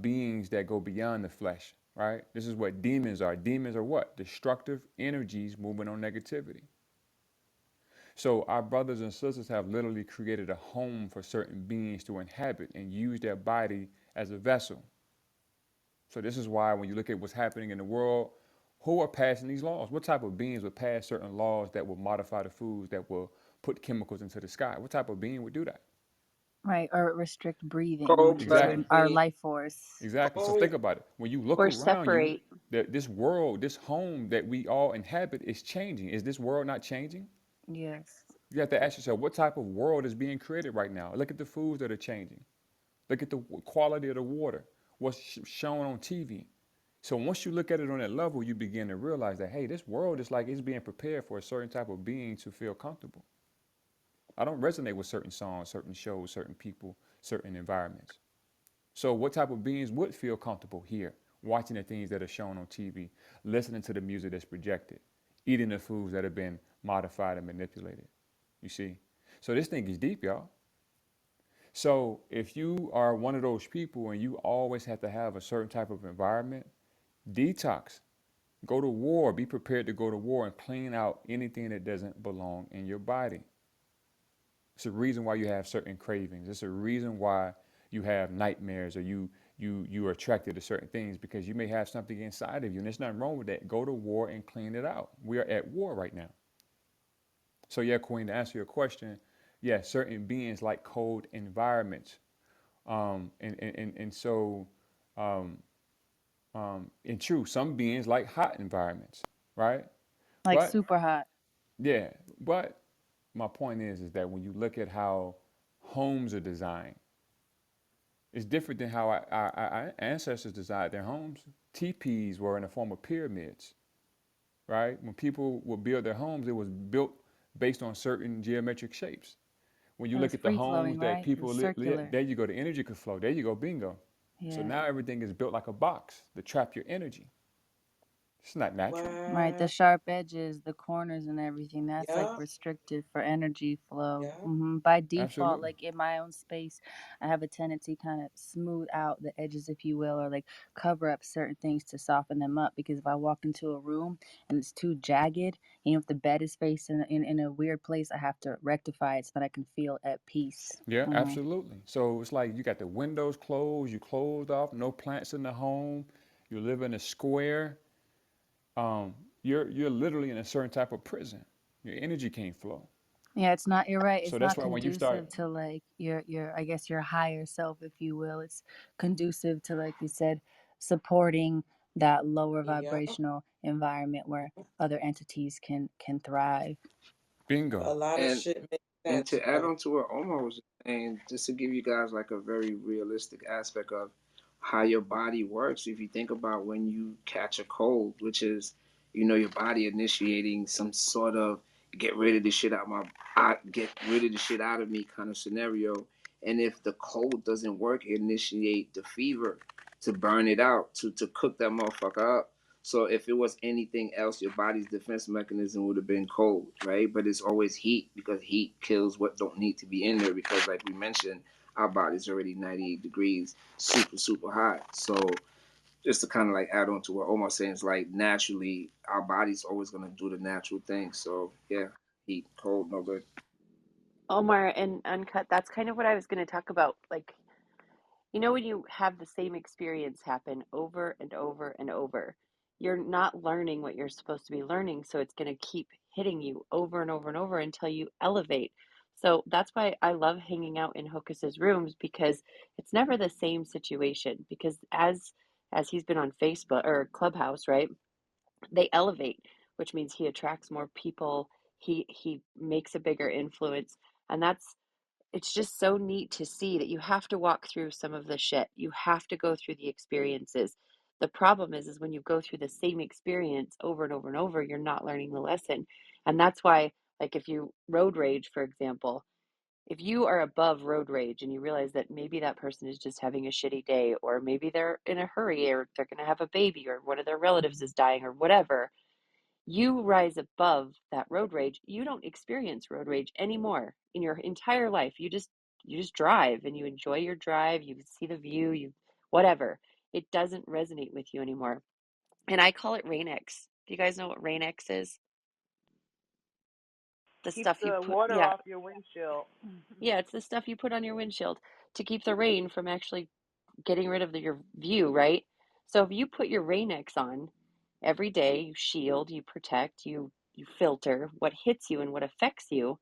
beings that go beyond the flesh, right? This is what demons are. Demons are what? Destructive energies moving on negativity. So our brothers and sisters have literally created a home for certain beings to inhabit and use their body as a vessel. So this is why when you look at what's happening in the world, who are passing these laws? What type of beings would pass certain laws that will modify the foods that will put chemicals into the sky? What type of being would do that? Right. Or restrict breathing, cold which is blooded Exactly. our being. life force. Exactly. So Cold. think about it. When you look Or around you, separate. this world, this home that we all inhabit is changing. Is this world not changing? Yes. You have to ask yourself, what type of world is being created right now? Look at the foods that are changing. Look at the quality of the water, what's shown on TV. So once you look at it on that level, you begin to realize that, hey, this world is like it's being prepared for a certain type of being to feel comfortable. I don't resonate with certain songs, certain shows, certain people, certain environments. So, what type of beings would feel comfortable here, watching the things that are shown on TV, listening to the music that's projected, eating the foods that have been modified and manipulated? You see? So, this thing is deep, y'all. So, if you are one of those people and you always have to have a certain type of environment, detox. Go to war. Be prepared to go to war and clean out anything that doesn't belong in your body. It's a reason why you have certain cravings. It's a reason why you have nightmares or you are attracted to certain things because you may have something inside of you, and there's nothing wrong with that. Go to war and clean it out. We are at war right now. So yeah, Queen, to answer your question, yeah, certain beings like cold environments, and so and true, some beings like hot environments, right? Like But super hot. yeah, but my point is that when you look at how homes are designed, it's different than how our ancestors designed their homes. Teepees were in the form of pyramids, right? When people would build their homes, it was built based on certain geometric shapes. When you It look was at the free homes flowing, that right? It people was live, circular. there you go, the energy could flow. There you go, bingo. So Yeah. now everything is built like a box to trap your energy. It's not natural. Right. The Wow. sharp edges, the corners, and everything. That's like Yeah. restricted for energy flow. Yeah. By default, Absolutely. like in my own space, I have a tendency kind of smooth out the edges, if you will, or like cover up certain things to soften them up. Because if I walk into a room and it's too jagged, if the bed is facing in a weird place, I have to rectify it so that I can feel at peace. Yeah, absolutely. So it's like you got the windows closed, you closed off, no plants in the home, you live in a square. You're literally in a certain type of prison. Your energy can't flow. Yeah, it's not, you're right. So It's that's not why when you start, conducive to like your I guess your higher self, if you will. It's conducive to, like you said, supporting that lower Yeah. vibrational environment where other entities can thrive. bingo. A lot of and shit makes and sense, to add yo. on to what Omar was saying, just to give you guys like a very realistic aspect of how your body works. If you think about when you catch a cold, which is, your body initiating some sort of get rid of the shit out of get rid of the shit out of me kind of scenario. And if the cold doesn't work, it initiate the fever to burn it out, to cook that motherfucker up. So if it was anything else, your body's defense mechanism would have been cold, right? But it's always heat because heat kills what don't need to be in there because like we mentioned, our body's already 98 degrees, super, super hot. So just to kind of like add on to what Omar's saying, it's like naturally our body's always gonna do the natural thing. So yeah, heat, cold, no good. Omar and Uncut, that's kind of what I was going to talk about. Like, you know, when you have the same experience happen over and over and over, you're not learning what you're supposed to be learning. So it's going to keep hitting you over and over and over until you elevate. So that's why I love hanging out in Hocus's rooms because it's never the same situation. Because as he's been on Facebook or Clubhouse, right? They elevate, which means he attracts more people. He makes a bigger influence, and that's it's just so neat to see that you have to walk through some of the shit. You have to go through the experiences. The problem is when you go through the same experience over and over and over, you're not learning the lesson. And that's why, like if you road rage, for example, if you are above road rage and you realize that maybe that person is just having a shitty day, or maybe they're in a hurry, or they're going to have a baby, or one of their relatives is dying, or whatever, you rise above that road rage. You don't experience road rage anymore in your entire life. You just drive and you enjoy your drive, you see the view, you whatever. It doesn't resonate with you anymore. And I call it Rain-X. Do you guys know what Rain-X is? The Keep stuff you the put, water yeah. off your windshield. Yeah, it's the stuff you put on your windshield to keep the rain from actually getting rid of your view, right? So if you put your Rain-X on every day, you shield, you protect, you filter what hits you and what affects you,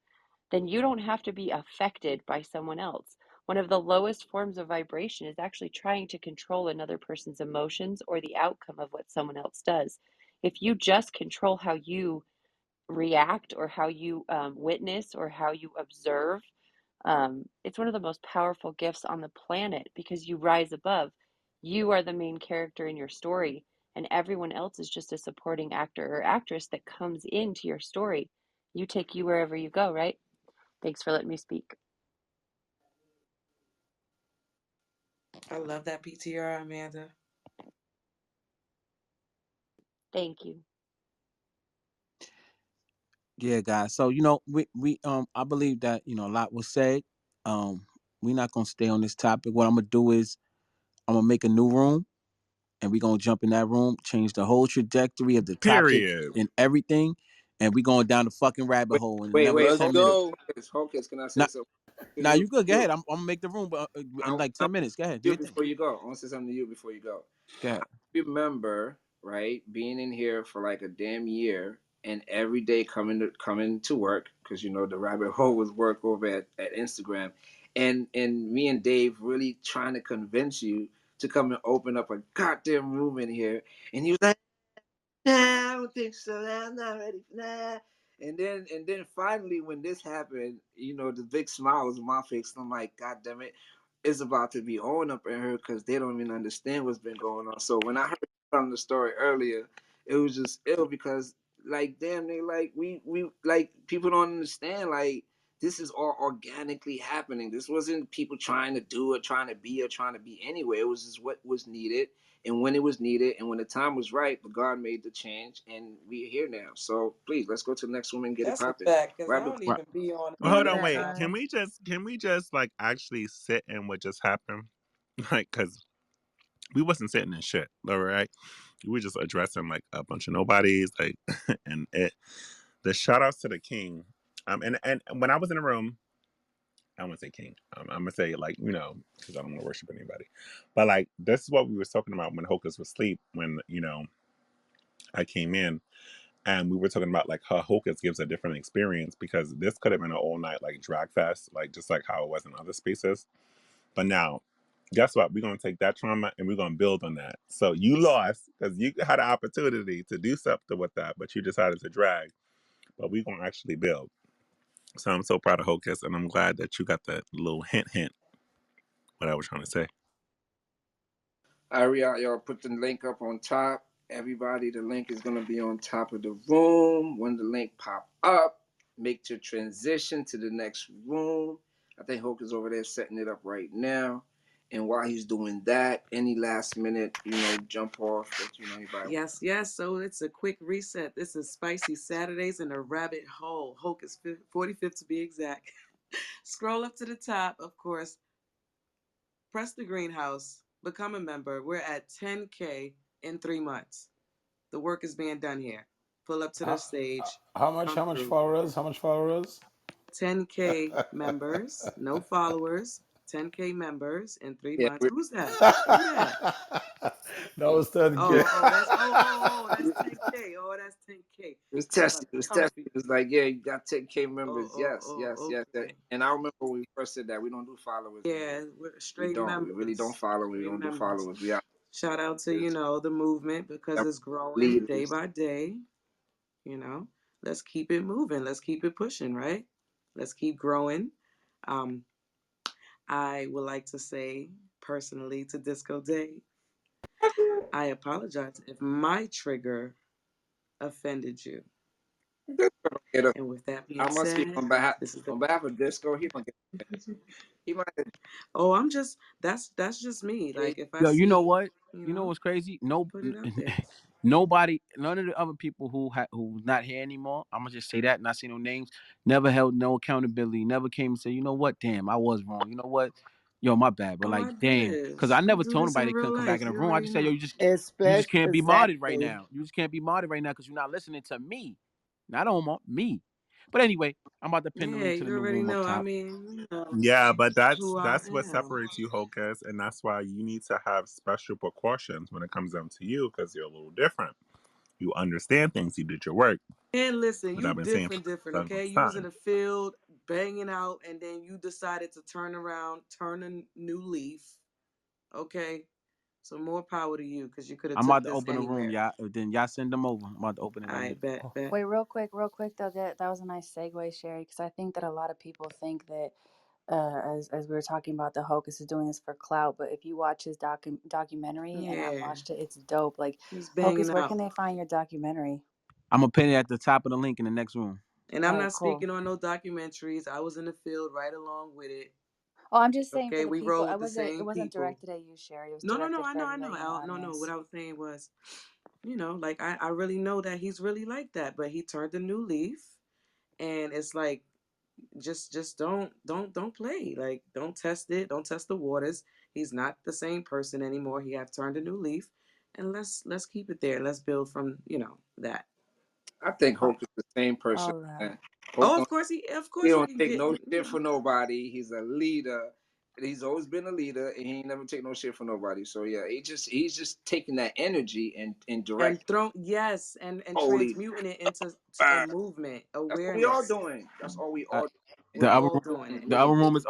then you don't have to be affected by someone else. One of the lowest forms of vibration is actually trying to control another person's emotions or the outcome of what someone else does. If you just control how you react or how you witness or how you observe, it's one of the most powerful gifts on the planet because you rise above. You are the main character in your story, and everyone else is just a supporting actor or actress that comes into your story. You take you wherever you go, right? Thanks for letting me speak. I love that PTR, Amanda. Thank you. Yeah, guys. So we I believe that a lot was said. We're not gonna stay on this topic. What I'm gonna do is I'm gonna make a new room, and we're gonna jump in that room, change the whole trajectory of the topic Period. and everything, and we going down the fucking rabbit Wait, hole in wait, another wait. Let's 10 minutes. go. Hocus, can I say Now, something to now you? you good. Go You. ahead. I'm gonna make the room, in like I 10 minutes. Go ahead. Do you your thing. before you go. I want to say something to you before you go. Go ahead. I remember, right, being in here for like a damn year and every day coming to work because the rabbit hole was work over at Instagram, and me and Dave really trying to convince you to come and open up a goddamn room in here, and he was like, nah, I don't think so. Nah, I'm not ready. Nah. And then finally, when this happened, the big smile was on my face. And I'm like, God damn it, it's about to be on up in here because they don't even understand what's been going on. So when I heard from the story earlier, it was just ill because like damn, they like we like people don't understand like this is all organically happening. This wasn't people trying to do it, trying to be or trying to be anywhere. It was just what was needed and when it was needed and when the time was right, but God made the change and we're here now. So please let's go to the next one and get it That's a popping. fact, because I Rabbit. don't Right. even be on Well, none hold of on, that wait. stuff. Right. Can we just like actually sit in what just happened? Like, cause we wasn't sitting in shit, all right? We were just addressing like a bunch of nobodies, like, and the shout outs to the king. And when I was in the room, I don't want to say king. I'm gonna say like because I don't want to worship anybody, but like this is what we was talking about when Hocus was asleep. When I came in and we were talking about like how Hocus gives a different experience because this could have been an all night like drag fest, like just like how it was in other spaces. But now, guess what? We're gonna take that trauma and we're gonna build on that. So you lost because you had an opportunity to do something with that, but you decided to drag. But we're gonna actually build. So I'm so proud of Hocus, and I'm glad that you got that little hint what I was trying to say. Aria, y'all put the link up on top. Everybody, the link is gonna be on top of the room. When the link pop up, make your transition to the next room. I think Hoke is over there setting it up right now. And while he's doing that, any last minute, jump off that anybody. Yes, yes. So it's a quick reset. This is Spicy Saturdays in a Rabbit Hole. Hocus 45th to be exact. Scroll up to the top, of course. Press the greenhouse. Become a member. We're at 10K in 3 months. The work is being done here. Pull up to the How, stage. how much? Come How much through. followers? How much followers? 10K members, no followers. 10K members in three Yeah, months. Who's that? Who that? That was 10K. That's that's 10K. Oh, that's 10K. it was I was about tested. to It was come tested. for you. It was like, yeah, you got 10K members. Yes, yes, yes. Okay. And I remember when we first said that we don't do followers anymore. Yeah, we're We straight don't. We really don't members. follow. We Straight don't do members. followers. We are Shout out to, the movement because it's growing day leaders. by day, you know. Let's keep it moving. Let's keep it pushing, right? Let's keep growing. Um, I would like to say personally to Disco Day, I apologize if my trigger offended you. Get And with that I being must speak said, this is the on behalf of Disco. He don't get. He might. oh, I'm just that's just me. Yeah, Like if I Yo, you know see, what? You know what's crazy? No, put it out there. nobody, none of the other people who's not here anymore. I'm gonna just say that, not say no names. Never held no accountability. Never came and said, you know what? Damn, I was wrong. You know what? Yo, my bad. But Oh, like, I do damn, because this. I I never do told this nobody in they couldn't real come back life. in the You room. I already just said, yo, know. you just can't be modded right Exactly. now. You just can't be modded right now because you're not listening to me, not Omar, me. But anyway, I'm about to pin the Yeah, link to the you new already room up know. I top. mean, Yeah, but that's who I that's what am. separates you, Hocus, and that's why you need to have special precautions when it comes down to you because you're a little different. You understand things. You did your work. And listen, What you I've been saying different, for okay? some You was in time. the field banging out, and then you decided to turn around, turn a new leaf, okay? So more power to you, because you could have I'm took about to this open a room, anywhere. y'all. Then y'all send them over. I'm about to open it right I now. bet. Wait, real quick though, that was a nice segue, Sherry, because I think that a lot of people think that as we were talking about, the Hocus is doing this for clout, but if you watch his documentary, and I've Yeah, watched it, it's dope. Like, he's Hocus, banging where out. can they find your documentary? I'm gonna pin it at the top of the link in the next room. And All I'm right, not cool. speaking on no documentaries. I was in the field right along with it. Oh, I'm just saying for Okay, the we people. roll I with the wasn't. It same wasn't people. directed at you, Sherry. It was No. directed for I know, everybody in the Al. No. What audience. I was saying was, like I really know that he's really like that, but he turned a new leaf, and it's like just don't play. Like don't test it. Don't test the waters. He's not the same person anymore. He have turned a new leaf, and let's keep it there. Let's build from that. I think Oh, Hope is the same person, all love. man. Hope Oh, don't. of He course, don't he take get. no shit for nobody. He's a leader. And he's always been a leader, and he ain't never take no shit for nobody. So yeah, he's just taking that energy and And direct. throw yes, and Holy, transmuting it into a burn. movement That's what we all awareness. doing. That's all we Uh, all. We're the other all room, doing it. the other room is